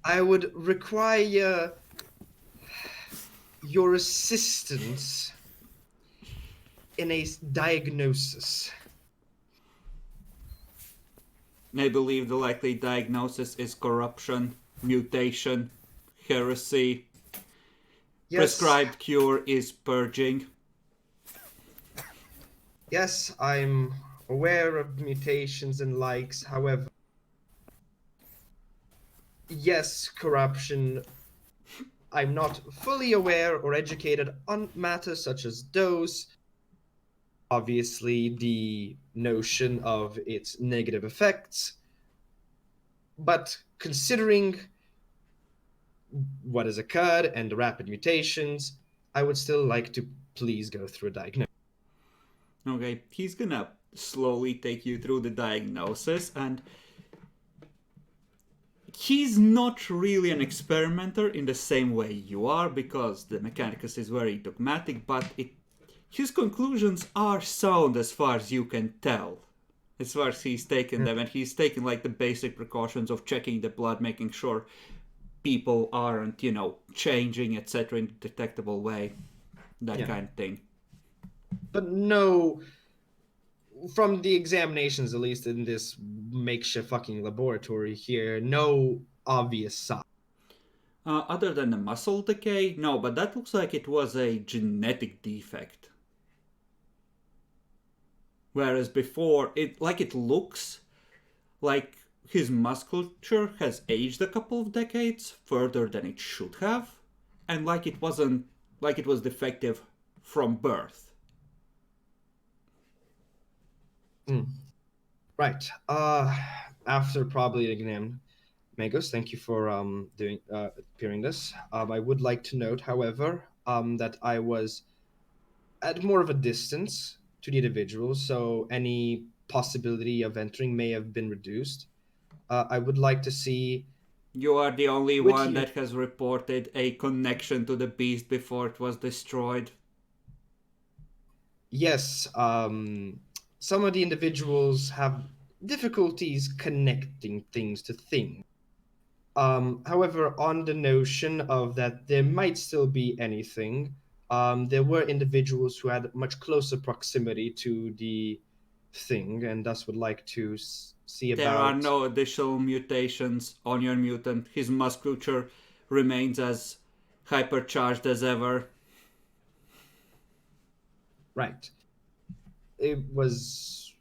I would require your assistance in a diagnosis. I believe the likely diagnosis is corruption, mutation, heresy. Yes. Prescribed cure is purging. Yes, I'm aware of mutations and likes. However, yes, corruption. I'm not fully aware or educated on matters such as those. Obviously, the notion of its negative effects. But considering what has occurred and the rapid mutations, I would still like to please go through a diagnosis. Okay, he's gonna slowly take you through the diagnosis, and he's not really an experimenter in the same way you are, because the Mechanicus is very dogmatic, but his conclusions are sound as far as you can tell. As far as he's taken them, and he's taken like the basic precautions of checking the blood, making sure people aren't, changing, etc. in a detectable way. That kind of thing. But no, from the examinations, at least in this makeshift fucking laboratory here, no obvious sign. Other than the muscle decay, no, but that looks like it was a genetic defect. Whereas before, it looks like his musculature has aged a couple of decades further than it should have, and like it was defective from birth. Right. After probably an exam, Magos, thank you for appearing this. I would like to note, however, that I was at more of a distance to the individual, so any possibility of entering may have been reduced. I would like to see. You are the only Would one you- that has reported a connection to the beast before it was destroyed. Yes, some of the individuals have difficulties connecting things to things. However, on the notion of that there might still be anything, there were individuals who had much closer proximity to the thing, and thus would like to see about. There are no additional mutations on your mutant. His musculature remains as hypercharged as ever. Right. It was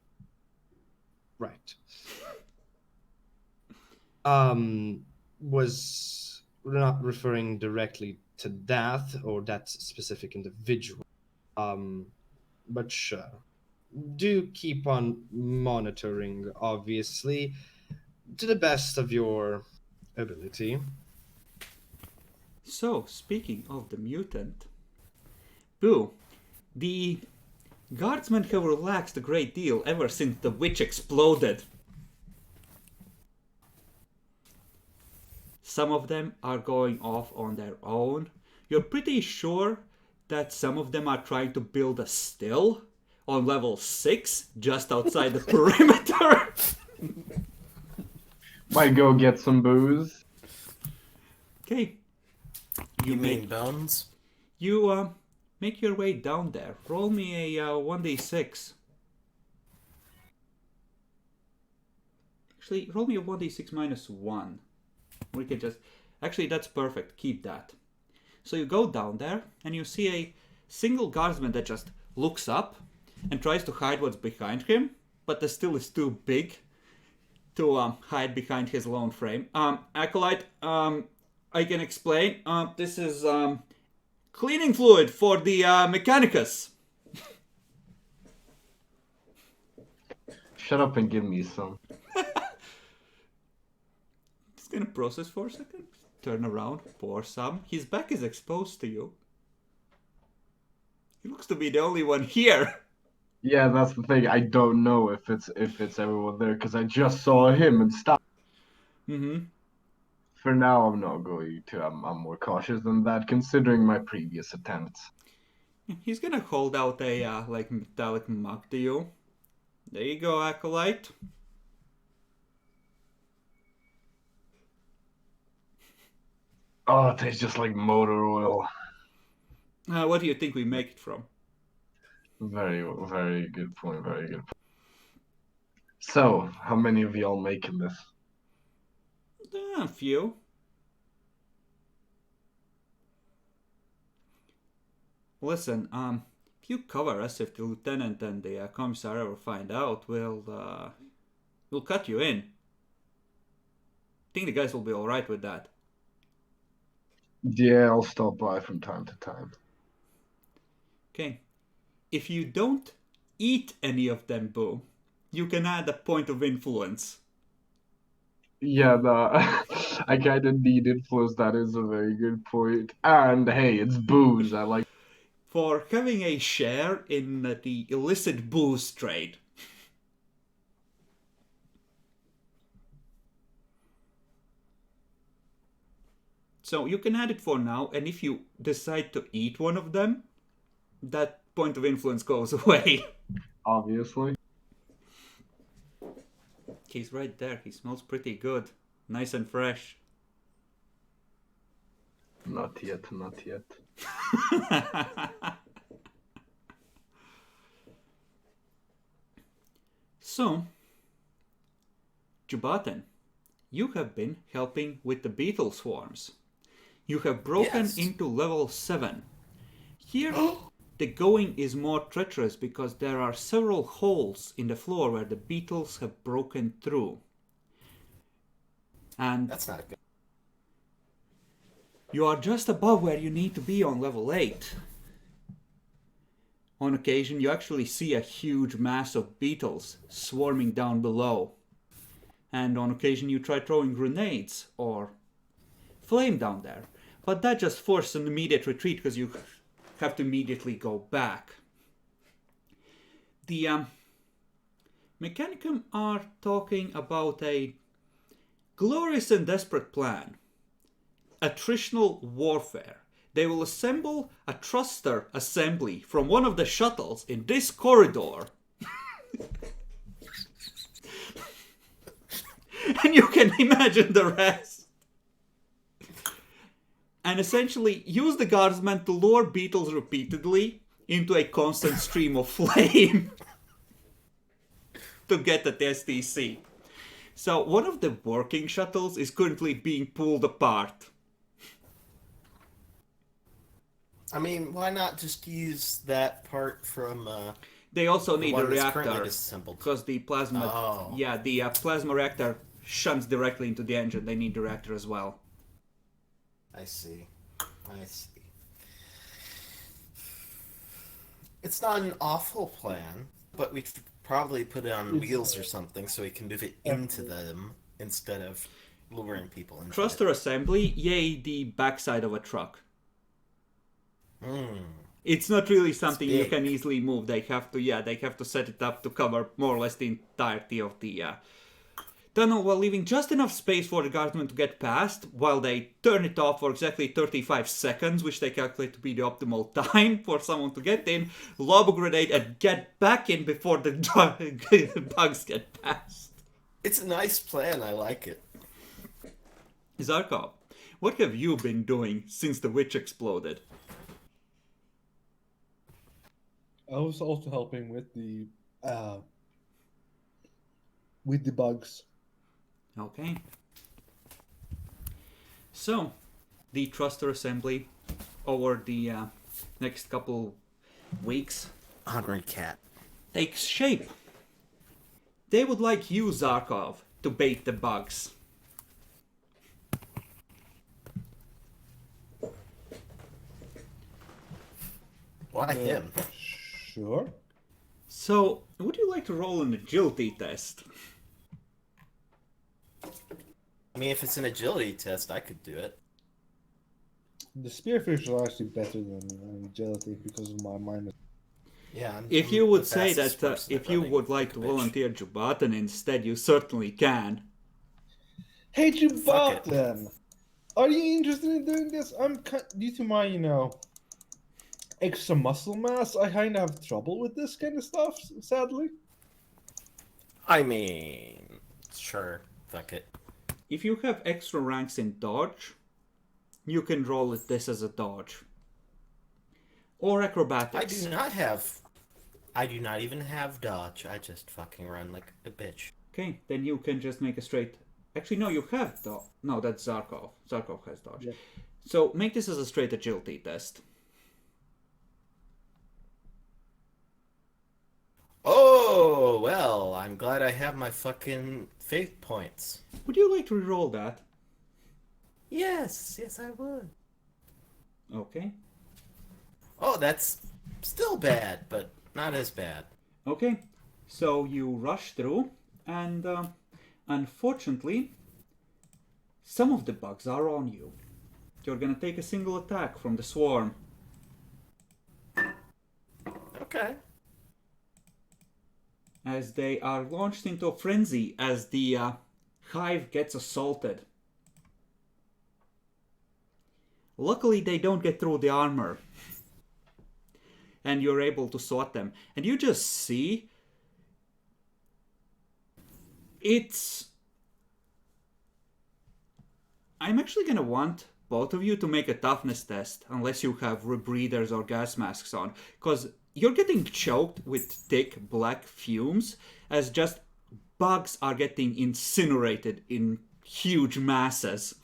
right. Was not referring directly to that or that specific individual. But sure. Do keep on monitoring, obviously, to the best of your ability. So, speaking of the mutant, Boo, the guardsmen have relaxed a great deal ever since the witch exploded. Some of them are going off on their own. You're pretty sure that some of them are trying to build a still on level 6 just outside the perimeter. Might go get some booze. Okay. You mean bones? You make your way down there. Roll me a 1d6. Actually, roll me a 1d6 minus 1. We can just... Actually, that's perfect. Keep that. So you go down there, and you see a single guardsman that just looks up and tries to hide what's behind him, but the still is too big to hide behind his lone frame. Acolyte, I can explain. This is cleaning fluid for the Mechanicus. Shut up and give me some. He's gonna process for a second. Turn around, pour some. His back is exposed to you. He looks to be the only one here. Yeah, that's the thing. I don't know if it's everyone there because I just saw him and stopped. Mm-hmm. For now, I'm not going to. I'm more cautious than that, considering my previous attempts. He's gonna hold out a metallic mug to you. There you go, Acolyte. Oh, it tastes just like motor oil. What do you think we make it from? Very, very good point. Very good point. So, how many of y'all making this? A few. Listen, if you cover us, if the lieutenant and the commissar ever find out, we'll cut you in. I think the guys will be all right with that. Yeah, I'll stop by from time to time. Okay. If you don't eat any of them, Boo, you can add a point of influence. Yeah, I kind of need influence. That is a very good point. And hey, it's booze. I like. For having a share in the illicit booze trade. So you can add it for now, and if you decide to eat one of them, that point of influence goes away. Obviously. He's right there. He smells pretty good. Nice and fresh. Not yet, not yet. So, Jubatan, you have been helping with the beetle swarms. You have broken Yes. into level 7. Here, the going is more treacherous because there are several holes in the floor where the beetles have broken through. And That's not good. you are just above where you need to be on level 8. On occasion, you actually see a huge mass of beetles swarming down below. And on occasion, you try throwing grenades or flame down there. But that just forces an immediate retreat because you have to immediately go back. The Mechanicum are talking about a glorious and desperate plan. Attritional warfare. They will assemble a thruster assembly from one of the shuttles in this corridor. And you can imagine the rest. And essentially use the guardsmen to lure beetles repeatedly into a constant stream of flame to get at the STC. So one of the working shuttles is currently being pulled apart. I mean, why not just use that part from They also the need a one that's currently reactor disassembled? because the plasma, Oh. the plasma reactor shunts directly into the engine. They need the reactor as well. I see. I see. It's not an awful plan, but we should probably put it on wheels or something so we can move it into them instead of luring people into Thruster assembly, yay, the backside of a truck. it. It's not really something you big. can easily move. They have to set it up to cover more or less the entirety of the tunnel while leaving just enough space for the guardsmen to get past while they turn it off for exactly 35 seconds, which they calculate to be the optimal time for someone to get in, lob a grenade, and get back in before the bugs get past. It's a nice plan. I like it. Zarkov, what have you been doing since the witch exploded? I was also helping with the bugs. Okay. So, the thruster assembly over the next couple weeks Hungry cat. takes shape. They would like you, Zarkov, to bait the bugs. Why him? Sure. So, would you like to roll an agility test? I mean, if it's an agility test, I could do it. The spearfish are actually better than agility because of my minus. Yeah. If I'm you the would say fastest that person if at you running would like like to a bitch. volunteer Jubatan instead, you certainly can. Hey, Fuck it. Jubatan! Are you interested in doing this? Due to my, extra muscle mass, I kind of have trouble with this kind of stuff, sadly. I mean, sure. Fuck it. If you have extra ranks in dodge, you can roll this as a dodge. Or acrobatics. I do not even have dodge. I just fucking run like a bitch. Okay, then you can just make a straight... Actually, no, you have... No, that's Zarkov. Zarkov has dodge. Yeah. So make this as a straight agility test. Oh, well, I'm glad I have my fucking fate points. Would you like to reroll that? Yes, I would. Okay. Oh, that's still bad, but not as bad. Okay, so you rush through, and unfortunately, some of the bugs are on you. You're gonna take a single attack from the swarm. Okay. As they are launched into a frenzy as the hive gets assaulted. Luckily, they don't get through the armor. And you're able to swat them. And you just see... I'm actually gonna want both of you to make a toughness test, unless you have rebreathers or gas masks on. Because you're getting choked with thick black fumes as just bugs are getting incinerated in huge masses.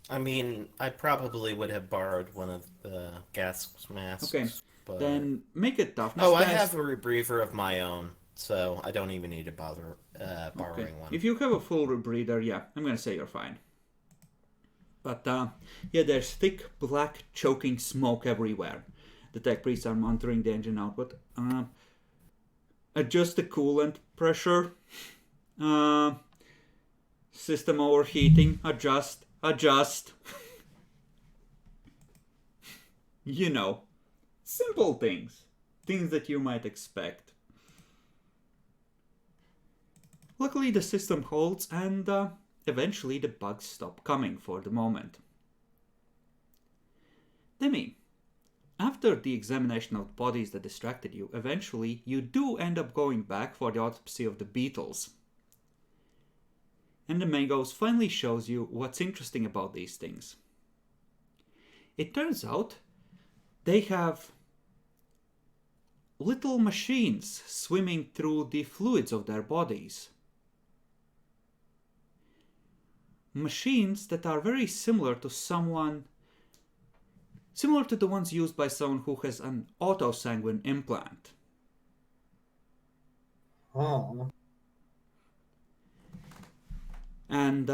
I mean, I probably would have borrowed one of the gas masks. Okay, but... then make a toughness Oh, I test. have a rebreather of my own, so I don't even need to bother borrowing one. If you have a full rebreather, yeah, I'm gonna say you're fine. But yeah, there's thick black choking smoke everywhere. The tech priests are monitoring the engine output. Adjust the coolant pressure. System overheating. Adjust. You know, simple things. Things that you might expect. Luckily the system holds and eventually the bugs stop coming for the moment. Demi, after the examination of bodies that distracted you, eventually you do end up going back for the autopsy of the beetles. And the Mangos finally shows you what's interesting about these things. It turns out they have little machines swimming through the fluids of their bodies. Machines that are very similar to the ones used by someone who has an autosanguine implant. Oh. And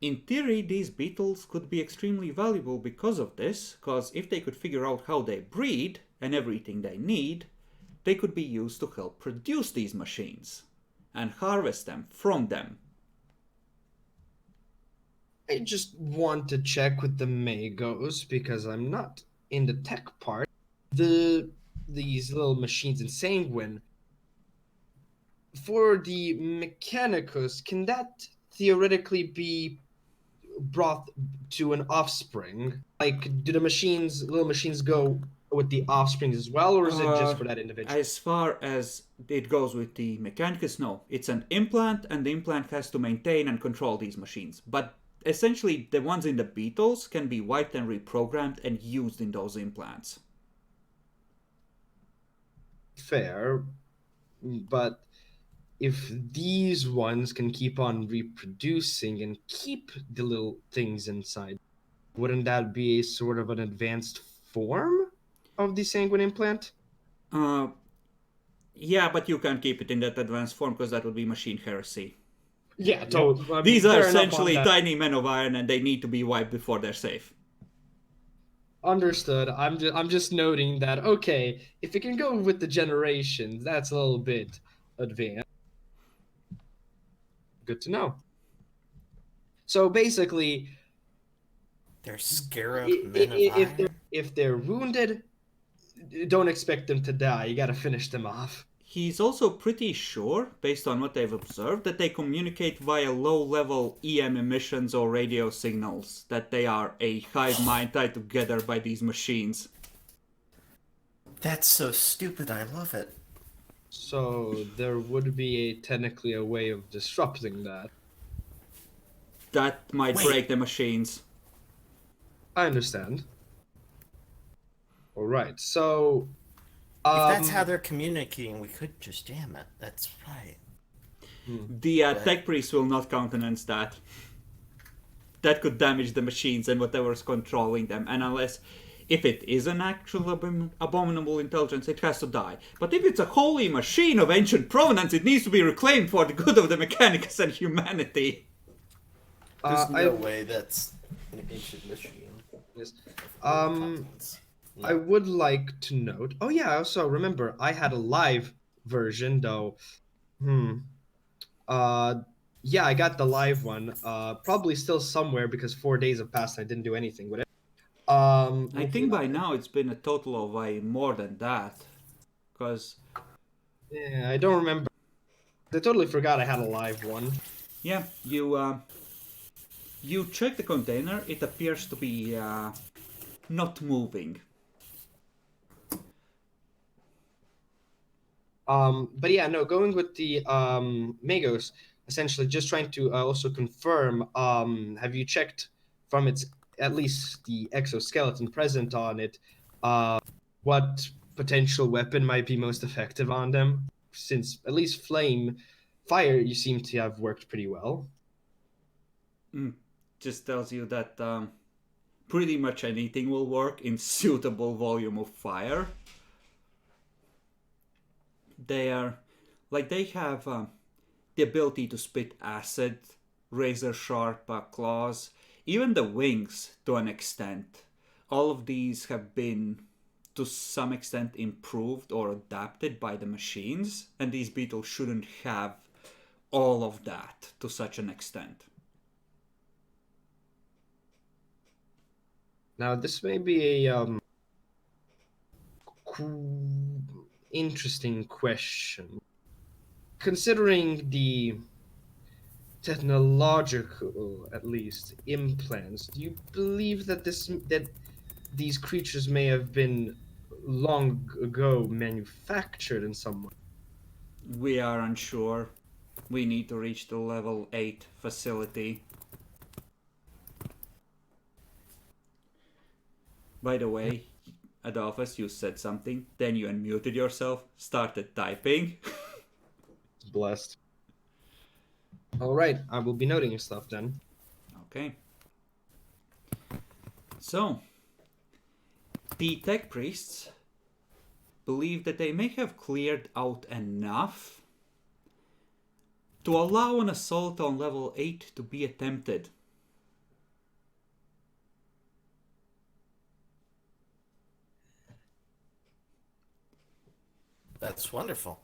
in theory, these beetles could be extremely valuable because of this, because if they could figure out how they breed and everything they need, they could be used to help produce these machines and harvest them from them. I just want to check with the Magos because I'm not in the tech part. These little machines in Sanguine. For the Mechanicus, can that theoretically be brought to an offspring? Like, do the little machines go with the offspring as well, or is it just for that individual? As far as it goes with the Mechanicus, no. It's an implant, and the implant has to maintain and control these machines. But essentially, the ones in the beetles can be wiped and reprogrammed and used in those implants. Fair, but if these ones can keep on reproducing and keep the little things inside, wouldn't that be a sort of an advanced form of the sanguine implant? Yeah, but you can't keep it in that advanced form because that would be machine heresy. Yeah, totally. I mean, These are fair enough on essentially that. tiny men of iron and they need to be wiped before they're safe. Understood. I'm just noting that, okay, if it can go with the generations, that's a little bit advanced. Good to know. So basically, They're scarab men of iron. if they're wounded, don't expect them to die. You gotta finish them off. He's also pretty sure, based on what they've observed, that they communicate via low-level EM emissions or radio signals, that they are a hive mind tied together by these machines. That's so stupid, I love it. So there would be technically a way of disrupting that. That might Wait. break the machines. I understand. All right, so If that's how they're communicating, we could just jam it. That's right. The tech priest will not countenance that. That could damage the machines and whatever's controlling them, and if it is an actual abominable intelligence, it has to die. But if it's a holy machine of ancient provenance, it needs to be reclaimed for the good of the mechanicus and humanity. There's no way that's an ancient machine. Yes. Continents. I would like to note. Oh yeah, I also remember I had a live version though. Yeah, I got the live one. Probably still somewhere because 4 days have passed and I didn't do anything with it. I think by now it's been a total of more than that. Because... Yeah, I don't remember. I totally forgot I had a live one. Yeah, you check the container, it appears to be not moving. But yeah, no, going with the Magos, essentially just trying to also confirm, have you checked from its, at least the exoskeleton present on it, what potential weapon might be most effective on them? Since at least fire, you seem to have worked pretty well. Just tells you that pretty much anything will work in suitable volume of fire. They have the ability to spit acid, razor sharp claws, even the wings to an extent. All of these have been to some extent improved or adapted by the machines, and these beetles shouldn't have all of that to such an extent. Now, this may be a interesting question. Considering the technological, at least, implants, do you believe that these creatures may have been long ago manufactured in some way? We are unsure. We need to reach the level 8 facility. By the way, Adolphus, you said something, then you unmuted yourself, started typing. Blessed. Alright, I will be noting your stuff then. Okay. So, the tech priests believe that they may have cleared out enough to allow an assault on level 8 to be attempted. That's wonderful.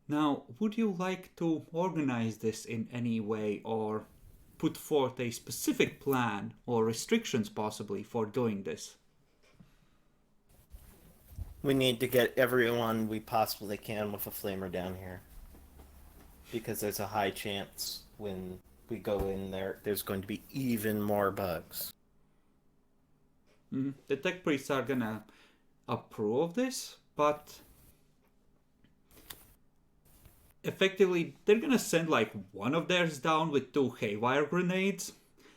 Now, would you like to organize this in any way or put forth a specific plan or restrictions possibly for doing this? We need to get everyone we possibly can with a flamer down here. Because there's a high chance when we go in there, there's going to be even more bugs. The tech priests are gonna approve of this, but effectively they're gonna send like one of theirs down with 2 haywire grenades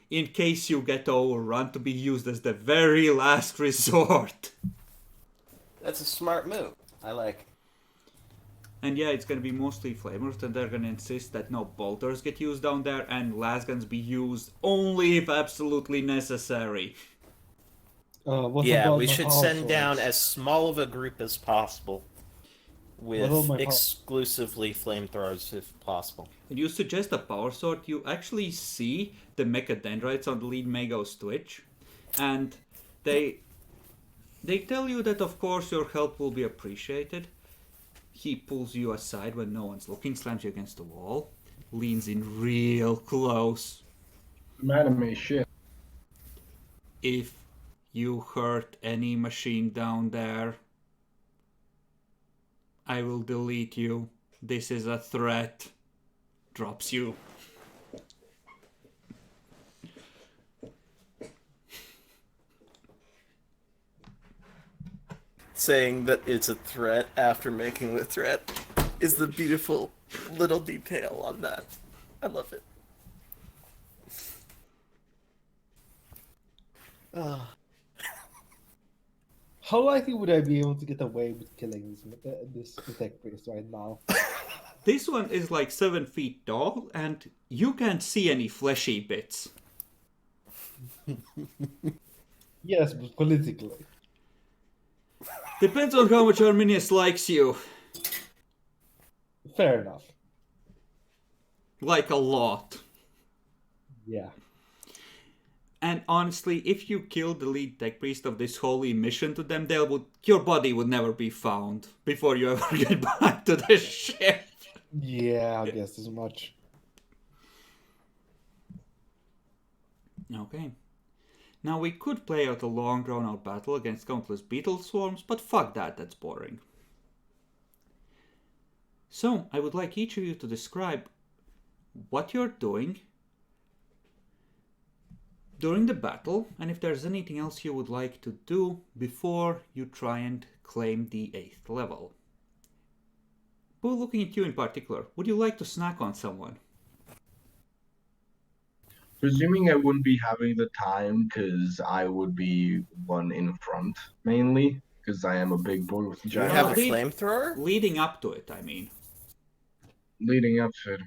in case you get overrun, to be used as the very last resort. That's a smart move. I like it. And yeah, it's gonna be mostly flamers, and they're gonna insist that no bolters get used down there and lasguns be used only if absolutely necessary. Yeah, we should send down as small of a group as possible with exclusively flamethrowers if possible. When you suggest a power sword, you actually see the mechadendrites on the lead Magos Twitch, and they tell you that of course your help will be appreciated. He pulls you aside when no one's looking, slams you against the wall, leans in real close. Anime shit. If you hurt any machine down there, I will delete you. This is a threat. Drops you. Saying that it's a threat after making the threat is the beautiful little detail on that. I love it. How likely would I be able to get away with killing this tech priest right now? This one is like 7 feet tall, and you can't see any fleshy bits. Yes, but politically. Depends on how much Arminius likes you. Fair enough. Like a lot. Yeah. And honestly, if you kill the lead tech priest of this holy mission to them, your body would never be found before you ever get back to the ship. Yeah, I guess as much. Okay. Now we could play out a long drawn out battle against countless beetle swarms, but fuck that, that's boring. So, I would like each of you to describe what you're doing during the battle, and if there's anything else you would like to do before you try and claim the 8th level. Boo, looking at you in particular, would you like to snack on someone? Presuming I wouldn't be having the time, because I would be one in front, mainly, because I am a big boy with a You giant have a Well, lead- flamethrower? Leading up to it, I mean. leading up to it.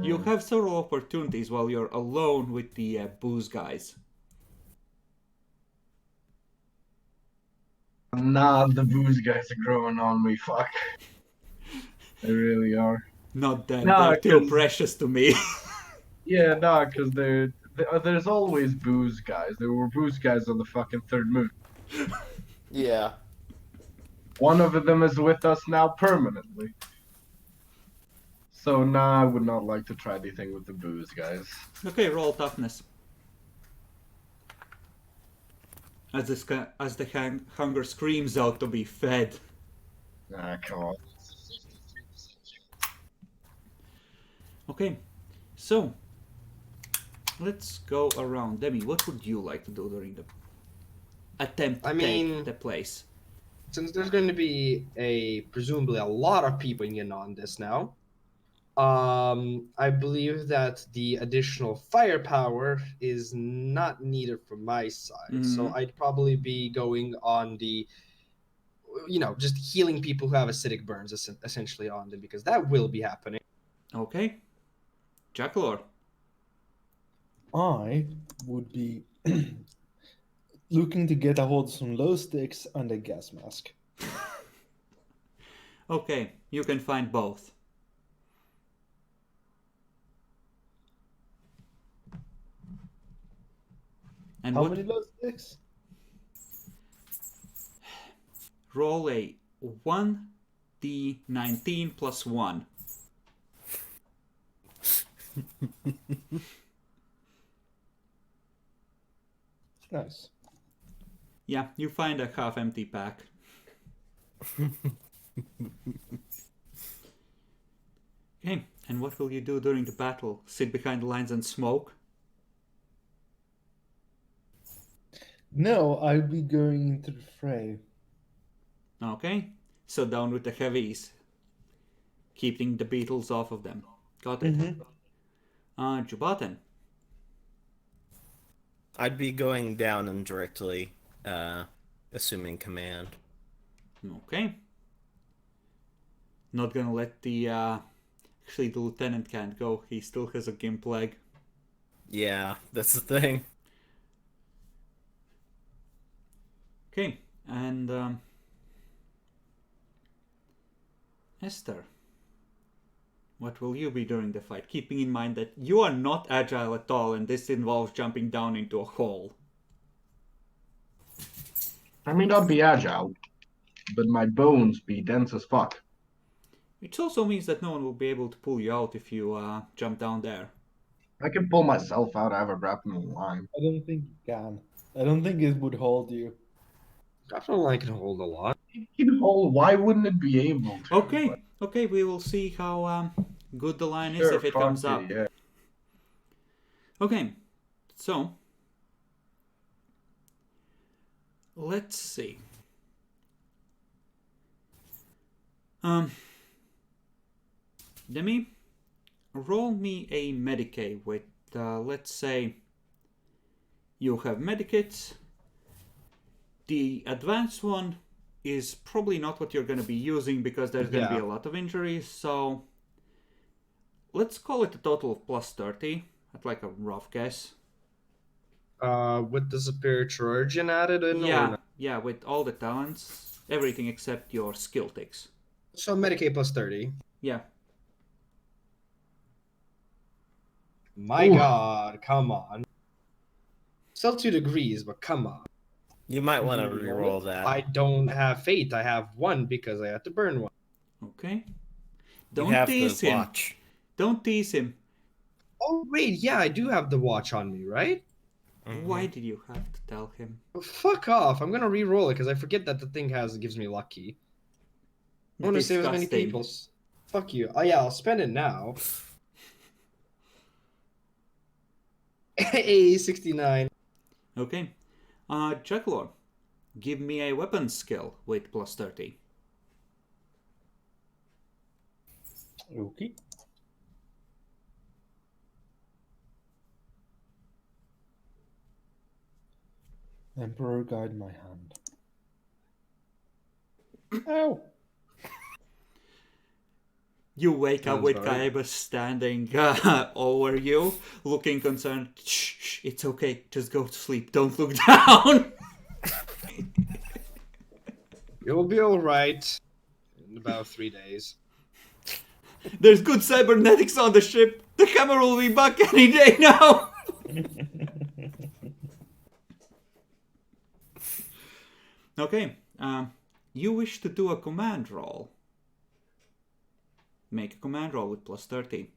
You have several opportunities while you're alone with the booze guys. Nah, the booze guys are growing on me, fuck. They really are. Not them, No, they're too 'cause- precious to me. Yeah, nah, because there's always booze guys. There were booze guys on the fucking third moon. Yeah. One of them is with us now permanently. So, nah, I would not like to try anything with the booze guys. Okay, roll toughness. As the hunger screams out to be fed. Ah, come on. Okay, so let's go around. Demi, what would you like to do during the attempt to I mean- take the place? Since there's going to be presumably a lot of people in on this now, I believe that the additional firepower is not needed from my side. So Mhm. I'd probably be going on the, just healing people who have acidic burns essentially on them, because that will be happening. Okay, Jackalor. I would be looking to get a hold of some low sticks and a gas mask. Okay, you can find both. And How what? many low sticks? Roll a 1d19 plus 1. Nice. Yeah, you find a half-empty pack. Okay, and what will you do during the battle? Sit behind the lines and smoke? No, I'll be going into the fray. Okay, so down with the heavies. Keeping the beetles off of them. Got it. Jubaten. I'd be going down and directly assuming command. Okay. Not gonna let the actually the lieutenant can't go. He still has a gimp leg. Yeah, that's the thing. Okay, and Esther, what will you be during the fight? Keeping in mind that you are not agile at all, and this involves jumping down into a hole. I may not be agile, but my bones be dense as fuck. Which also means that no one will be able to pull you out if you jump down there. I can pull myself out. I have a grappling line. I don't think you can. I don't think it would hold you. Definitely can hold a lot. In whole, why wouldn't it be able to? Okay, okay, we will see how good the line is Sure, if it fuck comes it, up. yeah. Okay, so let's see. Demi, roll me a Medicaid with, let's say, you have medikits. The advanced one is probably not what you're going to be using because there's going to be Yeah. a lot of injuries, so let's call it a total of plus 30. At like a rough guess. With the spiritual origin added in, or Yeah, not? yeah, with all the talents, everything except your skill ticks. So Medicaid plus 30. Yeah. My Ooh. God, come on. Still 2 degrees, but come on. You might want to Mhm. reroll that. I don't have fate. I have 1 because I had to burn 1. Okay. You Don't have tease the him. watch. Don't tease him. Oh wait, yeah, I do have the watch on me, right? Why did you have to tell him? Oh, fuck off! I'm gonna re-roll it because I forget that the thing gives me lucky. I want to save as many Disgusting. people. Fuck you. Oh yeah, I'll spend it now. A 69. Okay. Jackalor, give me a weapon skill with plus 30. Okay. Emperor, guide my hand. Ow! You wake up Sounds with about right. Kaiba standing over you, looking concerned. Shh, it's okay. Just go to sleep. Don't look down. You'll be alright in about 3 days. There's good cybernetics on the ship. The camera will be back any day now. Okay. You wish to do a command roll. Make a command roll with plus 30.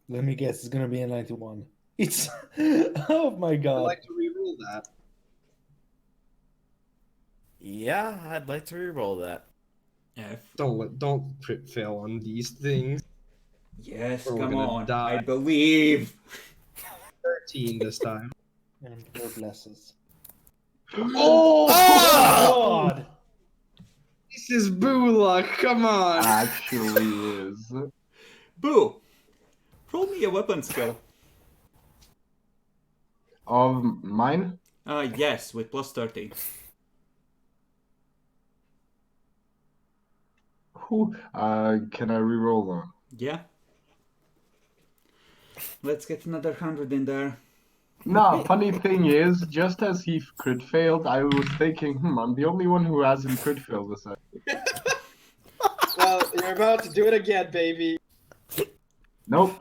Let me guess, it's gonna be a 91. It's oh my I'd god. like to re-roll that. Yeah, I'd like to reroll that. F. Don't fail on these things. Yes, Or we're come gonna on. die. I believe. 13 this time. Emperor blesses. Oh! God! This is boo luck. Come on. Actually is. Boo. Roll me a weapon skill. Mine? Yes, with plus 30. Can I reroll that? Yeah. Let's get another 100 in there. Nah, funny thing is, just as he crit failed, I was thinking, I'm the only one who hasn't crit failed this time. Well, you're about to do it again, baby. Nope.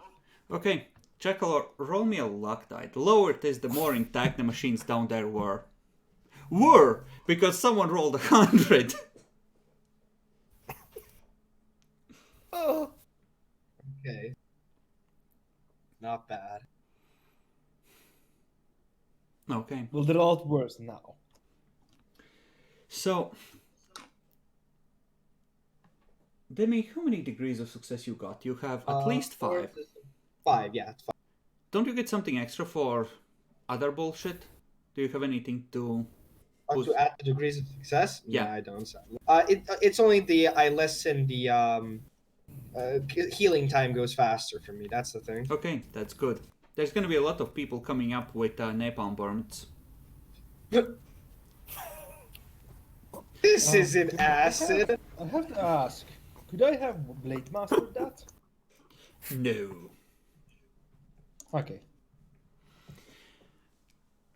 Okay, Jackal, roll me a luck die. The lower it is, the more intact the machines down there were. Were! Because someone rolled 100. Oh. Okay. Not bad. Okay, Well, they're all worse now. so... Demi, how many degrees of success you got? You have at least 5. 5, yeah, it's 5. Don't you get something extra for other bullshit? Do you have anything to... To add the degrees of success? Yeah. No, I don't. Sadly. It's only I lessen the healing time goes faster for me. That's the thing. Okay, that's good. There's gonna be a lot of people coming up with napalm burns. This isn't acid. I have to ask, could I have Blade Mastered that? No. Okay.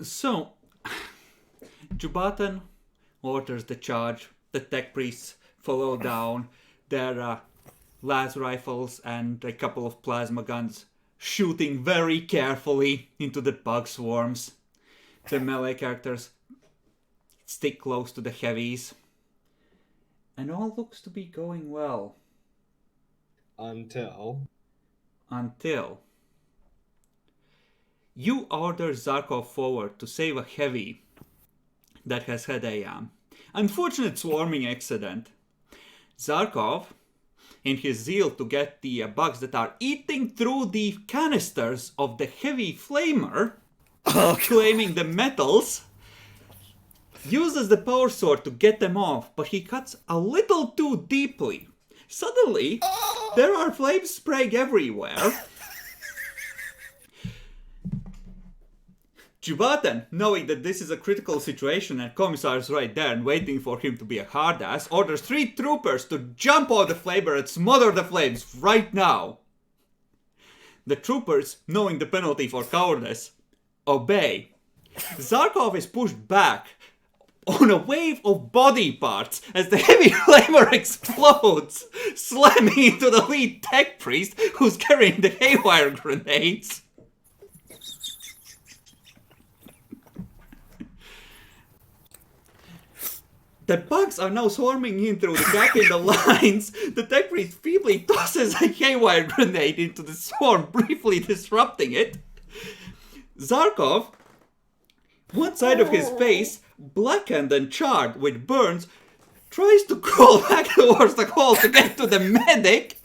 So, Jubatan orders the charge. The tech priests follow down. Their las rifles and a couple of plasma guns shooting very carefully into the bug swarms. The melee characters stick close to the heavies. And all looks to be going well. Until you order Zarkov forward to save a heavy that has had a unfortunate swarming accident. Zarkov, in his zeal to get the bugs that are eating through the canisters of the heavy flamer, claiming the metals, uses the power sword to get them off, but he cuts a little too deeply. Suddenly, there are flames spraying everywhere. Jubatan, knowing that this is a critical situation and Commissar is right there and waiting for him to be a hard ass, orders 3 troopers to jump on the flamer and smother the flames right now. The troopers, knowing the penalty for cowardice, obey. Zarkov is pushed back on a wave of body parts as the heavy flamer explodes, slamming into the lead tech priest who's carrying the haywire grenades. The bugs are now swarming in through the gap in the lines. The tech priest feebly tosses a haywire grenade into the swarm, briefly disrupting it. Zarkov, one side of his face blackened and charred with burns, tries to crawl back towards the hall to get to the medic.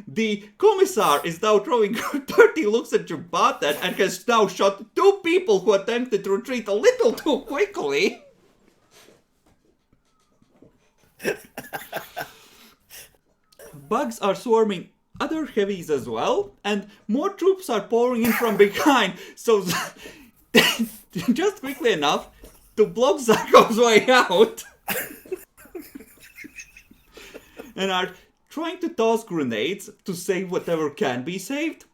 The commissar is now throwing dirty looks at Jubatan and has now shot 2 people who attempted to retreat a little too quickly. Bugs are swarming other heavies as well, and more troops are pouring in from behind, so just quickly enough to block Zarkov's way out, and are trying to toss grenades to save whatever can be saved.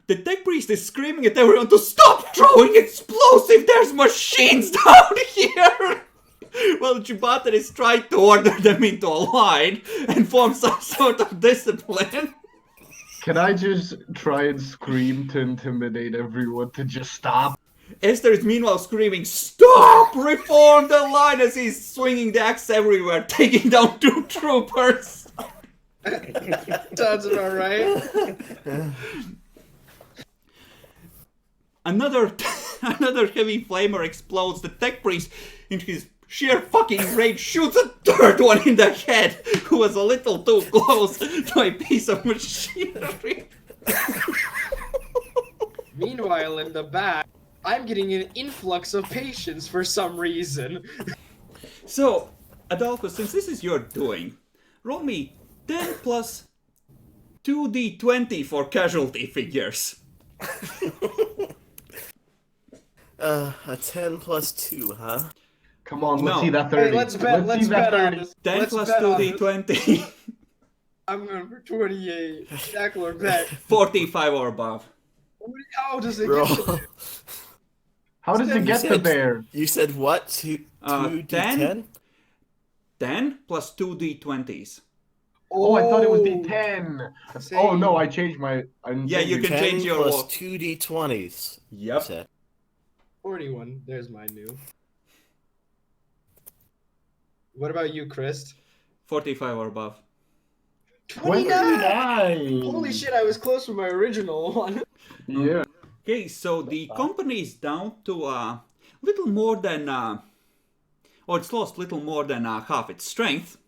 The tech priest is screaming at everyone to stop throwing explosive, there's machines down here! Well, Jubatan is trying to order them into a line and form some sort of discipline. Can I just try and scream to intimidate everyone to just stop? Esther is meanwhile screaming, "Stop! Reform the line!" as he's swinging the axe everywhere, taking down 2 troopers. Sounds about right. Another heavy flamer explodes. The tech priest, in his sheer fucking rage, shoots a 3rd one in the head, who was a little too close to a piece of machinery. Meanwhile, in the back, I'm getting an influx of patients for some reason. So, Adolphus, since this is your doing, roll me 10 plus 2d20 for casualty figures. A 10 plus 2, huh? Come on, let's No. see that 30. Hey, let's bet on this. 10 Let's plus bet on this. 2d20. I'm going for 28. Shackler bet. 45 or above. How does it Roll. get to there? How does it get to there? You said what? 2 10? D10? 10 plus 2d20s. Oh, I thought it was D10. Same. Oh no, I changed my. Yeah, you can 10 change your plus walk. 2 D20s. Yep. Said. 41. There's my new. What about you, Chris? 45 or above. 29! Holy shit, I was close with my original one. Yeah. Okay, so the company is down to little more than, or it's lost little more than half its strength.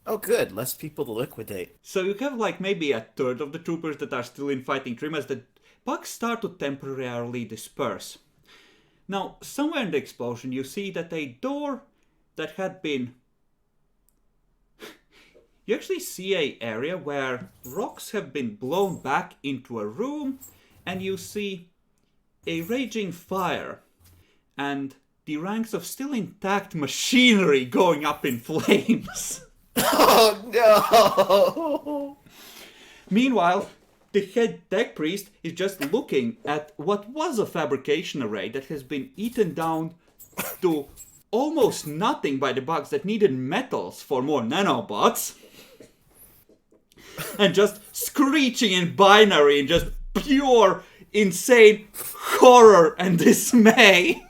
Oh, good. Less people to liquidate. So you have like maybe a 1/3 of the troopers that are still in fighting trim as the bugs start to temporarily disperse. Now, somewhere in the explosion, you see that a door that had been... You actually see a area where rocks have been blown back into a room, and you see a raging fire, and the ranks of still intact machinery going up in flames. Oh, no! Meanwhile, the head tech priest is just looking at what was a fabrication array that has been eaten down to almost nothing by the bugs that needed metals for more nanobots. And just screeching in binary in just pure, insane horror and dismay.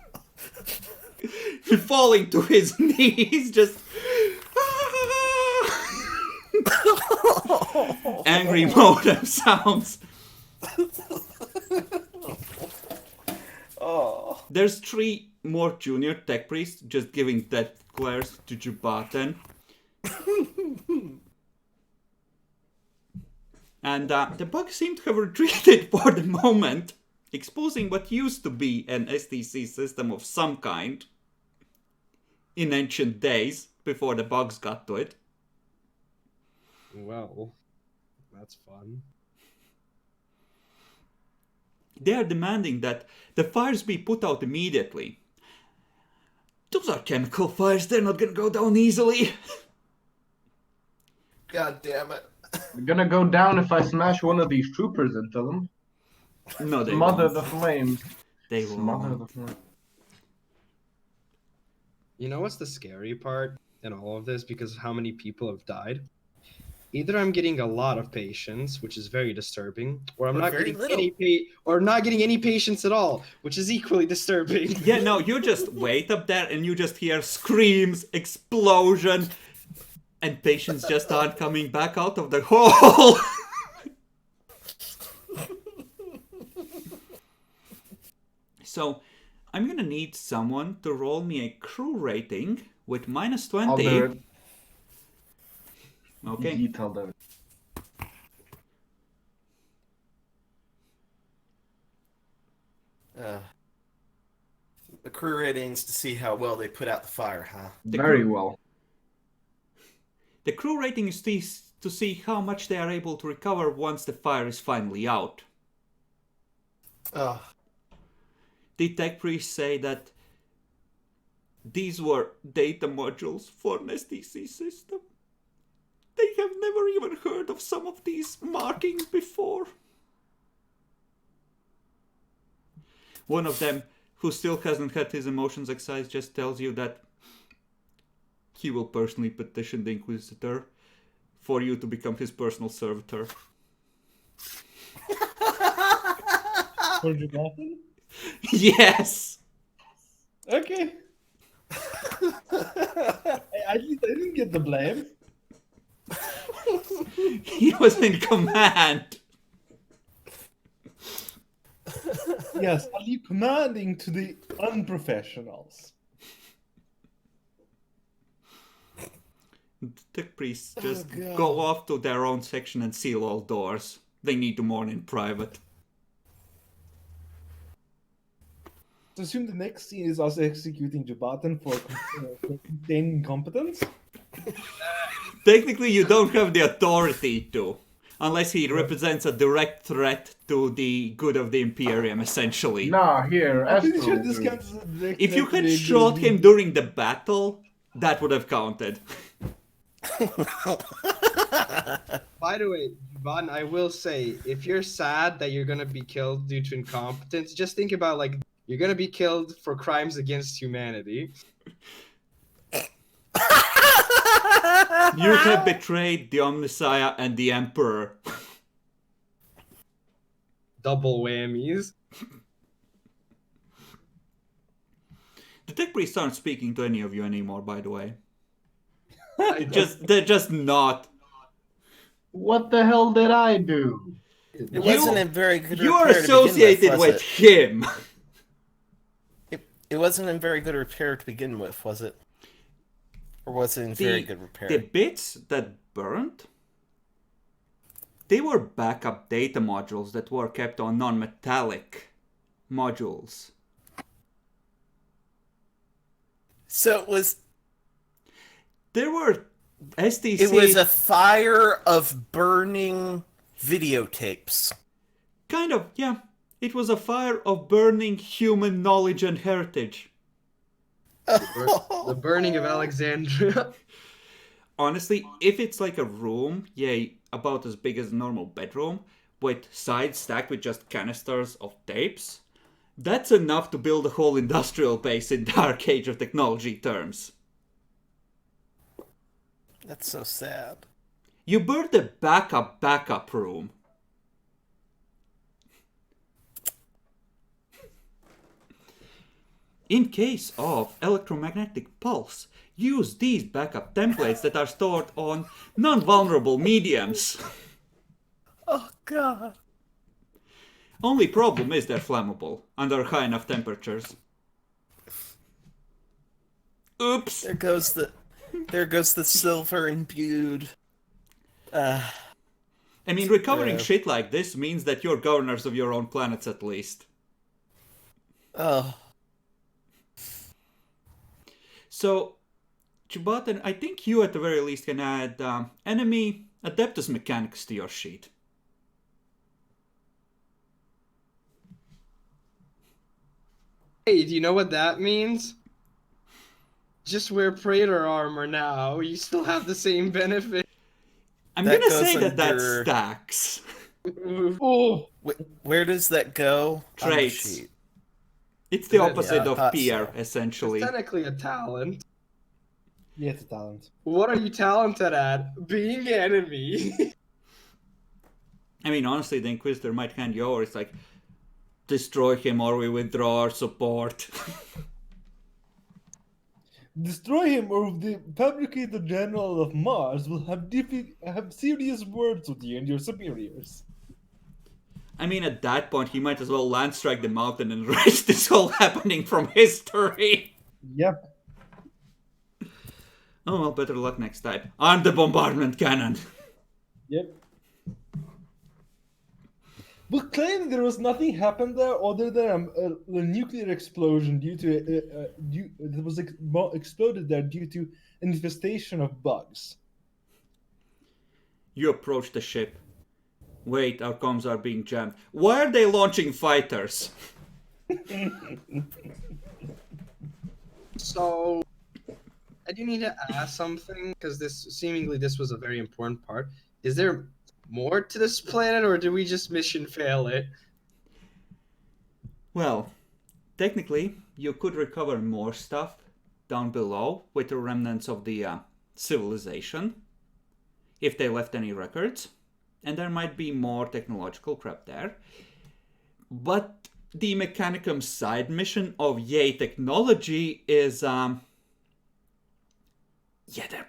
Falling to his knees, just... Angry modem sounds. Oh. There's 3 more junior tech priests just giving death glares to Jubatan. And the bugs seem to have retreated for the moment, exposing what used to be an STC system of some kind in ancient days, before the bugs got to it. Well, that's fun. They are demanding that the fires be put out immediately. Those are chemical fires, they're not gonna go down easily. God damn it. They're gonna go down if I smash one of these troopers into them. No, they Smother won't. the flames. They Smother won't. the flames. You know what's the scary part in all of this, because of how many people have died? Either I'm getting a lot of patience, which is very disturbing, or I'm Or not very getting little. or not getting any patience at all, which is equally disturbing. Yeah, no, you just wait up there and you just hear screams, explosion, and patients just aren't coming back out of the hole. So, I'm gonna need someone to roll me a crew rating with minus 20. I'll do it. Okay. Detailed it. The crew ratings to see how well they put out the fire, huh? Very well. The crew rating is to see how much they are able to recover once the fire is finally out. Oh, The tech priests say that these were data modules for an SDC system. They have never even heard of some of these markings before. One of them, who still hasn't had his emotions excised, just tells you that he will personally petition the Inquisitor for you to become his personal servitor. For Jonathan? Yes! Okay. At least I didn't get the blame. He was in command! Yes, I'll leave commanding to the unprofessionals. The tech priests just God. go off to their own section and seal all doors. They need to mourn in private. So assume the next scene is us executing Jabatan for containing incompetence. Technically, you don't have the authority to, unless he represents a direct threat to the good of the Imperium, essentially. Nah, here, I'm pretty Astro sure this dude. counts as a direct If you threat had to the shot good. him during the battle, that would have counted. By the way, Van, I will say, if you're sad that you're gonna be killed due to incompetence, just think about like you're gonna be killed for crimes against humanity. You have betrayed the Omnissiah and the Emperor. Double whammies. The tech priests aren't speaking to any of you anymore, by the way. I They're just not. What the hell did I do? it wasn't in very good You're repair associated to begin with him. It wasn't in very good repair to begin with, was it? Or was it in very good repair? The bits that burned, they were backup data modules that were kept on non-metallic modules. So it was. There were SDC... It was a fire of burning videotapes. Kind of, yeah. It was a fire of burning human knowledge and heritage. The burning of Alexandria. Honestly, if it's like a room, about as big as a normal bedroom, with sides stacked with just canisters of tapes, that's enough to build a whole industrial base in Dark Age of technology terms. That's so sad. You burned the backup room. In case of electromagnetic pulse, use these backup templates that are stored on non-vulnerable mediums. Oh god. Only problem is they're flammable under high enough temperatures. Oops. There goes the silver imbued. I mean, recovering shit like this means that you're governors of your own planets at least. Oh. So, Chubatan, I think you at the very least can add enemy Adeptus mechanics to your sheet. Hey, do you know what that means? Just wear Praetor armor now. You still have the same benefit. I'm That gonna goes say that under- stacks. Oh, Where does that go on the Traits. sheet? It's the Is it- opposite Yeah, I of thought Pierre, so. It's essentially. technically a talent. yeah, it's a talent. What are you talented at? Being enemy. I mean, honestly, the Inquisitor might hand you over. It's like, destroy him or we withdraw our support. Destroy him, or the Fabricator General of Mars will have serious words with you and your superiors. I mean, at that point, he might as well land strike the mountain and erase this whole happening from history. Yep. Oh well, better luck next time. Arm the bombardment cannon. Yep. But claiming there was nothing happened there other than a nuclear explosion due to it was exploded there due to infestation of bugs. You approach the ship. Wait, our comms are being jammed. Why are they launching fighters? So, I do need to ask something because this was a very important part. Is there more to this planet, or did we just mission fail it? Well, technically, you could recover more stuff down below with the remnants of the civilization, if they left any records, and there might be more technological crap there. But the Mechanicum side mission of Yay Technology is, they're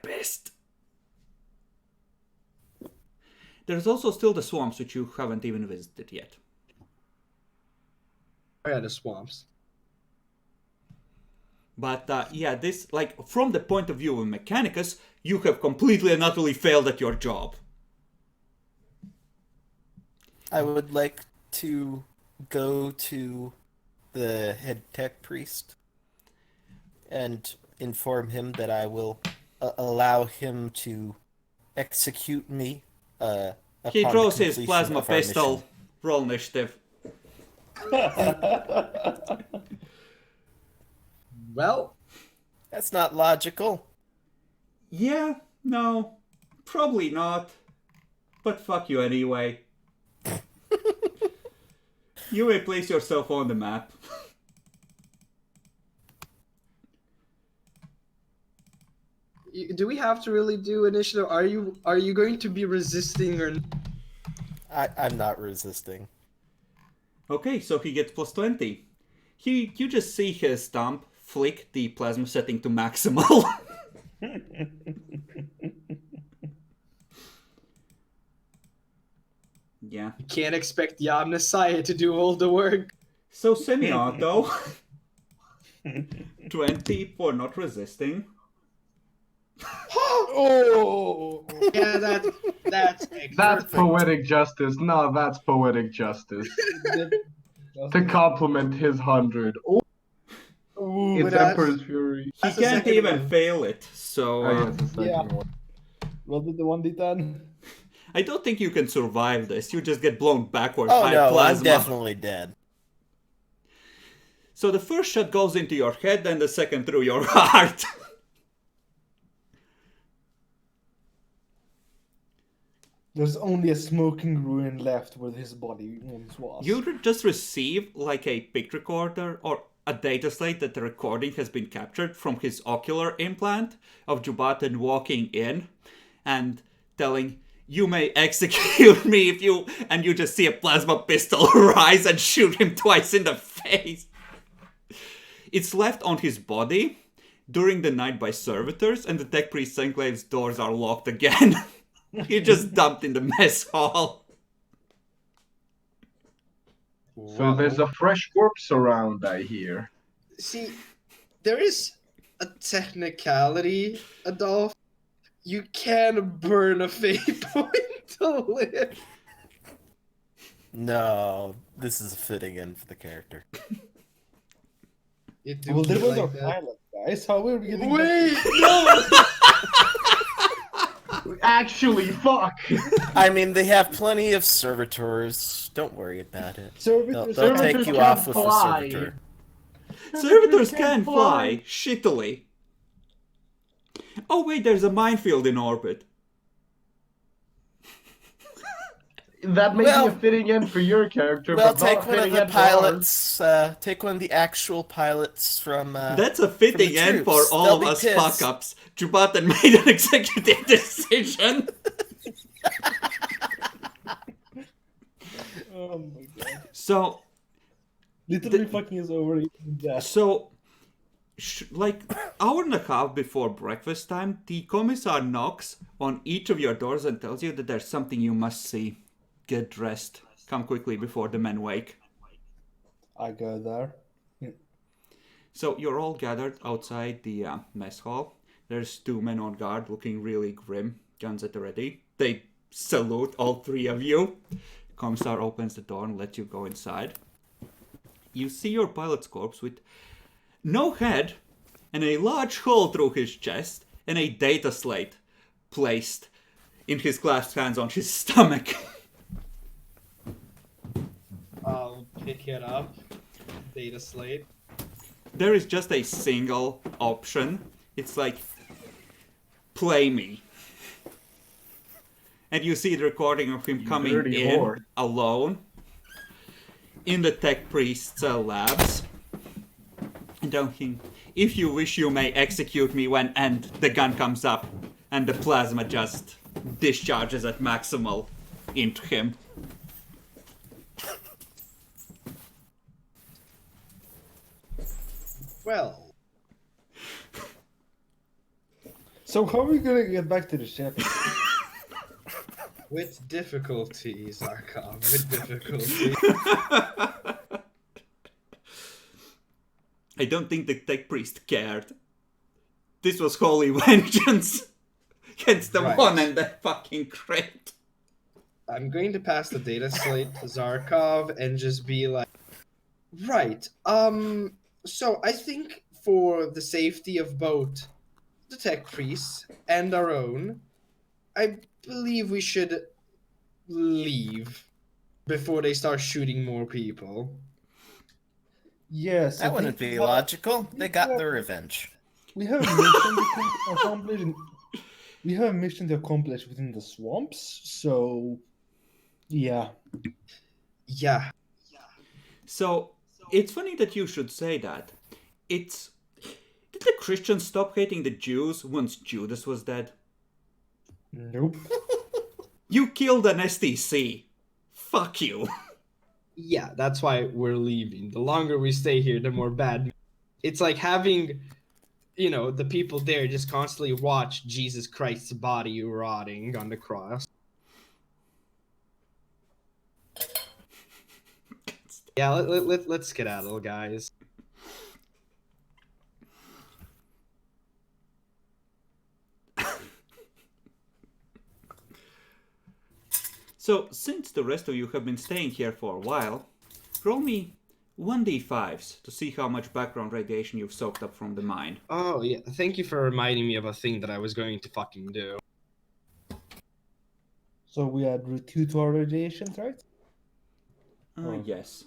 pissed. There's also still the swamps, which you haven't even visited yet. Oh yeah, the swamps. But this, like, from the point of view of Mechanicus, you have completely and utterly failed at your job. I would like to go to the head tech priest and inform him that I will allow him to execute me. He Upon draws the his completion plasma of our pistol. mission. Roll initiative. Well, That's not logical. Yeah, no, probably not. But fuck you anyway. You may place yourself on the map. do we have to really do initiative? Are you going to be resisting or? I'm not resisting. Okay, so he gets plus 20. You just see his thumb flick the plasma setting to maximal. Yeah. You can't expect the Omnissiah to do all the work. So semi-auto. 20 for not resisting. Oh! Yeah, that's That's perfect. poetic justice. No, that's poetic justice. To compliment his 100. Oh, Ooh, it's but that's- Emperor's Fury. He That's the can't second even one. fail it, so Oh, yes, the second Yeah. one. Was it the 1d10? I don't think you can survive this. You just get blown backwards Oh by no, plasma. I'm definitely dead. So the first shot goes into your head, and the second through your heart. There's only a smoking ruin left where his body once was. You just receive like a pic recorder or a data slate that the recording has been captured from his ocular implant of Jubatan walking in and telling, "You may execute me if you..." And you just see a plasma pistol rise and shoot him twice in the face. It's left on his body during the night by servitors, and the Tech Priest Enclave's doors are locked again. He just dumped in the mess hall. So there's a fresh corpse around, I hear. See, there is a technicality, Adolf. You can burn a fate point to live. No, this is a fitting end for the character. It do Well, there be was like our that. pilot, guys. How are we getting Wait, no! Actually, fuck! I mean, they have plenty of servitors. Don't worry about it. Servitors, They'll take Servitors you can off with the fly. servitor. Servitors can fly, shittily. Oh wait, there's a minefield in orbit. That may be Well- a fitting end for your character, Well, but not take a one of fitting the end for ours. pilots. Take one of the actual pilots from. That's a fitting end for troops. all They'll of be us pissed. fuck-ups. Jubatan made an executive decision. Oh my god. So, Literally fucking us over in death. so, like, hour and a half before breakfast time, the commissar knocks on each of your doors and tells you that there's something you must see. Get dressed. Come quickly before the men wake. I go there. So you're all gathered outside the mess hall. There's 2 men on guard looking really grim, guns at the ready. They salute all 3 of you. Commissar opens the door and lets you go inside. You see your pilot's corpse with no head and a large hole through his chest and a data slate placed in his clasped hands on his stomach. I'll pick it up. Data slate. There is just a single option. It's like, play me. And you see the recording of him coming dirty in whore. alone in the tech priest's labs. And talking, if you wish, you may execute me when, and the gun comes up and the plasma just discharges at maximal into him. Well, So how are we gonna get back to the ship? with difficulty, Zarkov, with difficulty. I don't think the tech priest cared. This was holy vengeance against the Right. one and the fucking crate. I'm going to pass the data slate to Zarkov and just be like, right, so I think for the safety of both the tech priests and our own, I believe we should leave before they start shooting more people. Yes. That wouldn't be logical. They got their revenge. We have a mission to accomplish. We have a mission to accomplish within the swamps. So, yeah. Yeah. So, it's funny that you should say that. It's... Did the Christians stop hating the Jews once Judas was dead? Nope. You killed an STC. Fuck you. Yeah, that's why we're leaving. The longer we stay here, the more bad. It's like having, you know, the people there just constantly watch Jesus Christ's body rotting on the cross. Yeah, let's skedaddle, guys. So, since the rest of you have been staying here for a while, roll me 1d5s to see how much background radiation you've soaked up from the mine. Oh, yeah. Thank you for reminding me of a thing that I was going to fucking do. So we add 2 to our radiations, right? Yes.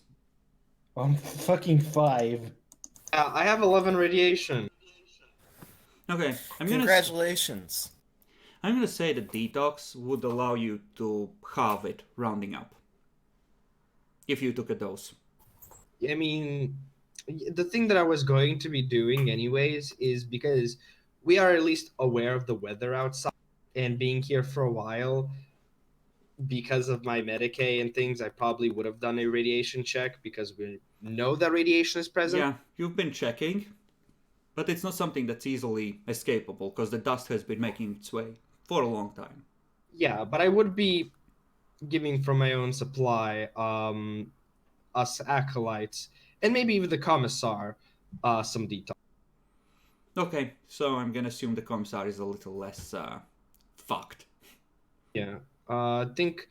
Fucking 5. I have 11 radiation. Okay, I'm gonna say that detox would allow you to halve it, rounding up. If you took a dose. I mean, the thing that I was going to be doing anyways is because we are at least aware of the weather outside and being here for a while, because of my Medicaid and things, I probably would have done a radiation check because we know that radiation is present. Yeah, you've been checking, but it's not something that's easily escapable because the dust has been making its way for a long time. Yeah, but I would be giving from my own supply, us acolytes, and maybe even the commissar, some detox. Okay, so I'm gonna assume the commissar is a little less fucked. Yeah. I think,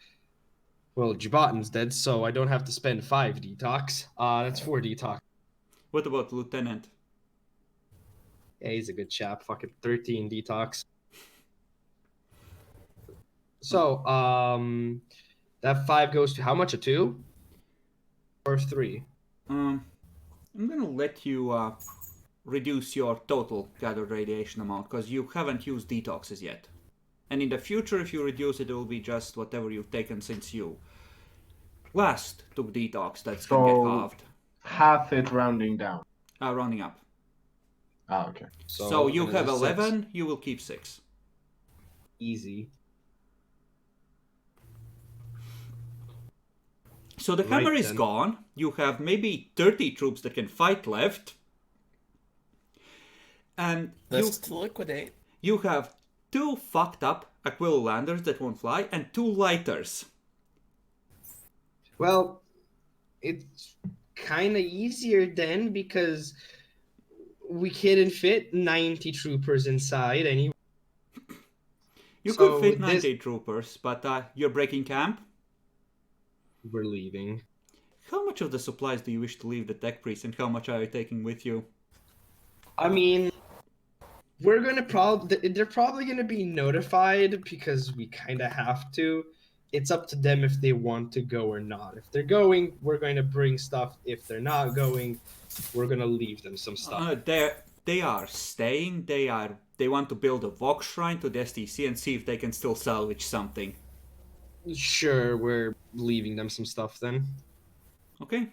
well, Jibatan's dead, so I don't have to spend 5 detox. That's 4 detox. What about Lieutenant? Yeah, he's a good chap. Fucking 13 detox. So, that 5 goes to how much? A 2? Or 3? I'm gonna let you reduce your total gathered radiation amount, because you haven't used detoxes yet. And in the future, if you reduce it, it will be just whatever you've taken since you last took detox that's gonna get So halved. half it rounding down. Rounding up. Ah, okay. So you and have it's 11, you will keep 6. Easy. So the Right hammer is then. gone. You have maybe 30 troops that can fight left. And This to liquidate. you have 2 fucked up Aquilolanders that won't fly and 2 lighters. Well, it's kind of easier then because we couldn't fit 90 troopers inside anyway. You So could fit with this- 90 troopers, but you're breaking camp. We're leaving. How much of the supplies do you wish to leave the tech priest, and how much are you taking with you? I mean, they're probably gonna be notified because we kind of have to. It's up to them if they want to go or not. If they're going, we're going to bring stuff. If they're not going, we're gonna leave them some stuff. They are staying. They want to build a Vox shrine to the STC and see if they can still salvage something. Sure, we're leaving them some stuff then. Okay.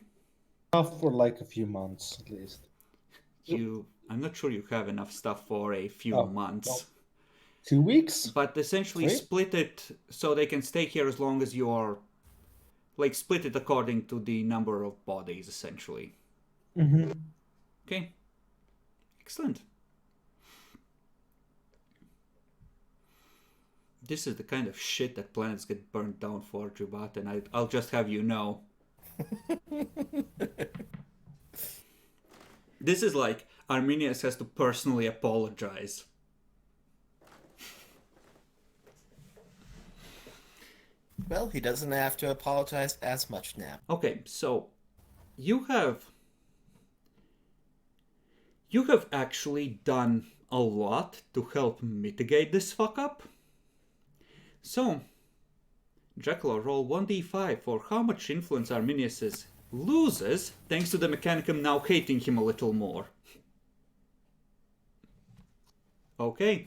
Enough for like a few months at least. I'm not sure you have enough stuff for a few Oh, months. well. 2 weeks? But essentially 3? split it so they can stay here as long as you're... Like, split it according to the number of bodies, essentially. Mm-hmm. Okay. Excellent. This is the kind of shit that planets get burnt down for, Jubat, and I'll just have you know. This is like Arminius has to personally apologize. Well, he doesn't have to apologize as much now. Okay, so you have actually done a lot to help mitigate this fuck up. So, Dracula, roll 1d5 for how much influence Arminius loses thanks to the Mechanicum now hating him a little more. Okay.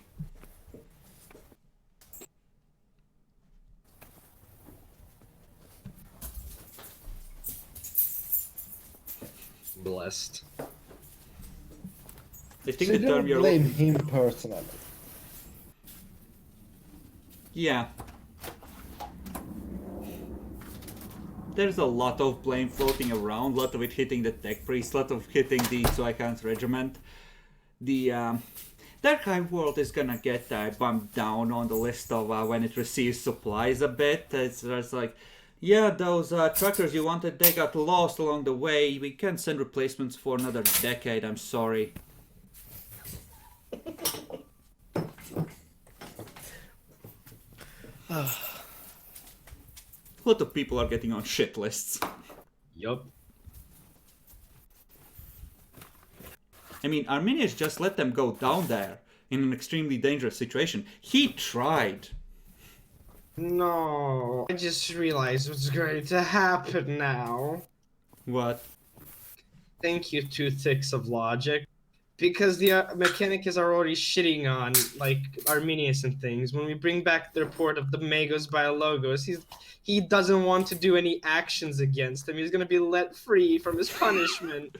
Blessed. I think So the you term don't you're blame him personally. Yeah. There's a lot of blame floating around, a lot of it hitting the tech priest, a lot of hitting the Zoikan's regiment. The Dark High World is gonna get bumped down on the list of when it receives supplies a bit. It's just like, yeah, those truckers you wanted, they got lost along the way. We can't send replacements for another decade, I'm sorry. A lot of people are getting on shit lists. Yup. I mean, Arminius just let them go down there in an extremely dangerous situation. He tried. No, I just realized what's going to happen now. What? Thank you, Toothpicks of Logic. Because the Mechanicus are already shitting on, like, Arminius and things. When we bring back the report of the Magos Biologos, he doesn't want to do any actions against him. He's gonna be let free from his punishment.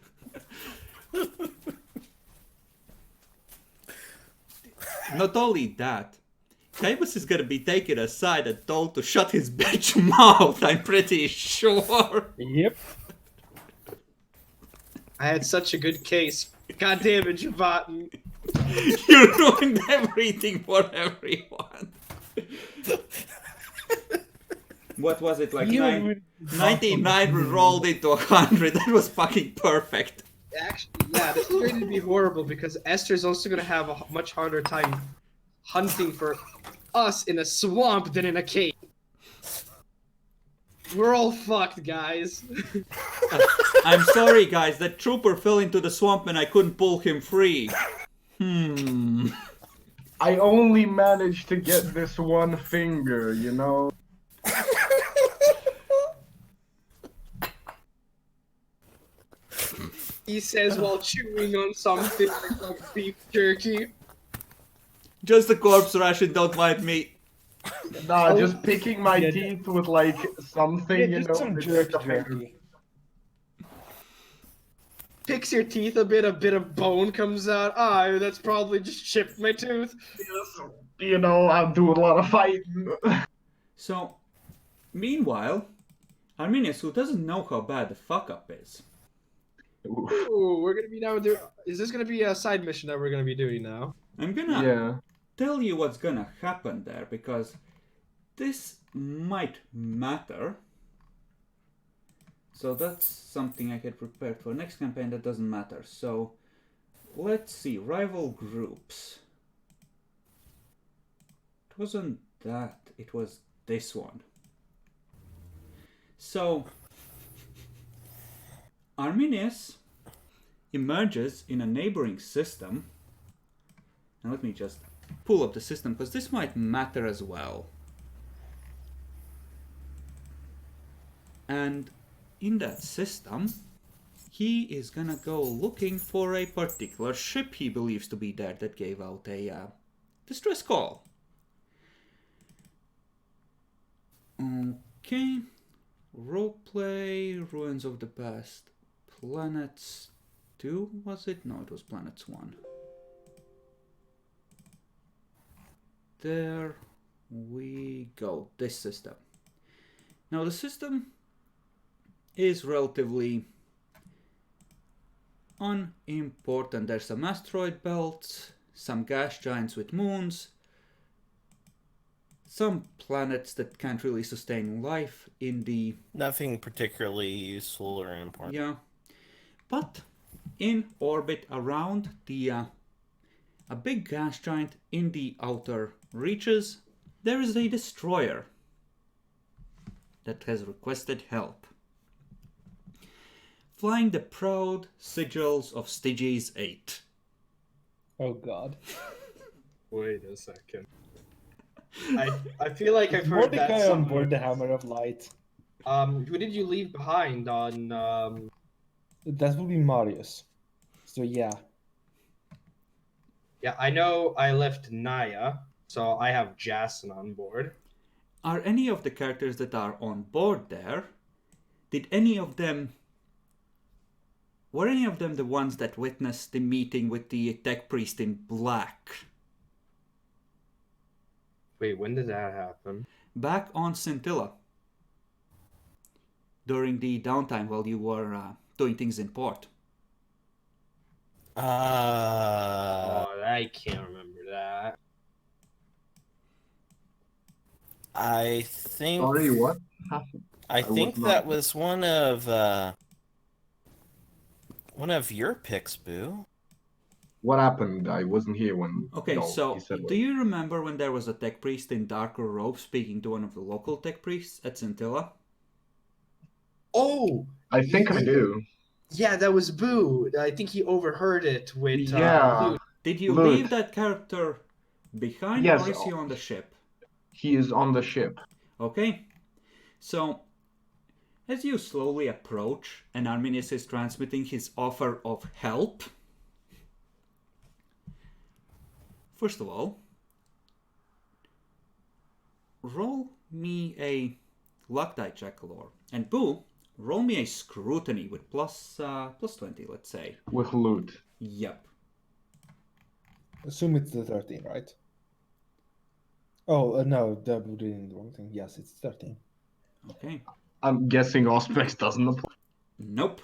Not only that, Caius is gonna be taken aside and told to shut his bitch mouth, I'm pretty sure. Yep. I had such a good case. God damn it, Javatin. You ruined everything for everyone. What was it, like 99 rolled into 100? That was fucking perfect. Actually, yeah, this is going to be horrible because Esther's also going to have a much harder time hunting for us in a swamp than in a cave. We're all fucked, guys. I'm sorry, guys. That trooper fell into the swamp and I couldn't pull him free. I only managed to get this one finger, you know? he says while chewing on something like beef jerky. Just a corpse ration, don't mind me. Nah, just picking my Yeah, teeth with like something, Yeah, you just know. some it's jerk just a hair. jerky. Picks your teeth a bit of bone comes out. Ah, that's probably just chipped my tooth. Yes, you know, I'm doing a lot of fighting. So, meanwhile, Arminius, who doesn't know how bad the fuck up is, Ooh, we're gonna be now doing. Is this gonna be a side mission that we're gonna be doing now? I'm gonna Yeah. tell you what's gonna happen there, because this might matter. So that's something I had prepared for next campaign that doesn't matter. So let's see, rival groups. It wasn't that, it was this one. So Arminius emerges in a neighboring system. Now let me just pull up the system, because this might matter as well. And in that system, he is gonna go looking for a particular ship he believes to be there that gave out a distress call. Okay. Roleplay, Ruins of the Past, Planets 2, was it? No, it was Planets 1. There we go, this system. Now the system is relatively unimportant. There's some asteroid belts, some gas giants with moons, some planets that can't really sustain life in the... Nothing particularly useful or important. Yeah. But in orbit around the a big gas giant in the outer reaches, there is a destroyer that has requested help. Flying the proud sigils of Styges 8. Oh god. Wait a second. I feel like I've heard that Mordecai on board somewhere. the Hammer of Light. Who did you leave behind on? That would be Marius. So yeah. Yeah, I know I left Naya, so I have Jason on board. Are any of the characters that are on board there, did any of them... Were any of them the ones that witnessed the meeting with the tech priest in black? Wait, when did that happen? Back on Scintilla. During the downtime while you were doing things in port. I can't remember that. I think. Sorry, what happened? I was think not- that was one of your picks, Boo. What happened? I wasn't here when. Okay, no, so he said do you remember when there was a tech priest in darker robes speaking to one of the local tech priests at Scintilla? Oh, I think I do. yeah, that was Boo. I think he overheard it with Yeah. Luke. Did you Look. leave that character behind, Yes. or is he on the ship? He is on the ship. Okay, so as you slowly approach and Arminius is transmitting his offer of help, first of all, roll me a luck die check, Lore. And Boo, roll me a scrutiny with plus 20, let's say. With loot. Yep. Assume it's the 13, right? Oh, no, that would be the wrong thing. Yes, it's 13. Okay. I'm guessing Auspex doesn't apply. Nope.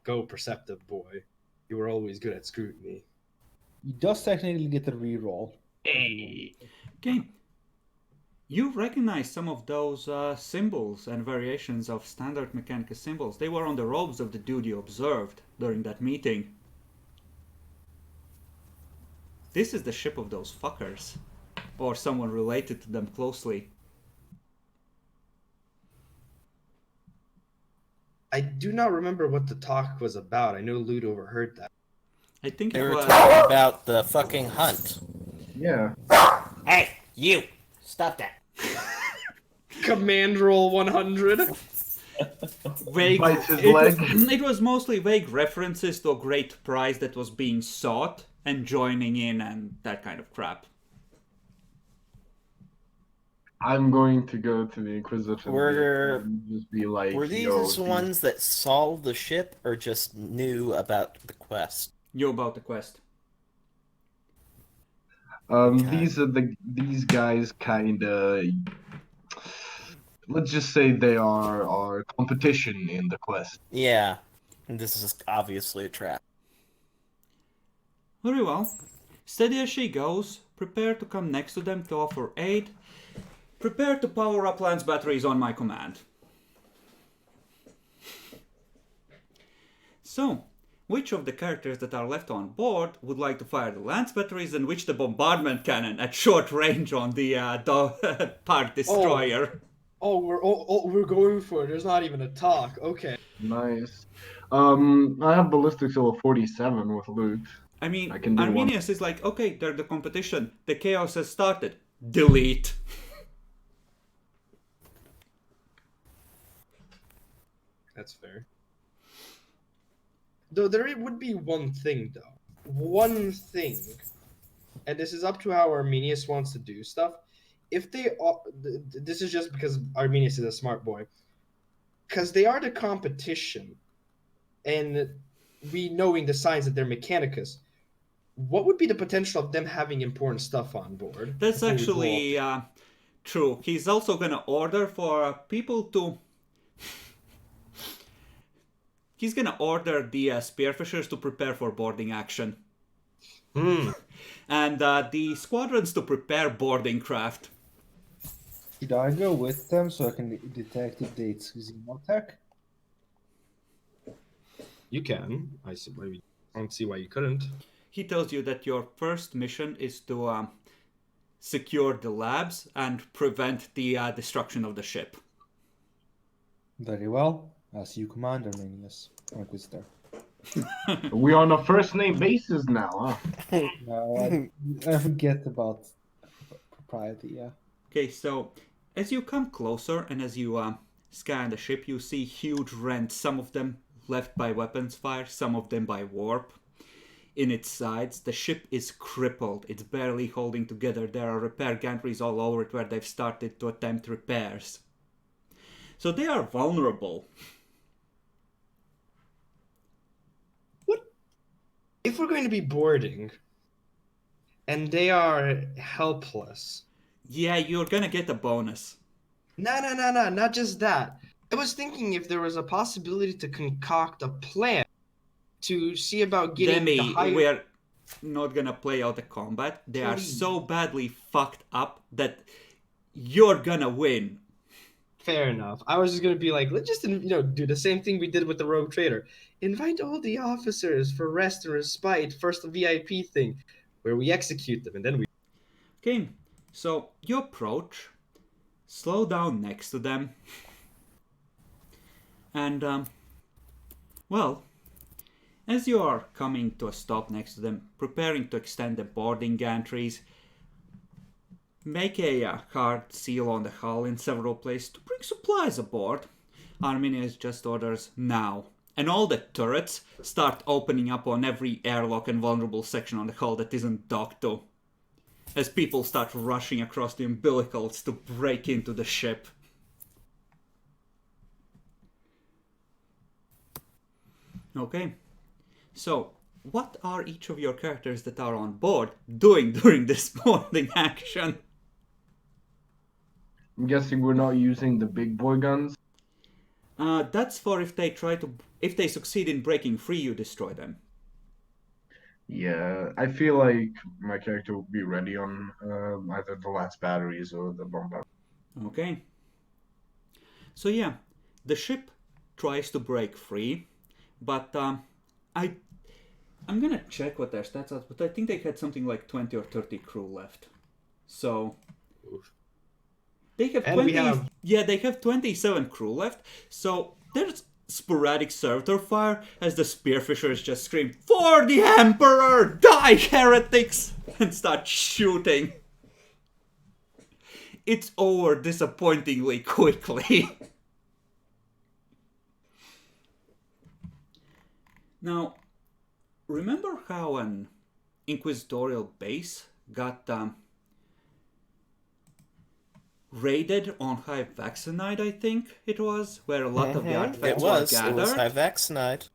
Go, perceptive boy. You were always good at scrutiny. He does technically get a reroll. Okay. You recognize some of those symbols and variations of standard Mechanicus symbols. They were on the robes of the dude you observed during that meeting. This is the ship of those fuckers. Or someone related to them closely. I do not remember what the talk was about. I know Lude overheard that. I think They it were was... talking about the fucking hunt. Yeah. Hey, you! Stop that. Command roll 100. vague. Bites his It, leg. it was mostly vague references to a great prize that was being sought and joining in and that kind of crap. I'm going to go to the Inquisitor and just be like, Were these yo, the ones that saw the ship or just knew about the quest? You about the quest. Okay. these guys kinda, let's just say they are our competition in the quest. Yeah. This is obviously a trap. Very well. Steady as she goes, prepare to come next to them to offer aid. Prepare to power up Lance batteries on my command. So, which of the characters that are left on board would like to fire the Lance batteries and which the bombardment cannon at short range on the Park Destroyer? We're going for it. There's not even a talk. Okay. Nice. I have ballistics level 47 with loot. I mean, I can do one. Arminius is like, okay, they're the competition. The chaos has started. Delete. That's fair. Though there would be one thing, though. One thing. And this is up to how Arminius wants to do stuff. If they are, this is just because Arminius is a smart boy. Because they are the competition, and we knowing the signs that they're Mechanicus, what would be the potential of them having important stuff on board? That's before we actually blow up? true. He's also gonna order for people to. He's gonna order the spearfishers to prepare for boarding action. And the squadrons to prepare boarding craft. Should I go with them so I can detect if it's Xenotech? You can. I don't see why you couldn't. He tells you that your first mission is to secure the labs and prevent the destruction of the ship. Very well. As you command, Arminius, Inquisitor. We're on a first name basis now, huh? No, I forget about propriety, yeah. Okay, so as you come closer and as you scan the ship, you see huge rents, some of them left by weapons fire, some of them by warp. In its sides, the ship is crippled. It's barely holding together. There are repair gantries all over it where they've started to attempt repairs. So they are vulnerable. If we're going to be boarding, and they are helpless. Yeah, you're gonna get a bonus. No, not just that. I was thinking if there was a possibility to concoct a plan to see about getting the Demi, higher... we're not gonna play out the combat. They are Please. so badly fucked up that you're gonna win. Fair enough. I was just gonna be like, let's just do the same thing we did with the Rogue Trader. Invite all the officers for rest and respite. First the VIP thing, where we execute them, and then we... Okay, so you approach, slow down next to them, and, well, as you are coming to a stop next to them, preparing to extend the boarding gantries, make a hard seal on the hull in several places to bring supplies aboard. Arminius just orders now. And all the turrets start opening up on every airlock and vulnerable section on the hull that isn't docked to. As people start rushing across the umbilicals to break into the ship. Okay. So, what are each of your characters that are on board doing during this boarding action? I'm guessing we're not using the big boy guns. That's for if they succeed in breaking free, you destroy them. Yeah, I feel like my character will be ready on either the last batteries or the bombard. Okay. So yeah, the ship tries to break free, but I'm gonna check what their stats are, but I think they had something like 20 or 30 crew left. So they have And 20. we have- Yeah, they have 27 crew left. So there's sporadic servitor fire as the spearfishers just scream, "For the Emperor! Die, heretics!" and start shooting. It's over disappointingly quickly. Now, remember how an inquisitorial base got raided on High Vaxenide, I think it was, where a lot of the artifacts were gathered? It was High Vaxenide.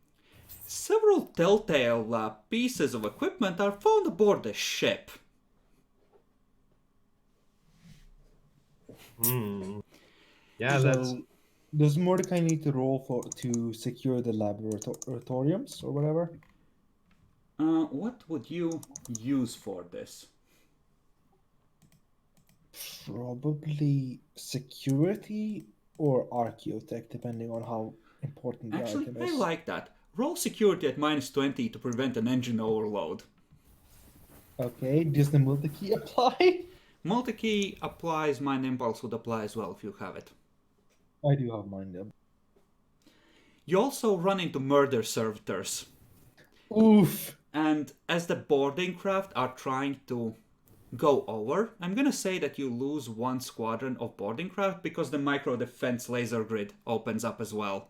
Several telltale pieces of equipment are found aboard the ship. Yeah, that's... So, does Mordecai need to roll to secure the laboratoriums or whatever? What would you use for this? Probably security or archaeotech, depending on how important the Actually, item I is. like that. Roll security at -20 to prevent an engine overload. Okay, does the multi-key apply? Multi-key applies, Mind Impulse would apply as well if you have it. I do have mine then. You also run into murder servitors. Oof! And as the boarding craft are trying to go over, I'm gonna say that you lose one squadron of boarding craft because the micro defense laser grid opens up as well.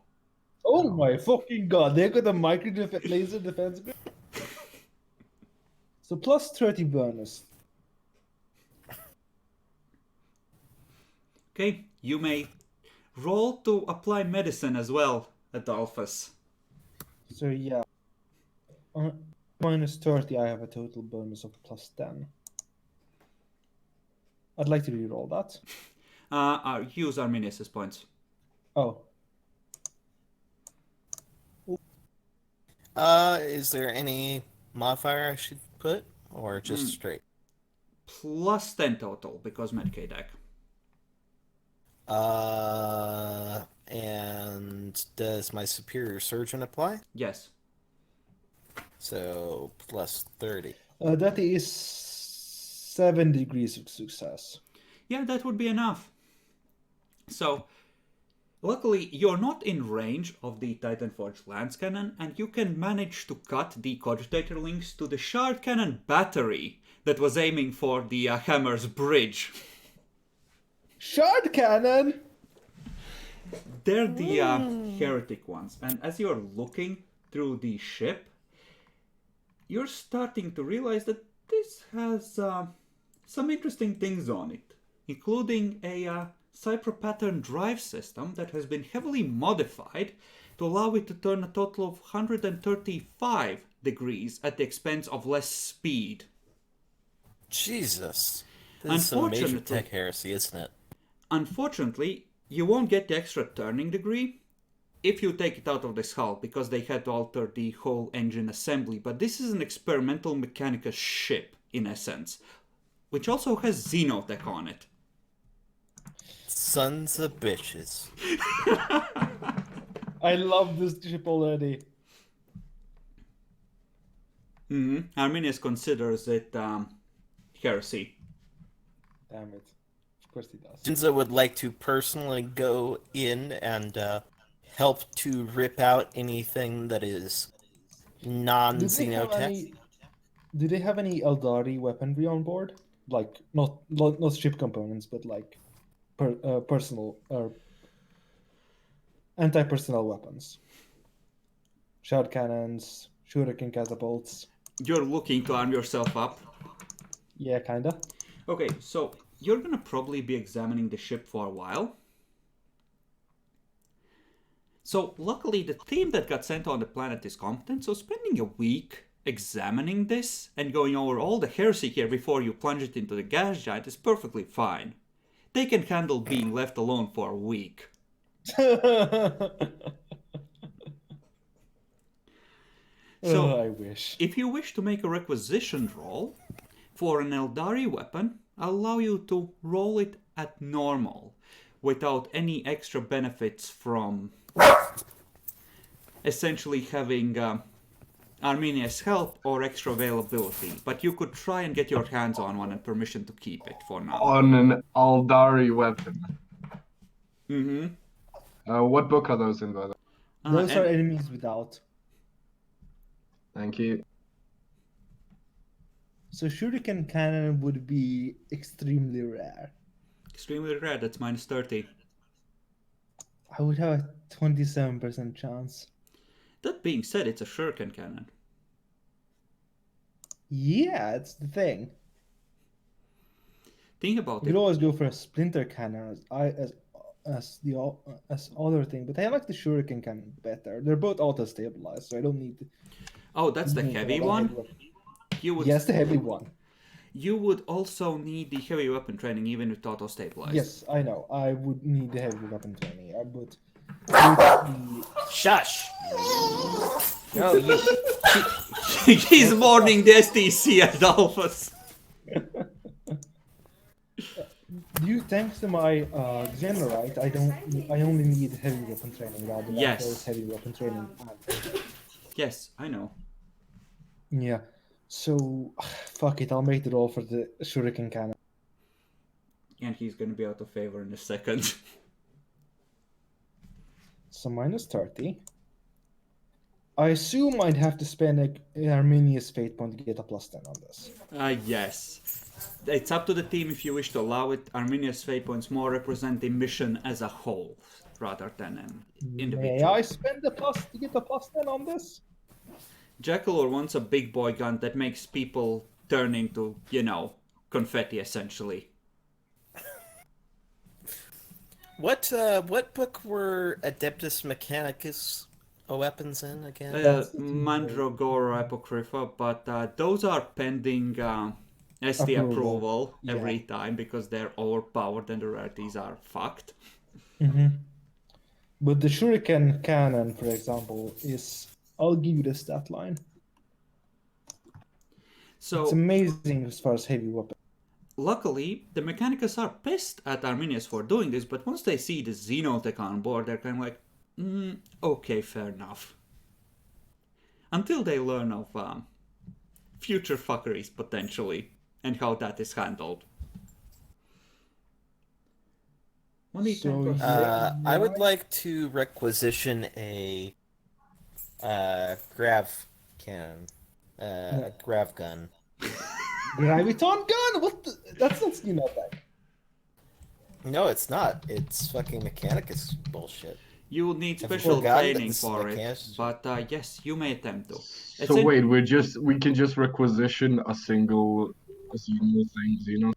Oh my fucking god, they got a laser defense grid? So plus 30 bonus. Okay, you may roll to apply medicine as well, Adolphus. So yeah. Minus 30, I have a total bonus of plus 10. I'd like to re-roll that. Use Arminius' points. Oh. Is there any modifier I should put, or just straight? Plus 10 total, because Medicaid deck. And does my superior surgeon apply? Yes. So plus 30. That is 7 degrees of success. Yeah, that would be enough. So, luckily, you're not in range of the Titanforge Lance Cannon, and you can manage to cut the Cogitator links to the Shard Cannon battery that was aiming for the Hammer's bridge. Shard cannon! They're the heretic ones, and as you're looking through the ship, you're starting to realize that this has some interesting things on it, including a Cypher pattern drive system that has been heavily modified to allow it to turn a total of 135 degrees at the expense of less speed. Jesus. This is some major tech heresy, isn't it? Unfortunately, you won't get the extra turning degree if you take it out of this hull, because they had to alter the whole engine assembly. But this is an experimental Mechanicus ship, in essence, which also has Xenotech on it. Sons of bitches. I love this ship already. Arminius considers it heresy. Damn it. Of course he does. Shinzo would like to personally go in and help to rip out anything that is non-Xenotech. Do they have any Eldari weaponry on board? Like, not ship components, but like personal or anti-personnel weapons. Shard cannons, shuriken catapults. You're looking to arm yourself up? Yeah, kinda. Okay, so you're gonna probably be examining the ship for a while. So luckily the team that got sent on the planet is competent, so spending a week examining this and going over all the heresy here before you plunge it into the gas giant is perfectly fine. They can handle being left alone for a week. So, I wish. if you wish to make a requisition roll for an Eldari weapon, I'll allow you to roll it at normal, without any extra benefits from essentially having Arminia's help or extra availability. But you could try and get your hands on one and permission to keep it for now. On an Eldari weapon. Mm-hmm. What book are those in, by the way? Those are enemies without. Thank you. So shuriken cannon would be extremely rare. Extremely rare, that's -30. I would have a 27% chance. That being said, it's a shuriken cannon. Yeah, it's the thing. Think about You it. could always go for a splinter cannon as other thing, but I like the shuriken cannon better. They're both auto stabilized, so I don't need to. Oh, that's the need a heavy lot of one? heavy weapon. You would, Yes, the heavy one. you would also need the heavy weapon training even with auto stabilized. Yes, I know. I would need the heavy weapon training. I would. With the... Shush! No, you. He's warning the STC Adolphus. Thanks to my Generite, I only need heavy weapon training rather than Yes. those heavy weapon training. Yes, I know. Yeah. So fuck it, I'll make the roll for the shuriken cannon. And he's gonna be out of favor in a second. So minus 30. I assume I'd have to spend an Arminius fate point to get a plus 10 on this. Yes. It's up to the team if you wish to allow it. Arminia's fate points more represent the mission as a whole rather than an individual. May I spend the plus to get a plus 10 on this? Jackalor wants a big boy gun that makes people turn into, confetti essentially. What book were Adeptus Mechanicus weapons in again? Mandragora Apocrypha, but those are pending ST approval every time because they're overpowered and the rarities are fucked. Mm-hmm. But the shuriken cannon, for example, is... I'll give you the stat line. So it's amazing as far as heavy weapon. Luckily, the Mechanicus are pissed at Arminius for doing this, but once they see the Xenotech on board, they're kind of like, okay, fair enough. Until they learn of future fuckeries, potentially, and how that is handled. I would like to requisition a grav cannon, a grav gun. Graviton gun? What? That's not Xenotech. No, it's not. It's fucking Mechanicus bullshit. You will need Have you special forgotten training this for it, Mechanicus? but yes, you may attempt to. So wait, we can just requisition a single thing,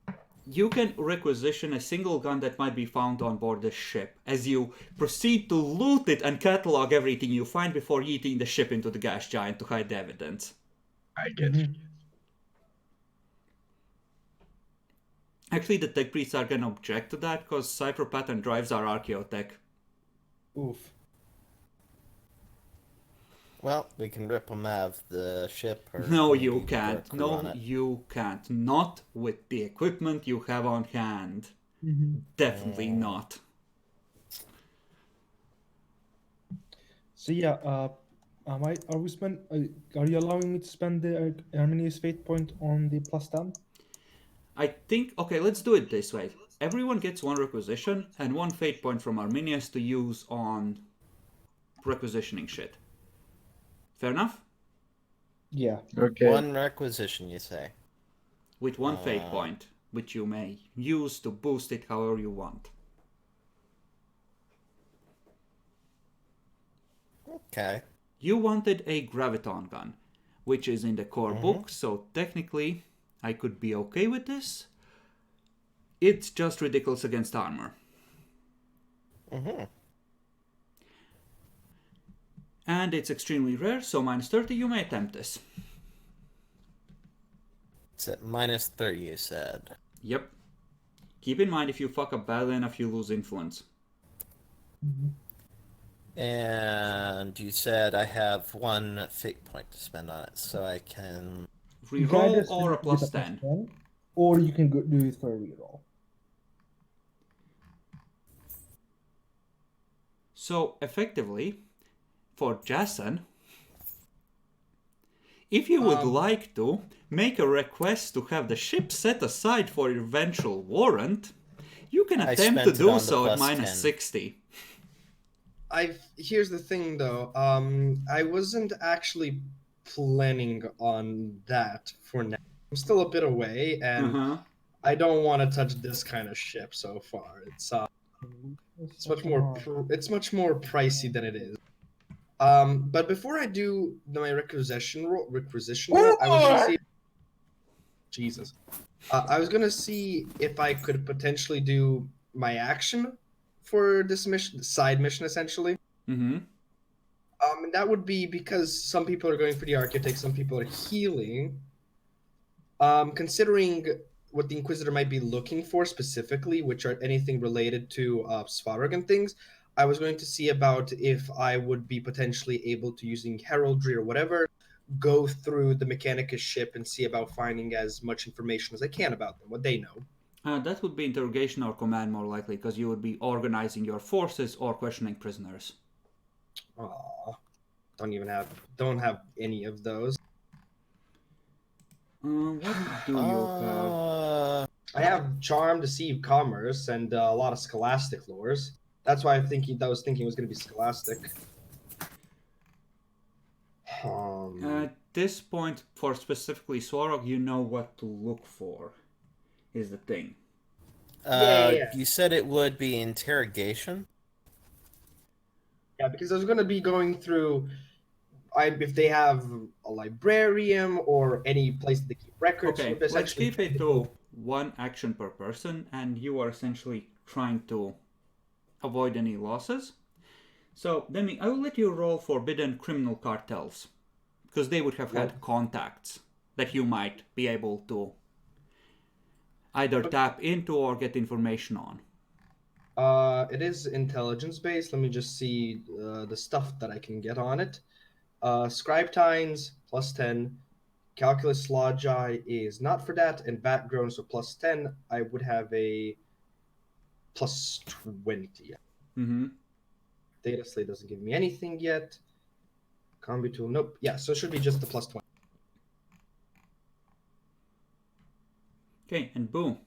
You can requisition a single gun that might be found on board the ship as you proceed to loot it and catalog everything you find before yeeting the ship into the gas giant to hide the evidence. I get it. Actually, the tech priests are gonna object to that because Cypher pattern drives are archaeotech. Oof. Well, we can rip them out of the ship. Or No, maybe you put a can't. crew No, on it. you can't. Not with the equipment you have on hand. Definitely not. So yeah, are you allowing me to spend the Arminius fate point on the plus 10? I think, okay, let's do it this way. Everyone gets one requisition and one fate point from Arminius to use on requisitioning shit. Fair enough? Yeah. Okay. One requisition, you say? With one fate point, which you may use to boost it however you want. Okay. You wanted a graviton gun, which is in the core book, so technically I could be okay with this. It's just ridiculous against armor. And it's extremely rare, so minus 30, you may attempt this. It's at minus 30, you said. Yep. Keep in mind, if you fuck up badly enough, you lose influence. And you said I have one fate point to spend on it, so I can... Reroll or a plus 10. Or you can do it for a reroll. So, effectively, for Jason, if you would like to make a request to have the ship set aside for your eventual warrant, you can I attempt spent to it do on the so at plus minus 10. 60. Here's the thing though. I wasn't actually planning on that for now. I'm still a bit away, and I don't want to touch this kind of ship so far. It's much more pricey than it is. But before I do my requisition roll, I was gonna see. Jesus. I was gonna see if I could potentially do my action for this mission, side mission, essentially. Mm-hmm. And that would be because some people are going for the architect, some people are healing. Considering what the Inquisitor might be looking for specifically, which are anything related to Svarog and things, I was going to see about if I would be potentially able to, using heraldry or whatever, go through the Mechanicus ship and see about finding as much information as I can about them, what they know. That would be interrogation or command more likely, because you would be organizing your forces or questioning prisoners. Aw, don't have any of those. What do you have? I have charm, deceive, commerce, and a lot of scholastic lores. That's why I was thinking it was going to be scholastic. At this point, for specifically Swarog, you know what to look for, is the thing. Yeah. You said it would be interrogation? Yeah, because I was going to be going through if they have a librarian or any place that they keep records. Okay, let's keep it to one action per person, and you are essentially trying to avoid any losses. So, Demi, I will let you roll forbidden criminal cartels, because they would have had contacts that you might be able to either tap into or get information on. It is intelligence based. Let me just see the stuff that I can get on it. Scribetines +10. Calculus Logi is not for that, and Batgrown, so +10. I would have a +20. Mm-hmm. Data Slate doesn't give me anything yet. Combi Tool, nope. Yeah, so it should be just the +20. Okay, and boom.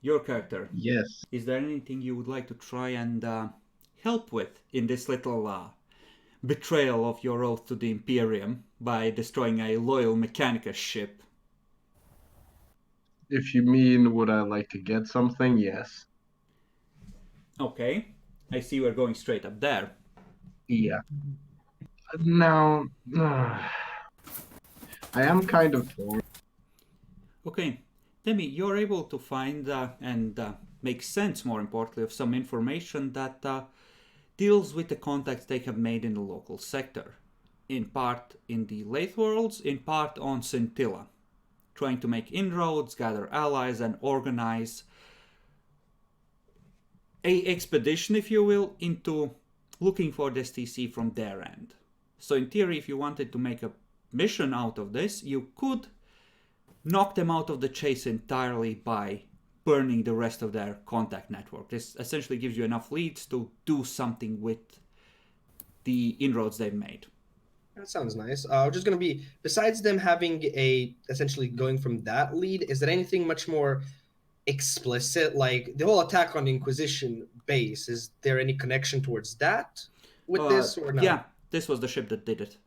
Your character. Yes. Is there anything you would like to try and help with in this little betrayal of your oath to the Imperium by destroying a loyal Mechanicus ship? If you mean would I like to get something, yes. Okay, I see we're going straight up there. Yeah. Now, I am kind of torn. Okay, Demi, you're able to find and make sense, more importantly, of some information that deals with the contacts they have made in the local sector. In part in the Lathe Worlds, in part on Scintilla. Trying to make inroads, gather allies, and organize a expedition, if you will, into looking for this TC from their end. So in theory, if you wanted to make a mission out of this, you could knock them out of the chase entirely by burning the rest of their contact network. This essentially gives you enough leads to do something with the inroads they've made. That sounds nice. Just going to be, besides them having essentially going from that lead, is there anything much more explicit? Like the whole attack on the Inquisition base, is there any connection towards that with this or not? Yeah, this was the ship that did it.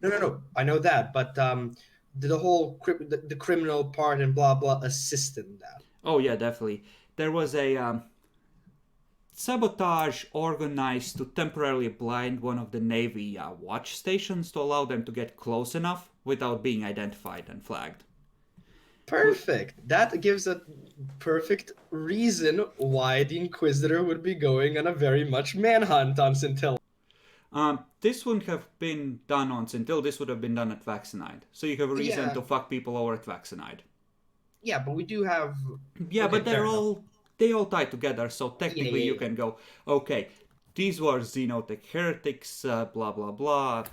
No. I know that, but the whole the criminal part and blah blah assist in that. Oh yeah, definitely. There was a sabotage organized to temporarily blind one of the Navy watch stations to allow them to get close enough without being identified and flagged. Perfect. That gives a perfect reason why the Inquisitor would be going on a very much manhunt on Scintilla. This wouldn't have been done on Scintilla, this would have been done at Vaccinide. So you have a reason to fuck people over at Vaccinide. Yeah, but we do have... Yeah, okay, but they all tie together, so technically you can go, okay, these were Xenotech heretics, blah blah blah,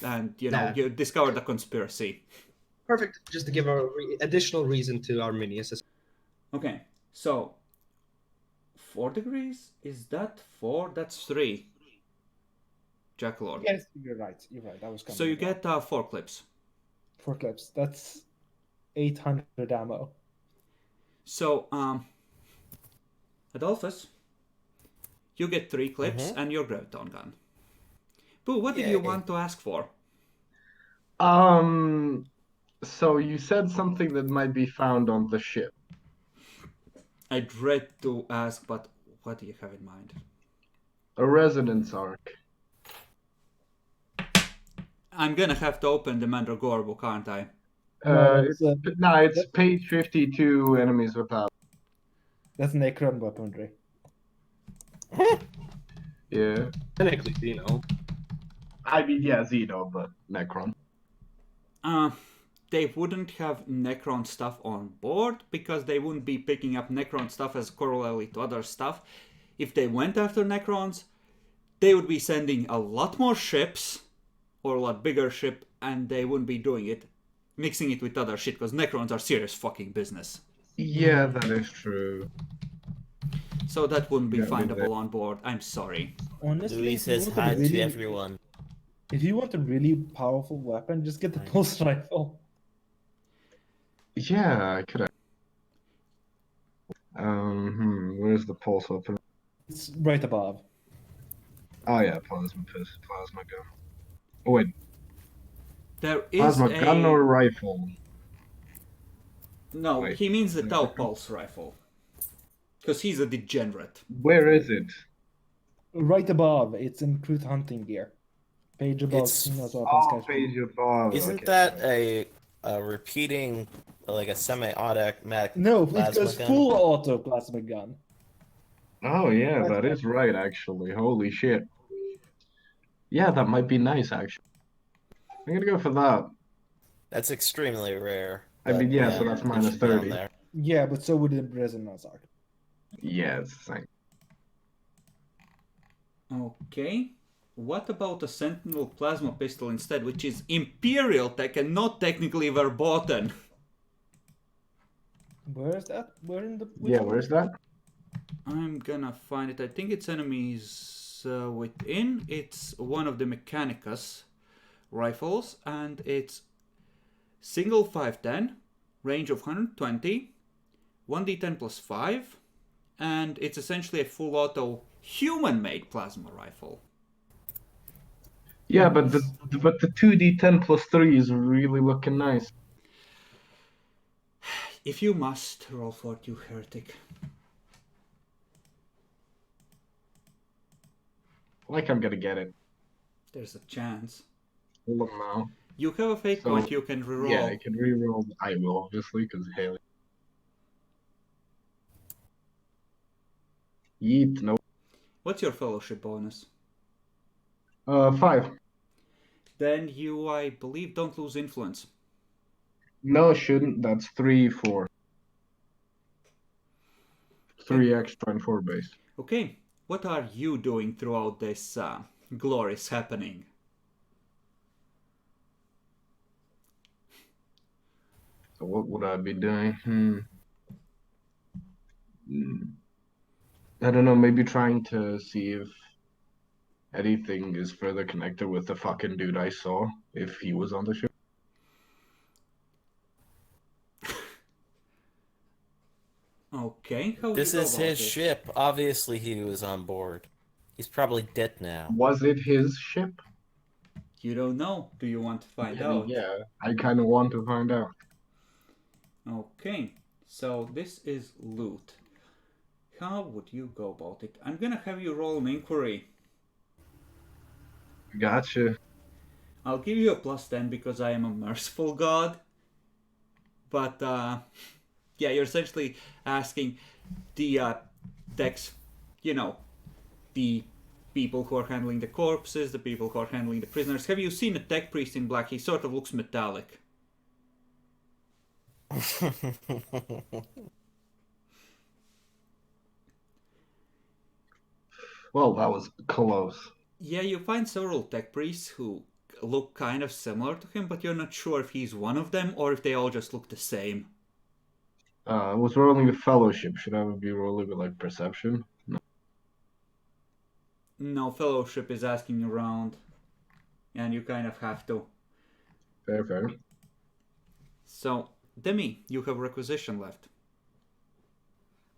and you discover the conspiracy. Perfect, just to give an additional reason to Arminius. Okay, so 4 degrees? Is that 4? That's 3. Jackalord. Yes, you're right. That was coming. So you get 4 clips. 4 clips. That's 800 ammo. So, Adolphus, you get 3 clips and your graviton gun. Boo, what did you want to ask for? So you said something that might be found on the ship. I dread to ask, but what do you have in mind? A resonance arc. I'm gonna have to open the Mandragora book, aren't I? It's page 52. Enemies without. That's Necron weaponry. Yeah. Technically, you know. I mean, yeah, Xeno, but Necron. They wouldn't have Necron stuff on board because they wouldn't be picking up Necron stuff as corollary to other stuff. If they went after Necrons, they would be sending a lot more ships, or a lot bigger ship, and they wouldn't be doing it, mixing it with other shit, because Necrons are serious fucking business. Yeah, that is true. So that wouldn't be Yeah, findable on board. I'm sorry. Honestly, Louis if you says want a hi to really- everyone. If you want a really powerful weapon, just get the pulse rifle. Yeah, I could have. Where's the pulse weapon? It's right above. Oh yeah, plasma gun. Oh wait, There is plasma a... gun or rifle? No, Wait. he means the Tau Pulse rifle. Because he's a degenerate. Where is it? Right above. It's in Crude hunting gear. Page above. It's- Page above. Isn't okay. that a repeating, like a semi-automatic No, it plasma goes gun? full auto plasma gun. Oh yeah, that is right actually. Holy shit. Yeah, that might be nice actually. I'm gonna go for that. That's extremely rare. I mean, but, yeah, so that's it minus should be on 30. there. Yeah, but so would the resonance arc. Yeah, it's the same. Okay. What about a Sentinel plasma pistol instead, which is Imperial tech and not technically verboten? Where is that? Where in the? Yeah, where's that? I'm gonna find it. I think it's enemies within. It's one of the Mechanicus rifles, and it's single 510, range of 120, 1d10 plus 5, and it's essentially a full auto human-made plasma rifle. Yeah, but the 2d10 plus 3 is really looking nice. If you must, roll for it, you heretic. Like I'm gonna get it. There's a chance. Hold on now. You have a fate So, point you can reroll. Yeah, I can reroll. I will obviously, because Haley. Yeet, no. What's your fellowship bonus? 5. Then you, I believe, don't lose influence. No, shouldn't. That's 3, 4. 3 extra and 4 base. Okay, what are you doing throughout this glorious happening? So what would I be doing? I don't know, maybe trying to see if anything is further connected with the fucking dude I saw, if he was on the ship. Okay, how would This you go is about his this? ship. Obviously, he was on board. He's probably dead now. Was it his ship? You don't know. Do you want to find I mean, out? yeah, I kind of want to find out. Okay, so this is loot. How would you go about it? I'm gonna have you roll an inquiry. Gotcha. I'll give you a plus 10 because I am a merciful god. But, yeah, you're essentially asking the techs, you know, the people who are handling the corpses, the people who are handling the prisoners. Have you seen a tech priest in black? He sort of looks metallic. Well, that was close. Yeah, you find several tech priests who look kind of similar to him, but you're not sure if he's one of them or if they all just look the same. I was rolling with fellowship. Should I be rolling with like perception? No. No, fellowship is asking around, and you kind of have to. Fair. So, Demi, you have requisition left.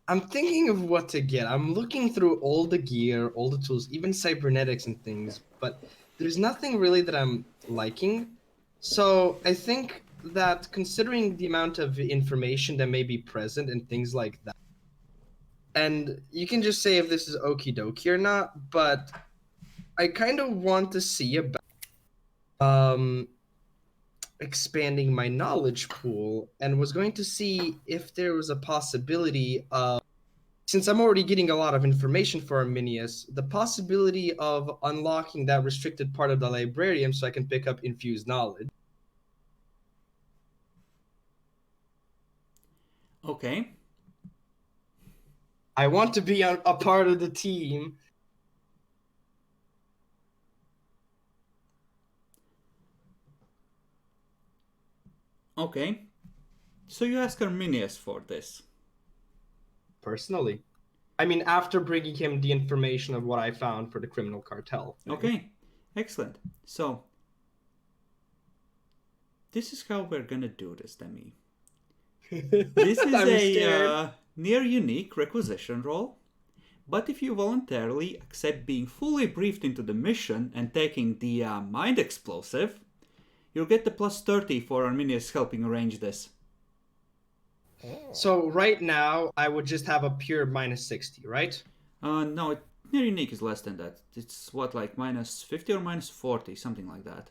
I'm thinking of what to get. I'm looking through all the gear, all the tools, even cybernetics and things, but there's nothing really that I'm liking. So I think that considering the amount of information that may be present and things like that, and you can just say if this is okie dokie or not, but I kind of want to see about expanding my knowledge pool and was going to see if there was a possibility of, since I'm already getting a lot of information for Arminius, the possibility of unlocking that restricted part of the librarium so I can pick up infused knowledge. Okay. I want to be a part of the team. Okay. So you ask Arminius for this. Personally. I mean, after bringing him the information of what I found for the criminal cartel. Okay. Excellent. So, this is how we're gonna do this, Demi. This is I'm a scared. near unique requisition roll, but if you voluntarily accept being fully briefed into the mission and taking the mind explosive, you'll get the plus 30 for Arminius helping arrange this. So right now, I would just have a pure minus 60, right? No, near unique is less than that. It's what, like minus 50 or minus 40, something like that.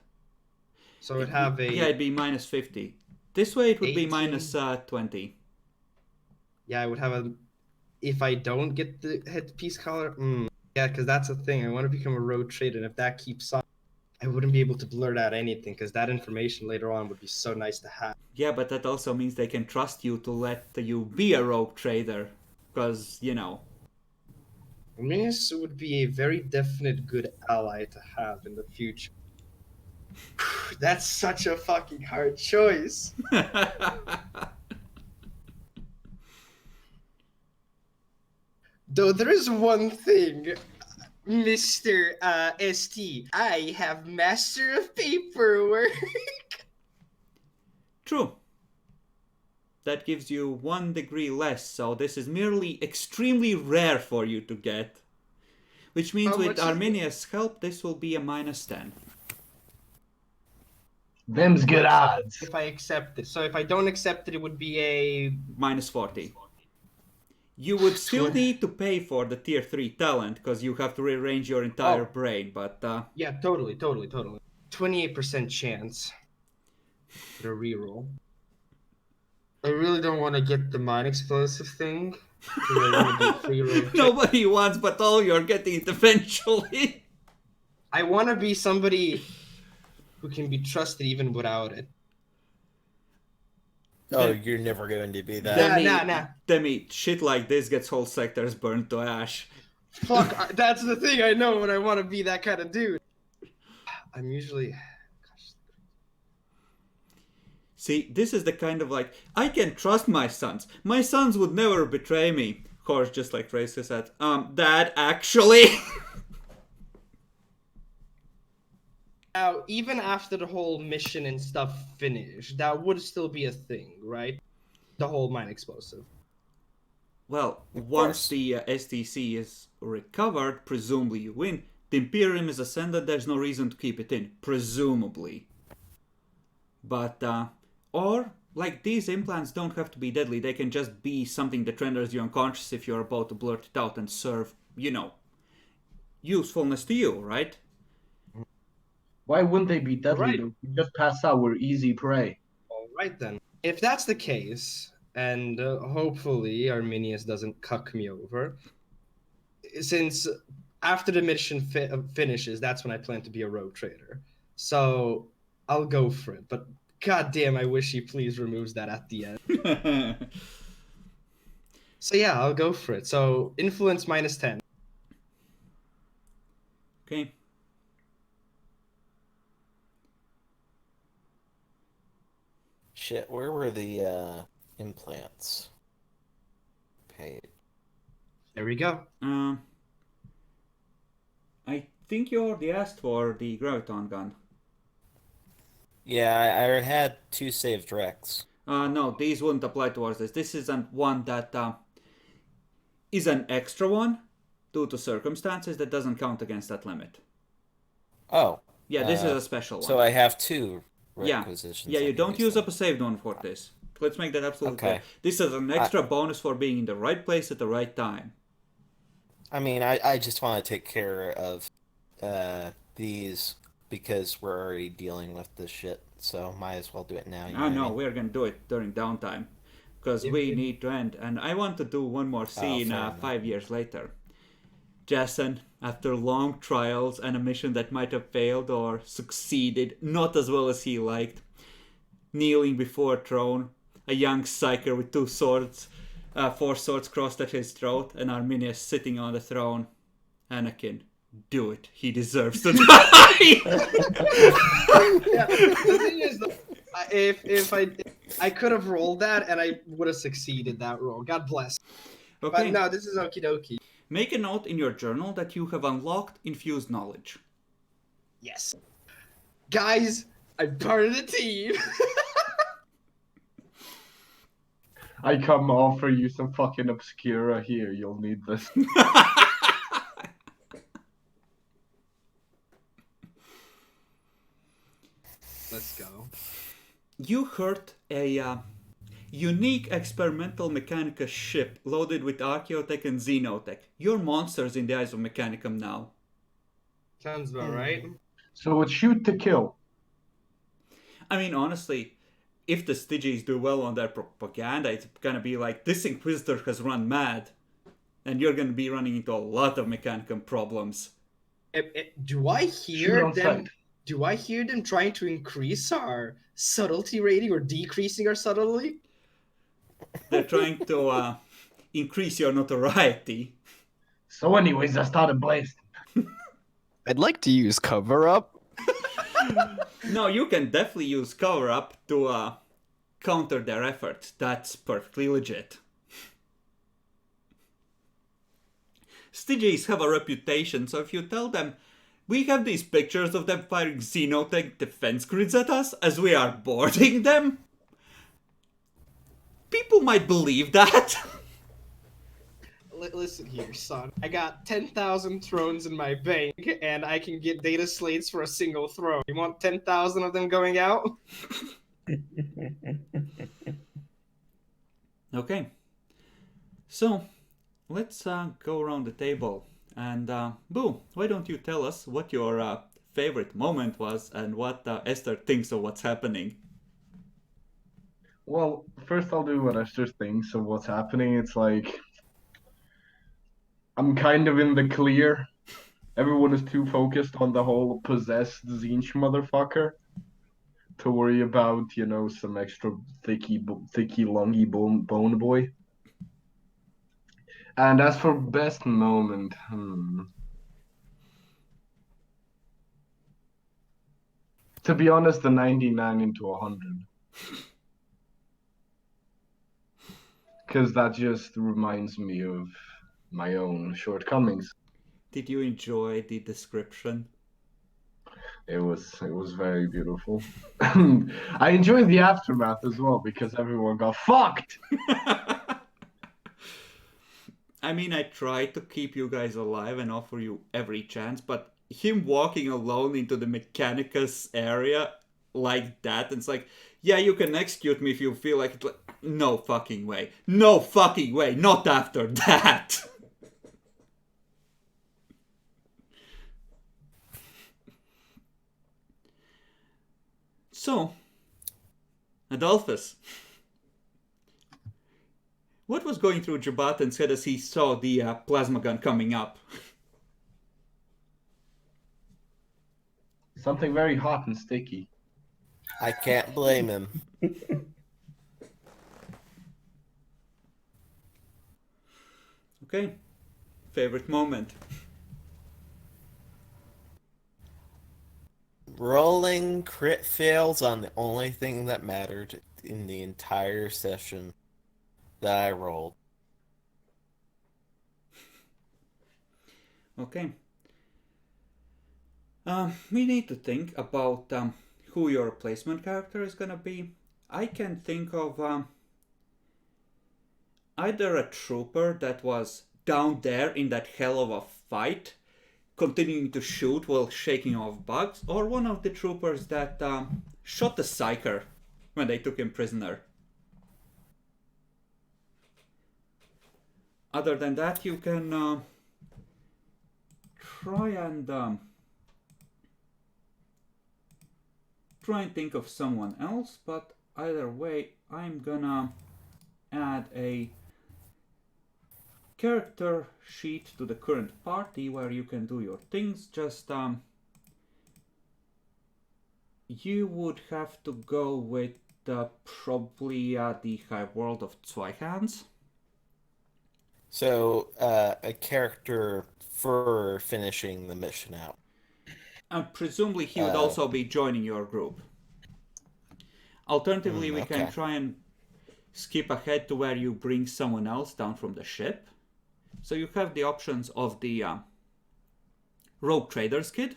So it'd have a... Yeah, it'd be minus 50. This way it would be 18. minus 20. Yeah, I would have a... If I don't get the headpiece collar... Yeah, because that's the thing. I want to become a rogue trader, and if that keeps on, I wouldn't be able to blurt out anything, because that information later on would be so nice to have. Yeah, but that also means they can trust you to let you be a rogue trader. Because, you know... Arminius would be a very definite good ally to have in the future. That's such a fucking hard choice. Though there is one thing, Mr. ST. I have Master of Paperwork. True. That gives you 1 degree less, so this is merely extremely rare for you to get. Which means How much with is it? Arminius' help, this will be a minus 10. Them's good odds. If I accept it. So if I don't accept it, it would be a... Minus 40. You would still need to pay for the tier 3 talent, because you have to rearrange your entire Oh. brain, but... Yeah, totally. 28% chance for a reroll. I really don't want to get the mind explosive thing. 'Cause I want to do free roll. Nobody wants, but all you're getting it eventually. I want to be somebody who can be trusted even without it. Oh, you're never going to be that. Nah. Demi, shit like this gets whole sectors burned to ash. Fuck, that's the thing I know when I want to be that kind of dude. I'm usually... See, this is the kind of like, I can trust my sons. My sons would never betray me. Of course, just like Tracy said, Dad, actually. Now, even after the whole mission and stuff finished, that would still be a thing, right? The whole mind explosive. Well, Of once course. the STC is recovered, presumably you win. The Imperium is ascended, there's no reason to keep it in. Presumably. But, or, like, these implants don't have to be deadly. They can just be something that renders you unconscious if you're about to blurt it out and serve, you know, usefulness to you, right? Why wouldn't they be deadly? Right. Though? You just pass out. We're easy prey. All right then. If that's the case, and hopefully Arminius doesn't cuck me over, since after the mission finishes, that's when I plan to be a rogue trader. So I'll go for it. But goddamn, I wish he please removes that at the end. So yeah, I'll go for it. So influence minus 10. Okay. Shit, where were the implants? Paid. There we go. I think you already asked for the graviton gun. Yeah, I had 2 saved Rex. No, these wouldn't apply towards this. This isn't one that is an extra one due to circumstances that doesn't count against that limit. Oh. Yeah, this is a special one. So I have 2 yeah, requisitions. yeah, I you can don't use then. up a saved one for this. Let's make that absolutely Okay. clear. This is an extra bonus for being in the right place at the right time. I mean, I just want to take care of these because we're already dealing with this shit. So might as well do it now. You know Oh what I no, mean? we're gonna do it during downtime. Because we need to end. And I want to do one more scene fair enough. 5 years later. Jason, after long trials and a mission that might have failed or succeeded not as well as he liked, kneeling before a throne, a young psyker with 4 swords crossed at his throat, and Arminius sitting on the throne. Anakin, do it. He deserves to die. Yeah, the thing is, if I could have rolled that and I would have succeeded that roll. God bless. Okay. But no, this is okie dokie. Make a note in your journal that you have unlocked infused knowledge. Yes. Guys, I'm part of the team. I come offer you some fucking obscura here. You'll need this. Let's go. You heard a unique experimental Mechanicus ship loaded with Archaeotech and Xenotech. You're monsters in the eyes of Mechanicum now. Sounds about right. So it's shoot to kill. I mean, honestly, if the Stygies do well on their propaganda, it's gonna be like, this Inquisitor has run mad. And you're gonna be running into a lot of Mechanicum problems. Do I Shoot hear on them? sight. Do I hear them trying to increase our subtlety rating or decreasing our subtlety? They're trying to increase your notoriety. So anyways, I started blasting. I'd like to use cover up. No, you can definitely use cover up to counter their efforts. That's perfectly legit. Stygies have a reputation, so if you tell them, we have these pictures of them firing Xenotech defense grids at us as we are boarding them, people might believe that. Listen here, son. I got 10,000 thrones in my bank, and I can get data slates for a single throne. You want 10,000 of them going out? Okay. So, let's go around the table. And, Boo, why don't you tell us what your favorite moment was and what Esther thinks of what's happening? Well, first I'll do what Esther thinks of what's happening. It's like I'm kind of in the clear. Everyone is too focused on the whole possessed Zinch motherfucker to worry about, some extra thicky, longy bone boy. And as for best moment, to be honest, the 99 into 100. Because that just reminds me of my own shortcomings. Did you enjoy the description? It was very beautiful. I enjoyed the aftermath as well because everyone got fucked. I mean, I tried to keep you guys alive and offer you every chance, but him walking alone into the Mechanicus area like that, and it's like, yeah, you can execute me if you feel like it. Like, no fucking way. No fucking way. Not after that. So, Adolphus, what was going through Jabatan's head as he saw the plasma gun coming up? Something very hot and sticky. I can't blame him. Okay. Favorite moment? Rolling crit fails on the only thing that mattered in the entire session that I rolled. Okay. We need to think about who your replacement character is gonna be. I can think of either a trooper that was down there in that hell of a fight, continuing to shoot while shaking off bugs, or one of the troopers that shot the psyker when they took him prisoner. Other than that, you can try and try and think of someone else, but either way, I'm gonna add a character sheet to the current party where you can do your things. Just you would have to go with probably the High World of Zweihands. So, a character for finishing the mission out. And presumably he would also be joining your group. Alternatively, we can try and skip ahead to where you bring someone else down from the ship. So you have the options of the Rogue Trader's Kid,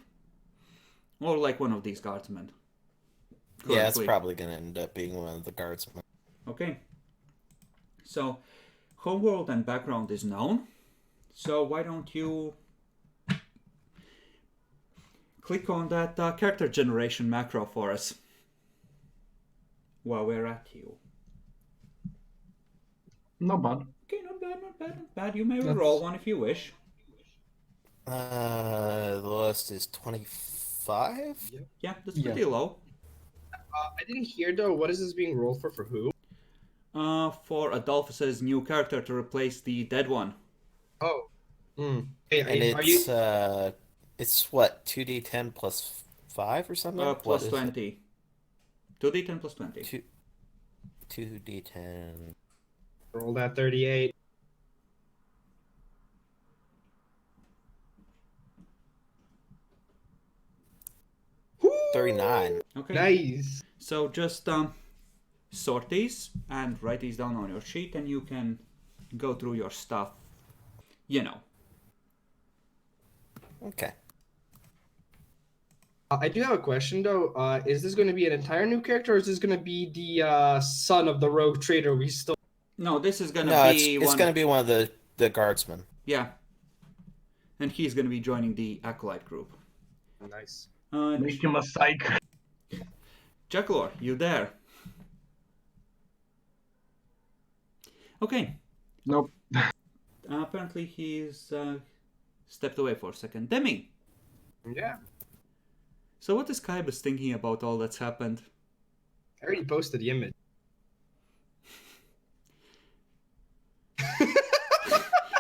or like one of these guardsmen. Yeah, it's probably going to end up being one of the guardsmen. Okay. So, homeworld and background is known. So why don't you click on that character generation macro for us while we're at you. Not bad. Okay, not bad, not bad, not bad. You may roll one if you wish. The lowest is 25? Yeah, that's pretty low. I didn't hear though. What is this being rolled for? For who? For Adolphus's new character to replace the dead one. Oh. Hey, And are you? it's what, 2d10 plus 5 or something? Plus 20. 2d10 plus 20. 2d10. Roll that 38. Woo! 39. Okay. Nice. So just sort these and write these down on your sheet, and you can go through your stuff. You know. Okay. I do have a question though. Is this going to be an entire new character, or is this going to be the son of the rogue trader we stole? No, this is gonna No, be it's going to be one of the guardsmen. Yeah. And he's gonna be joining the Acolyte group. Nice. Make him a psych. Jackalor, you there? Okay. Nope. Apparently he's stepped away for a second. Demi! Yeah. So what is Kaibus thinking about all that's happened? I already posted the image.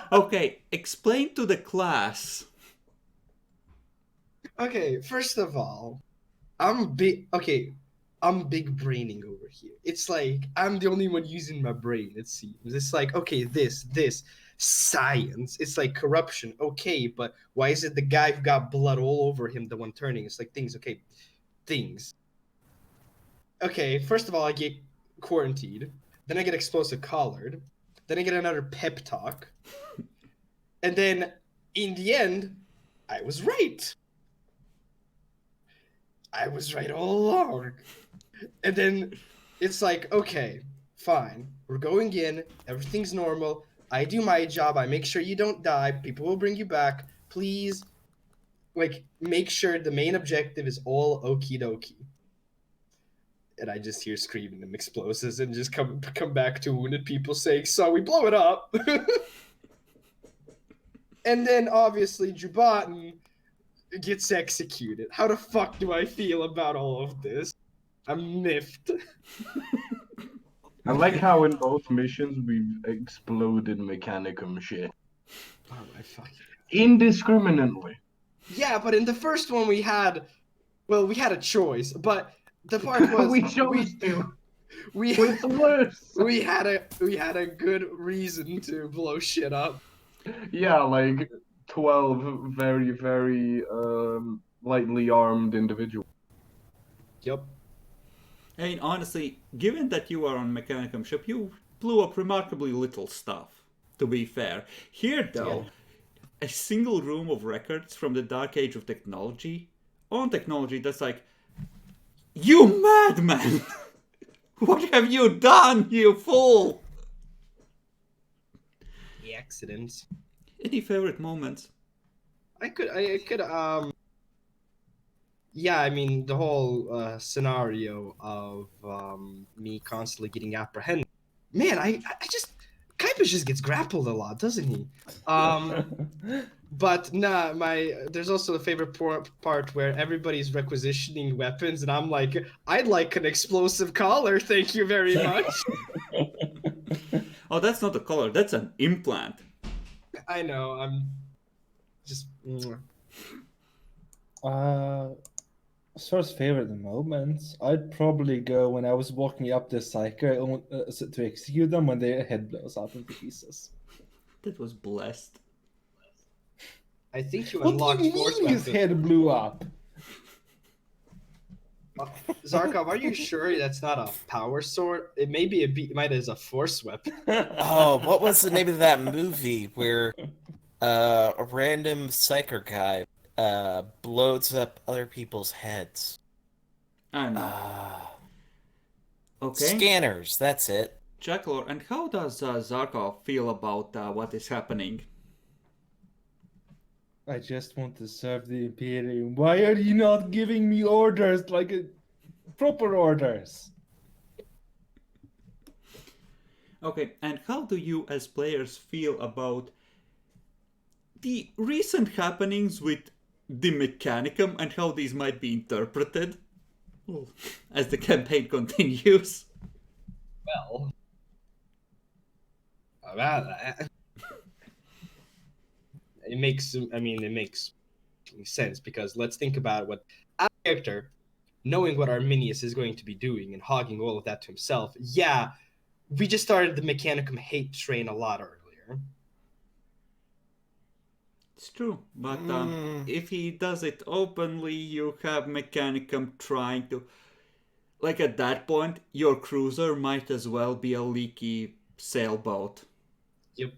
Okay, explain to the class. Okay, first of all, I'm big braining over here. It's like I'm the only one using my brain, it seems. It's like, okay, this, science. It's like corruption. Okay, but why is it the guy who got blood all over him the one turning? It's like things, okay. Things. Okay, first of all, I get quarantined. Then I get exposed to Collard. Then I get another pep talk. And then, in the end, I was right. I was right all along. And then it's like, okay, fine. We're going in. Everything's normal. I do my job. I make sure you don't die. People will bring you back. Please, like, make sure the main objective is all okie dokie. And I just hear screaming and explosives and just come back to wounded people saying, so we blow it up. And then, obviously, Jubatin gets executed. How the fuck do I feel about all of this? I'm miffed. I like how in both missions we've exploded Mechanicum shit. Oh my fucking... Indiscriminately. Yeah, but in the first one we had a choice, but the part was we chose to. We It's worse. we had a good reason to blow shit up. Yeah, like 12 very, very lightly armed individuals. Yep. I mean, honestly, given that you are on Mechanicum ship, you blew up remarkably little stuff, to be fair. Here, though, a single room of records from the Dark Age of technology, on technology that's like, you madman! What have you done, you fool? The accidents. Any favorite moments? I could yeah, I mean the whole scenario of me constantly getting apprehended. Man, I just Kaipa just gets grappled a lot, doesn't he? But nah, there's also the favorite part where everybody's requisitioning weapons, and I'm like, I'd like an explosive collar, thank you very much. Oh, that's not a collar, that's an implant. I know, I'm just. As far as favorite moments, I'd probably go when I was walking up the psycho to execute them when their head blows out into pieces. That was blessed. I think you What unlocked do you force mean his weapons. head blew up? Zarkov, are you sure that's not a power sword? It may be it might as a force weapon. Oh, what was the name of that movie where a random psyker guy blows up other people's heads? I don't know. Okay. Scanners, that's it. Jackalor, and how does Zarkov feel about what is happening? I just want to serve the Imperium. Why are you not giving me orders like proper orders? Okay, and how do you as players feel about the recent happenings with the Mechanicum and how these might be interpreted as the campaign continues? Well, about that. It makes sense because let's think about what our character, knowing what Arminius is going to be doing and hogging all of that to himself. Yeah, we just started the Mechanicum hate train a lot earlier. It's true, but if he does it openly, you have Mechanicum trying to... Like at that point, your cruiser might as well be a leaky sailboat. Yep.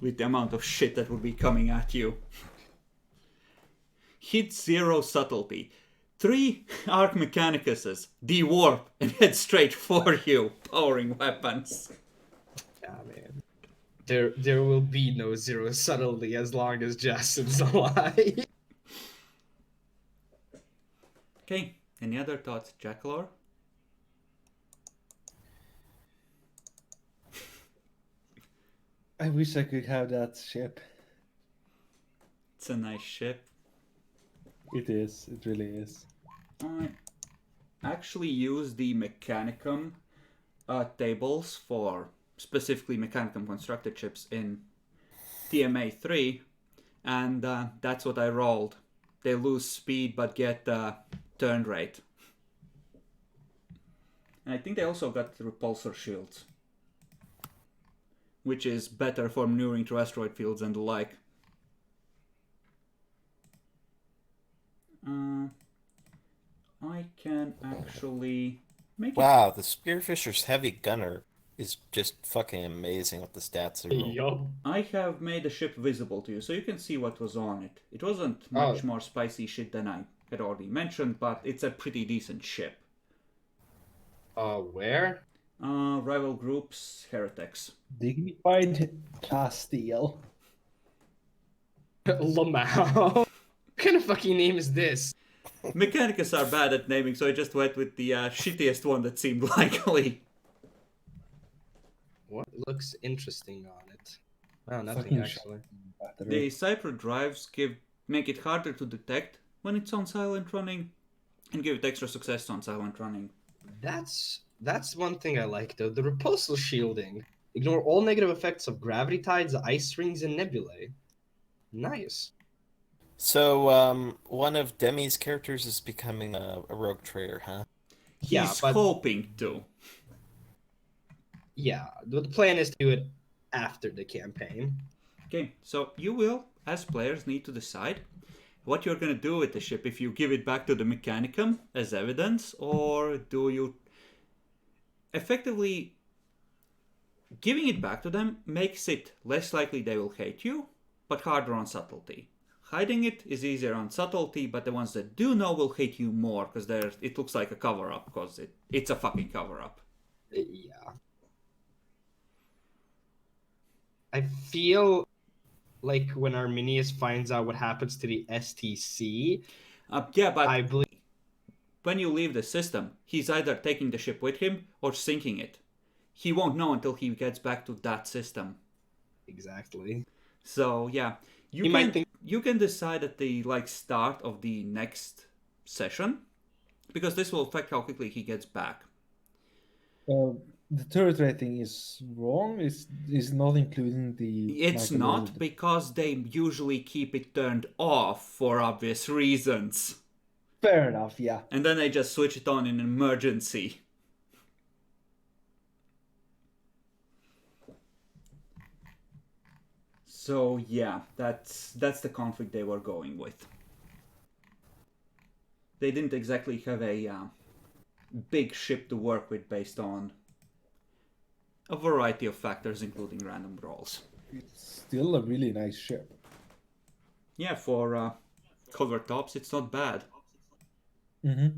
With the amount of shit that would be coming at you. Hit 0 subtlety. 3 Arc Mechanicuses, dewarp, and head straight for you, powering weapons. Yeah, man. There will be no 0 subtlety as long as Jason's alive. Okay, any other thoughts, Jackalor? I wish I could have that ship. It's a nice ship. It is. It really is. I actually use the Mechanicum tables for specifically Mechanicum constructed ships in TMA 3, and that's what I rolled. They lose speed but get turn rate. And I think they also got repulsor shields, which is better for maneuvering through asteroid fields and the like. I can actually make it. Wow, the Spearfisher's heavy gunner is just fucking amazing with the stats. Yup. I have made the ship visible to you, so you can see what was on it. It wasn't much more spicy shit than I had already mentioned, but it's a pretty decent ship. Where? Rival groups, heretics. Dignified Castile. Lamau. What kind of fucking name is this? Mechanicus are bad at naming, so I just went with the shittiest one that seemed likely. What looks interesting on it? Oh, nothing Fucking actually. The Cypher drives make it harder to detect when it's on silent running, and give it extra success on silent running. That's one thing I like though. The repulsor shielding. Ignore all negative effects of gravity tides, ice rings, and nebulae. Nice. So, one of Demi's characters is becoming a rogue trader, huh? He's hoping to. Yeah, the plan is to do it after the campaign. Okay, so you will, as players, need to decide what you're going to do with the ship. If you give it back to the Mechanicum as evidence, or do you... Effectively, giving it back to them makes it less likely they will hate you, but harder on subtlety. Hiding it is easier on subtlety, but the ones that do know will hate you more, because it looks like a cover-up, because it's a fucking cover-up. Yeah. I feel like when Arminius finds out what happens to the STC, Yeah, but I believe when you leave the system, he's either taking the ship with him or sinking it. He won't know until he gets back to that system. exactly. So, yeah, You He can might think- you can decide at the start of the next session, because this will affect how quickly he gets back. The turret rating is wrong. Is not including the. It's not, because they usually keep it turned off for obvious reasons. Fair enough. Yeah. And then they just switch it on in an emergency. So yeah, that's the conflict they were going with. They didn't exactly have a big ship to work with based on a variety of factors, including random rolls. It's still a really nice ship. Yeah, for cover tops, it's not bad. Mm-hmm.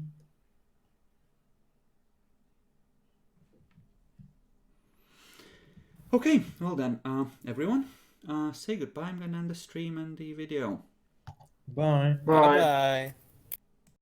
Okay, well then, everyone, say goodbye. I'm gonna end the stream and the video. Bye. Bye. Bye.